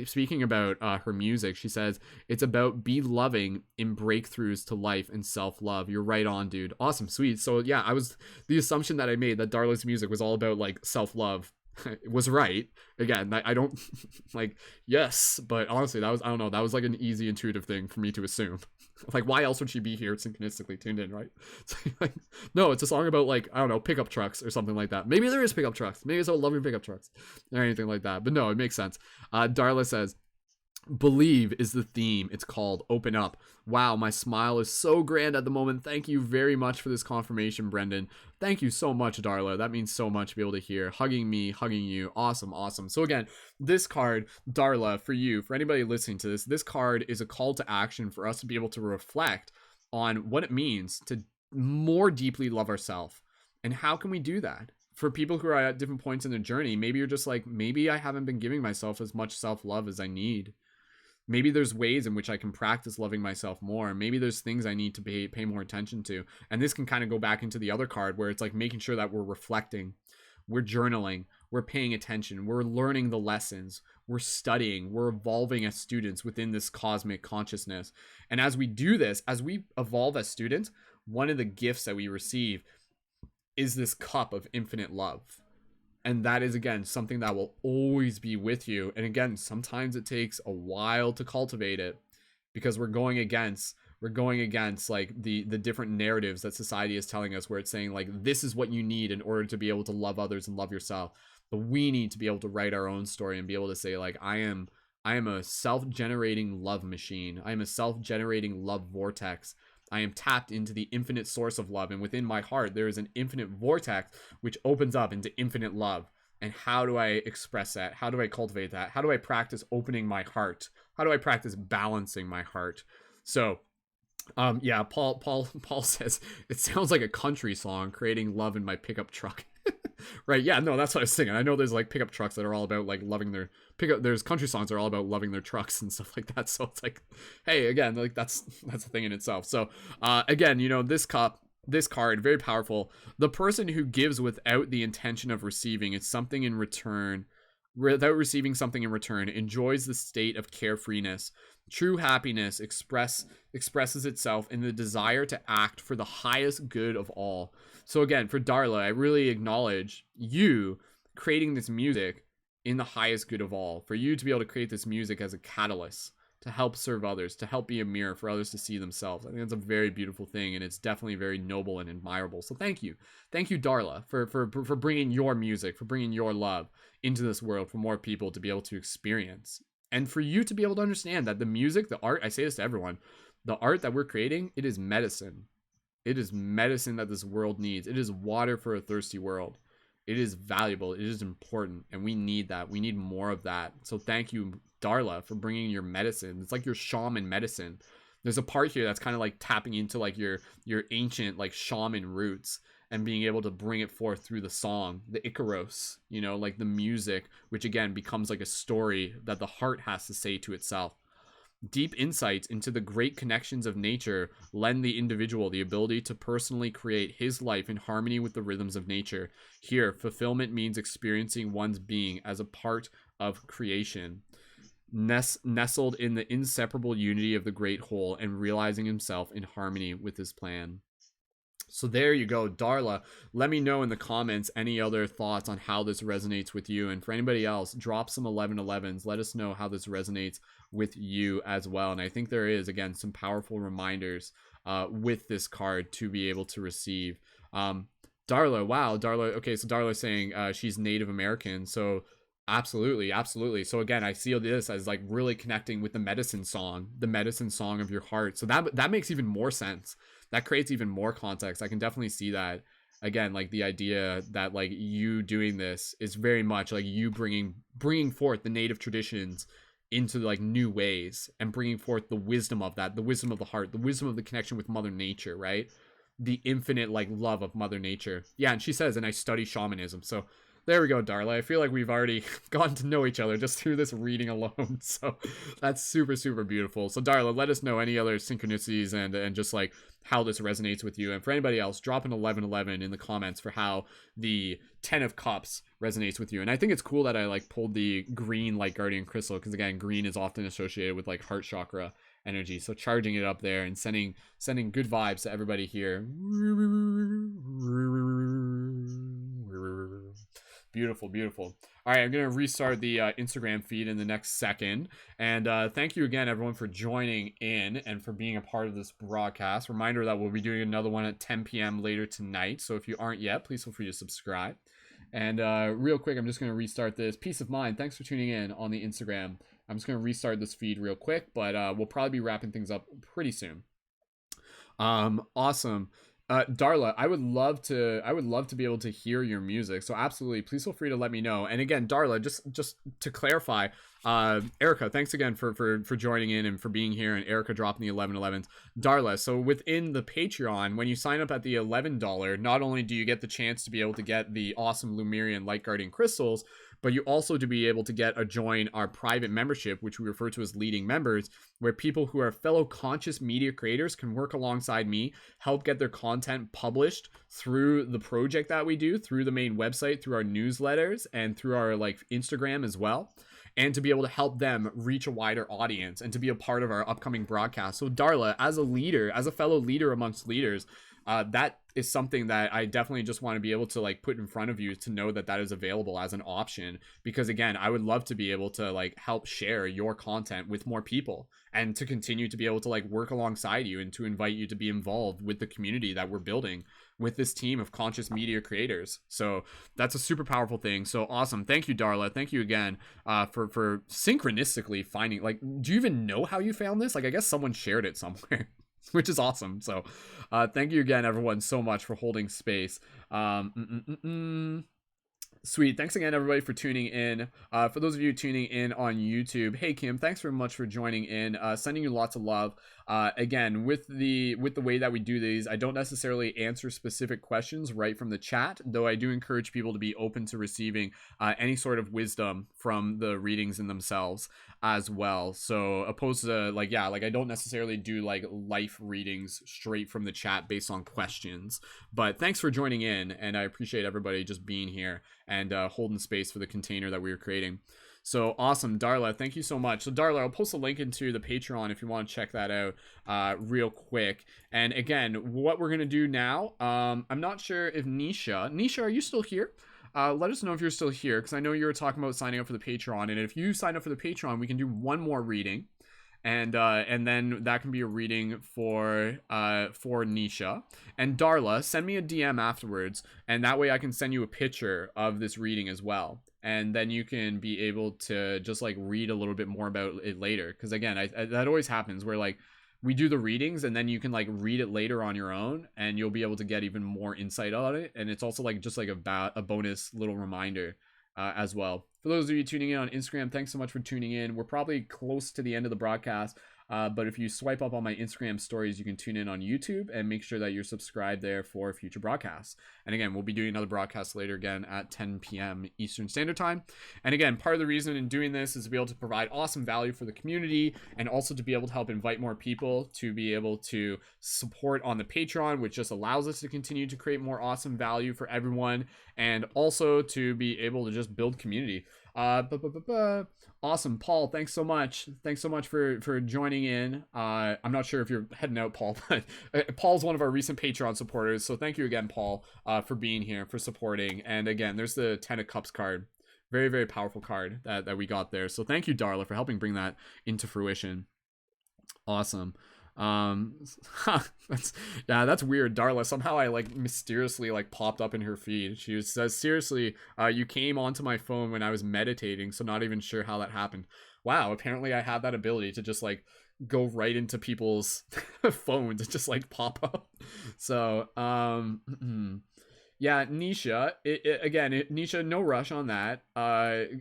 speaking about her music, she says, it's about be loving in breakthroughs to life and self-love. You're right on, dude. Awesome. Sweet. So yeah, the assumption that I made that Darla's music was all about like self-love was right. Again, I don't like, yes, but honestly, that was like an easy, intuitive thing for me to assume. Like, why else would she be here synchronistically tuned in, right? It's like, no, it's a song about, like, I don't know, pickup trucks or something like that. Maybe there is pickup trucks. Maybe it's about loving pickup trucks or anything like that. But no, it makes sense. Darla says, believe is the theme. It's called Open Up. Wow, my smile is so grand at the moment. Thank you very much for this confirmation, Brendan. Thank you so much, Darla. That means so much to be able to hear. Hugging me, hugging you. Awesome, awesome. So again, this card, Darla, for you, for anybody listening to this card is a call to action for us to be able to reflect on what it means to more deeply love ourselves. And how can we do that? For people who are at different points in their journey, maybe you're just like, maybe I haven't been giving myself as much self-love as I need. Maybe there's ways in which I can practice loving myself more. Maybe there's things I need to pay more attention to. And this can kind of go back into the other card where it's like making sure that we're reflecting, we're journaling, we're paying attention, we're learning the lessons, we're studying, we're evolving as students within this cosmic consciousness. And as we do this, as we evolve as students, one of the gifts that we receive is this cup of infinite love. And that is, again, something that will always be with you. And again, sometimes it takes a while to cultivate it because we're going against like the different narratives that society is telling us, where it's saying like, this is what you need in order to be able to love others and love yourself. But we need to be able to write our own story and be able to say like, I am a self-generating love machine. I am a self-generating love vortex. I am tapped into the infinite source of love, and within my heart there is an infinite vortex which opens up into infinite love. And how do I express that? How do I cultivate that? How do I practice opening my heart? How do I practice balancing my heart? So yeah, Paul says it sounds like a country song, creating love in my pickup truck. Right, yeah, no, that's what I was thinking. I know there's like pickup trucks that are all about like loving their pickup. There's country songs that are all about loving their trucks and stuff like that. So it's like, hey, again, like that's a thing in itself. So again, you know, this card, very powerful. The person who gives without the intention of receiving is something in return, without receiving something in return, enjoys the state of carefreeness. True happiness expresses itself in the desire to act for the highest good of all. So again, for Darla, I really acknowledge you creating this music in the highest good of all. For you to be able to create this music as a catalyst to help serve others, to help be a mirror for others to see themselves. I think that's a very beautiful thing, and it's definitely very noble and admirable. So thank you, Darla, for bringing your music, for bringing your love into this world for more people to be able to experience, and for you to be able to understand that the music, the art, I say this to everyone, the art that we're creating, it is medicine. It is medicine that this world needs. It is water for a thirsty world. It is valuable. It is important. And we need that. We need more of that. So thank you, Darla, for bringing your medicine. It's like your shaman medicine. There's a part here that's kind of like tapping into like your ancient like shaman roots and being able to bring it forth through the song, the Icaros, you know, like the music, which again becomes like a story that the heart has to say to itself. Deep insights into the great connections of nature lend the individual the ability to personally create his life in harmony with the rhythms of nature. Here, fulfillment means experiencing one's being as a part of creation, nestled in the inseparable unity of the great whole, and realizing himself in harmony with his plan. So there you go, Darla. Let me know in the comments any other thoughts on how this resonates with you. And for anybody else, drop some 1111s. Let us know how this resonates with you as well. And I think there is, again, some powerful reminders with this card to be able to receive. Darla, wow, Darla. Okay, so Darla saying she's Native American. So absolutely. So again, I see this as like really connecting with the medicine song of your heart. So that makes even more sense. That creates even more context. I can definitely see that. Again, like the idea that like you doing this is very much like you bringing forth the native traditions into like new ways, and bringing forth the wisdom of that, the wisdom of the heart, the wisdom of the connection with Mother Nature, right? The infinite like love of Mother Nature. Yeah, and she says, and I study shamanism. So there we go, Darla. I feel like we've already gotten to know each other just through this reading alone. So that's super, super beautiful. So Darla, let us know any other synchronicities and just like how this resonates with you. And for anybody else, drop an 1111 in the comments for how the 10 of Cups resonates with you. And I think it's cool that I like pulled the green light guardian crystal, because again, green is often associated with like heart chakra energy. So charging it up there and sending good vibes to everybody here. Beautiful, beautiful. All right, I'm gonna restart the Instagram feed in the next second, and thank you again, everyone, for joining in and for being a part of this broadcast. Reminder that we'll be doing another one at 10 p.m. later tonight. So if you aren't yet, please feel free to subscribe. And real quick, I'm just gonna restart this. Peace of mind. Thanks for tuning in on the Instagram. I'm just gonna restart this feed real quick, but we'll probably be wrapping things up pretty soon. Awesome. Darla, I would love to be able to hear your music. So absolutely, please feel free to let me know. And again, Darla, just to clarify, Erica, thanks again for joining in and for being here, and Erica dropping the 1111s. Darla, so within the Patreon, when you sign up at the $11, not only do you get the chance to be able to get the awesome Lumerian Light Guardian crystals, but you also to be able to get a join our private membership, which we refer to as leading members, where people who are fellow conscious media creators can work alongside me, help get their content published through the project that we do, through the main website, through our newsletters, and through our like Instagram as well, and to be able to help them reach a wider audience and to be a part of our upcoming broadcast. So Darla, as a leader, as a fellow leader amongst leaders, that is something that I definitely just want to be able to like put in front of you to know that that is available as an option, because again, I would love to be able to like help share your content with more people and to continue to be able to like work alongside you and to invite you to be involved with the community that we're building with this team of conscious media creators. So that's a super powerful thing. So awesome. Thank you, Darla. Thank you again for synchronistically finding, like, do you even know how you found this? Like, I guess someone shared it somewhere. Which is awesome. So thank you again, everyone, so much for holding space. Sweet. Thanks again, everybody, for tuning in. For those of you tuning in on YouTube, hey Kim, thanks very much for joining in. Sending you lots of love. Again, with the way that we do these, I don't necessarily answer specific questions right from the chat, though I do encourage people to be open to receiving any sort of wisdom from the readings in themselves as well. So opposed to like I don't necessarily do like life readings straight from the chat based on questions. But thanks for joining in, and I appreciate everybody just being here and holding space for the container that we were creating. So awesome, Darla, thank you so much. So Darla, I'll post a link into the Patreon if you want to check that out real quick. And again, what we're gonna do now, I'm not sure if Nisha, are you still here? Let us know if you're still here, because I know you were talking about signing up for the Patreon, and if you sign up for the Patreon, we can do one more reading, and then that can be a reading for Nisha. And Darla, send me a DM afterwards, and that way I can send you a picture of this reading as well, and then you can be able to just like read a little bit more about it later, because again, I that always happens where like we do the readings and then you can like read it later on your own, and you'll be able to get even more insight on it, and it's also like just like a bonus little reminder as well. For those of you tuning in on Instagram, thanks so much for tuning in. We're probably close to the end of the broadcast, but if you swipe up on my Instagram stories, you can tune in on YouTube and make sure that you're subscribed there for future broadcasts. And again, we'll be doing another broadcast later again at 10 p.m. Eastern Standard Time. And again, part of the reason in doing this is to be able to provide awesome value for the community, and also to be able to help invite more people to be able to support on the Patreon, which just allows us to continue to create more awesome value for everyone, and also to be able to just build community. Awesome, Paul, thanks so much for joining in. I'm not sure if you're heading out, Paul, but Paul's one of our recent Patreon supporters, so thank you again, Paul, for being here, for supporting. And again, there's the 10 of Cups card, very, very powerful card that we got there. So thank you, Darla, for helping bring that into fruition. Awesome. That's weird. Darla, somehow I like mysteriously like popped up in her feed. She says, seriously, you came onto my phone when I was meditating, so not even sure how that happened. Wow, apparently I have that ability to just like go right into people's phones and just like pop up. So yeah, Nisha, Nisha, no rush on that.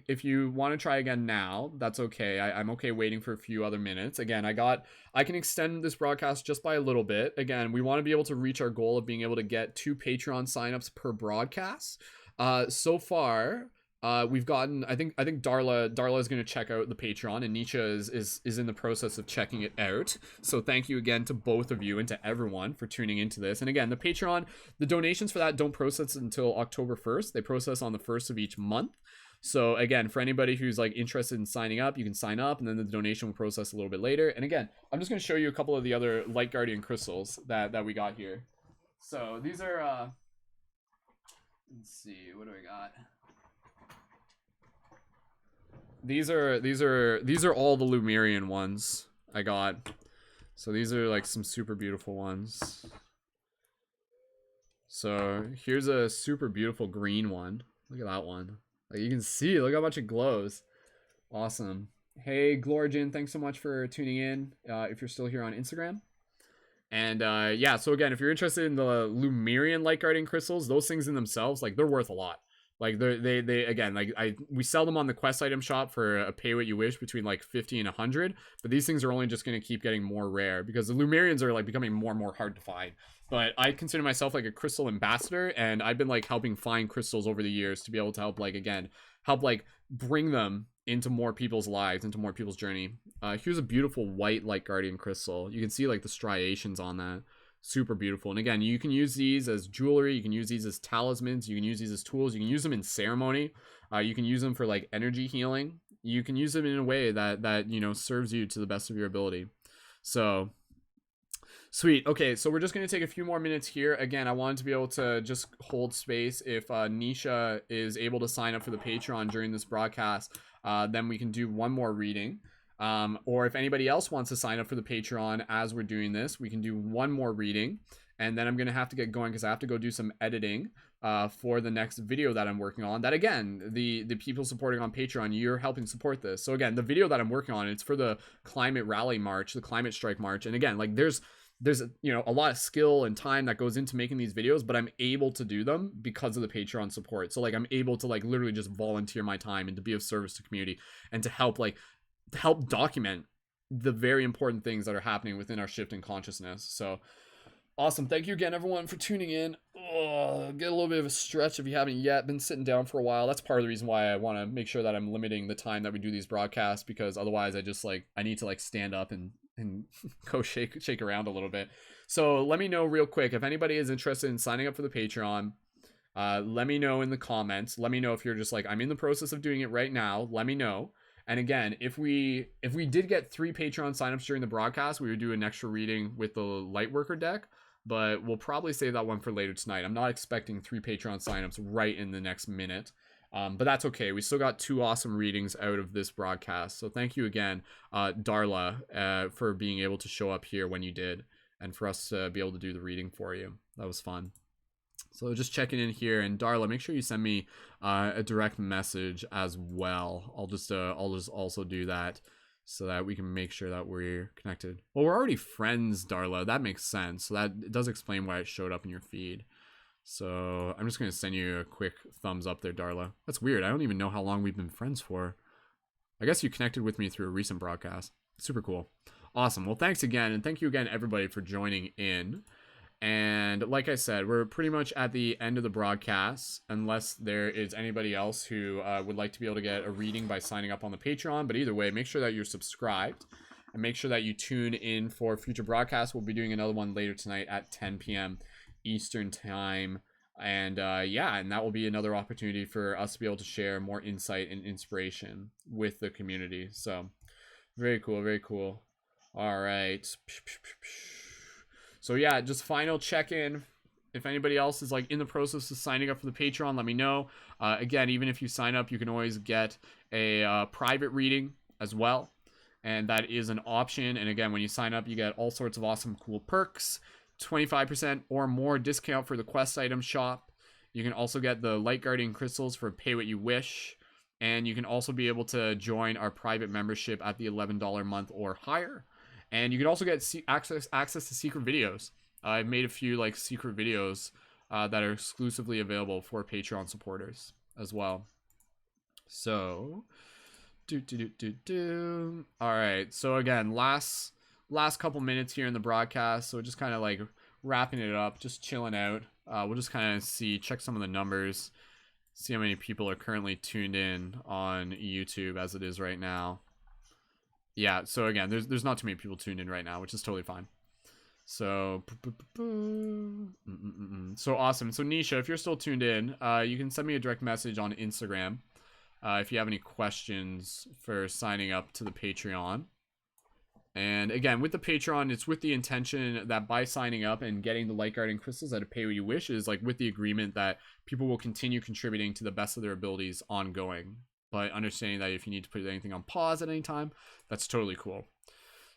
If you want to try again now, that's okay. I'm okay waiting for a few other minutes. Again, I can extend this broadcast just by a little bit. Again, we want to be able to reach our goal of being able to get 2 Patreon signups per broadcast. So far, we've gotten, I think Darla is going to check out the Patreon, and Nisha is in the process of checking it out. So thank you again to both of you and to everyone for tuning into this. And again, the Patreon, the donations for that don't process until October 1st. They process on the 1st of each month. So again, for anybody who's like interested in signing up, you can sign up, and then the donation will process a little bit later. And again, I'm just going to show you a couple of the other Light Guardian crystals that we got here. So these are let's see, what do I got? these are all the Lumerian ones I got. So these are like some super beautiful ones. So here's a super beautiful green one. Look at that one. Like you can see, look how much it glows. Awesome. Hey, Glorigin, thanks so much for tuning in. If you're still here on Instagram. And yeah, so again, if you're interested in the Lumerian light guardian crystals, those things in themselves, like they're worth a lot. Like they again, like we sell them on the quest item shop for a pay what you wish between like 50 and 100, but these things are only just going to keep getting more rare because the Lumerians are like becoming more and more hard to find. But I consider myself like a crystal ambassador, and I've been like helping find crystals over the years to be able to help like again help like bring them into more people's lives, into more people's journey. Here's a beautiful white light guardian crystal. You can see like the striations on that. Super beautiful. And again, you can use these as jewelry, you can use these as talismans, you can use these as tools, you can use them in ceremony, you can use them for like energy healing, you can use them in a way that you know serves you to the best of your ability. So sweet. Okay, so we're just going to take a few more minutes here. Again, I wanted to be able to just hold space. If Nisha is able to sign up for the Patreon during this broadcast, then we can do one more reading. Or if anybody else wants to sign up for the Patreon as we're doing this, we can do one more reading. And then I'm going to have to get going because I have to go do some editing for the next video that I'm working on. That again, the people supporting on Patreon, you're helping support this. So again, the video that I'm working on, it's for the climate rally march, the climate strike march. And again, like there's you know a lot of skill and time that goes into making these videos, but I'm able to do them because of the Patreon support. So like I'm able to like literally just volunteer my time and to be of service to community and to help document the very important things that are happening within our shift in consciousness. So awesome. Thank you again, everyone, for tuning in. Get a little bit of a stretch if you haven't yet been sitting down for a while. That's part of the reason why I want to make sure that I'm limiting the time that we do these broadcasts, because otherwise I need to like stand up and go shake around a little bit. So let me know real quick if anybody is interested in signing up for the Patreon. Let me know in the comments. Let me know if you're just like, I'm in the process of doing it right now. Let me know. And again, if we did get 3 Patreon signups during the broadcast, we would do an extra reading with the Lightworker deck, but we'll probably save that one for later tonight. I'm not expecting 3 Patreon signups right in the next minute, but that's okay. We still got 2 awesome readings out of this broadcast. So thank you again, Darla, for being able to show up here when you did, and for us to be able to do the reading for you. That was fun. So just checking in here, and Darla, make sure you send me a direct message as well. I'll just also do that so that we can make sure that we're connected. Well, we're already friends, Darla. That makes sense. So that does explain why it showed up in your feed. So I'm just going to send you a quick thumbs up there, Darla. That's weird. I don't even know how long we've been friends for. I guess you connected with me through a recent broadcast. Super cool. Awesome. Well, thanks again. And thank you again, everybody, for joining in. And like I said, we're pretty much at the end of the broadcast, unless there is anybody else who would like to be able to get a reading by signing up on the Patreon. But either way, make sure that you're subscribed and make sure that you tune in for future broadcasts. We'll be doing another one later tonight at 10 p.m. Eastern time. And yeah, and that will be another opportunity for us to be able to share more insight and inspiration with the community. So very cool, very cool. All right. So yeah, just final check-in. If anybody else is like in the process of signing up for the Patreon, let me know. Again, even if you sign up, you can always get a private reading as well. And that is an option. And again, when you sign up, you get all sorts of awesome, cool perks. 25% or more discount for the quest item shop. You can also get the Light Guardian crystals for pay what you wish. And you can also be able to join our private membership at the $11 a month or higher. And you can also get access to secret videos. I've made a few like secret videos that are exclusively available for Patreon supporters as well. So, all right. So again, last couple minutes here in the broadcast. So just kind of like wrapping it up, just chilling out. We'll just kind of check some of the numbers, see how many people are currently tuned in on YouTube as it is right now. Yeah, so again, there's not too many people tuned in right now, which is totally fine. So, so awesome. So Nisha, if you're still tuned in, you can send me a direct message on Instagram if you have any questions for signing up to the Patreon. And again, with the Patreon, it's with the intention that by signing up and getting the Light Guardian crystals at a pay what you wish is like with the agreement that people will continue contributing to the best of their abilities ongoing. but understanding that if you need to put anything on pause at any time, that's totally cool.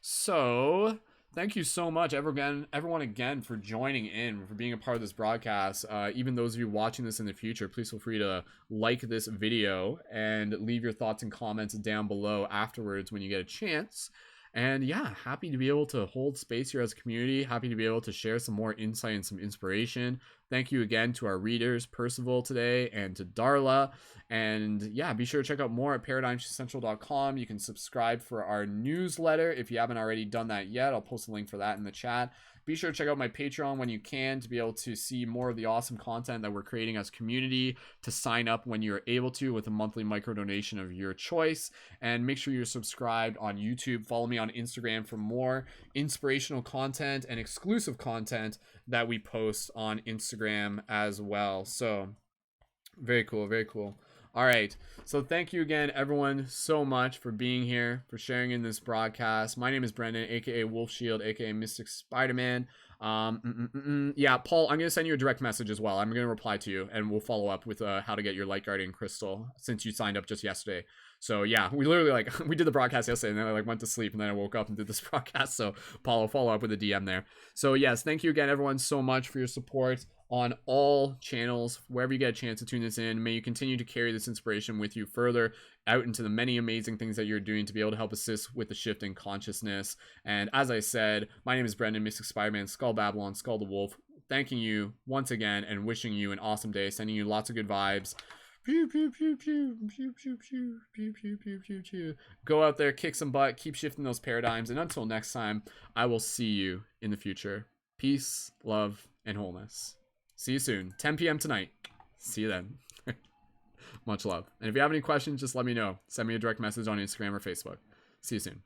So thank you so much, everyone again, for joining in, for being a part of this broadcast. Even those of you watching this in the future, please feel free to like this video and leave your thoughts and comments down below afterwards when you get a chance. And yeah, happy to be able to hold space here as a community. Happy to be able to share some more insight and some inspiration. Thank you again to our readers, Percival today, and to Darla. And yeah, be sure to check out more at paradigmshiftcentral.com. You can subscribe for our newsletter if you haven't already done that yet. I'll post a link for that in the chat. Be sure to check out my Patreon when you can to be able to see more of the awesome content that we're creating as a community, to sign up when you're able to with a monthly micro donation of your choice. And make sure you're subscribed on YouTube. Follow me on Instagram for more inspirational content and exclusive content that we post on Instagram as well. So very cool, very cool. All right, so thank you again, everyone, so much for being here, for sharing in this broadcast. My name is Brendan, aka Wolf Shield, aka Mystic Spider-Man. Yeah, Paul, I'm gonna send you a direct message as well. I'm gonna reply to you, and we'll follow up with how to get your Light Guardian crystal, since you signed up just yesterday. So yeah, we literally we did the broadcast yesterday, and then I went to sleep, and then I woke up and did this broadcast. So Paul will follow up with a DM there. So yes, thank you again, everyone, so much for your support on all channels, wherever you get a chance to tune this in. May you continue to carry this inspiration with you further out into the many amazing things that you're doing to be able to help assist with the shift in consciousness. And as I said, my name is Brendan, Mystic Spider-Man, Skull Babylon, Skull the Wolf, thanking you once again and wishing you an awesome day, sending you lots of good vibes. Pew, pew, pew, pew, pew, pew, pew, pew, pew, pew, pew, pew. Go out there, kick some butt, keep shifting those paradigms, and until next time, I will see you in the future. Peace, love, and wholeness. See you soon. 10 p.m. tonight. See you then. Much love. And if you have any questions, just let me know. Send me a direct message on Instagram or Facebook. See you soon.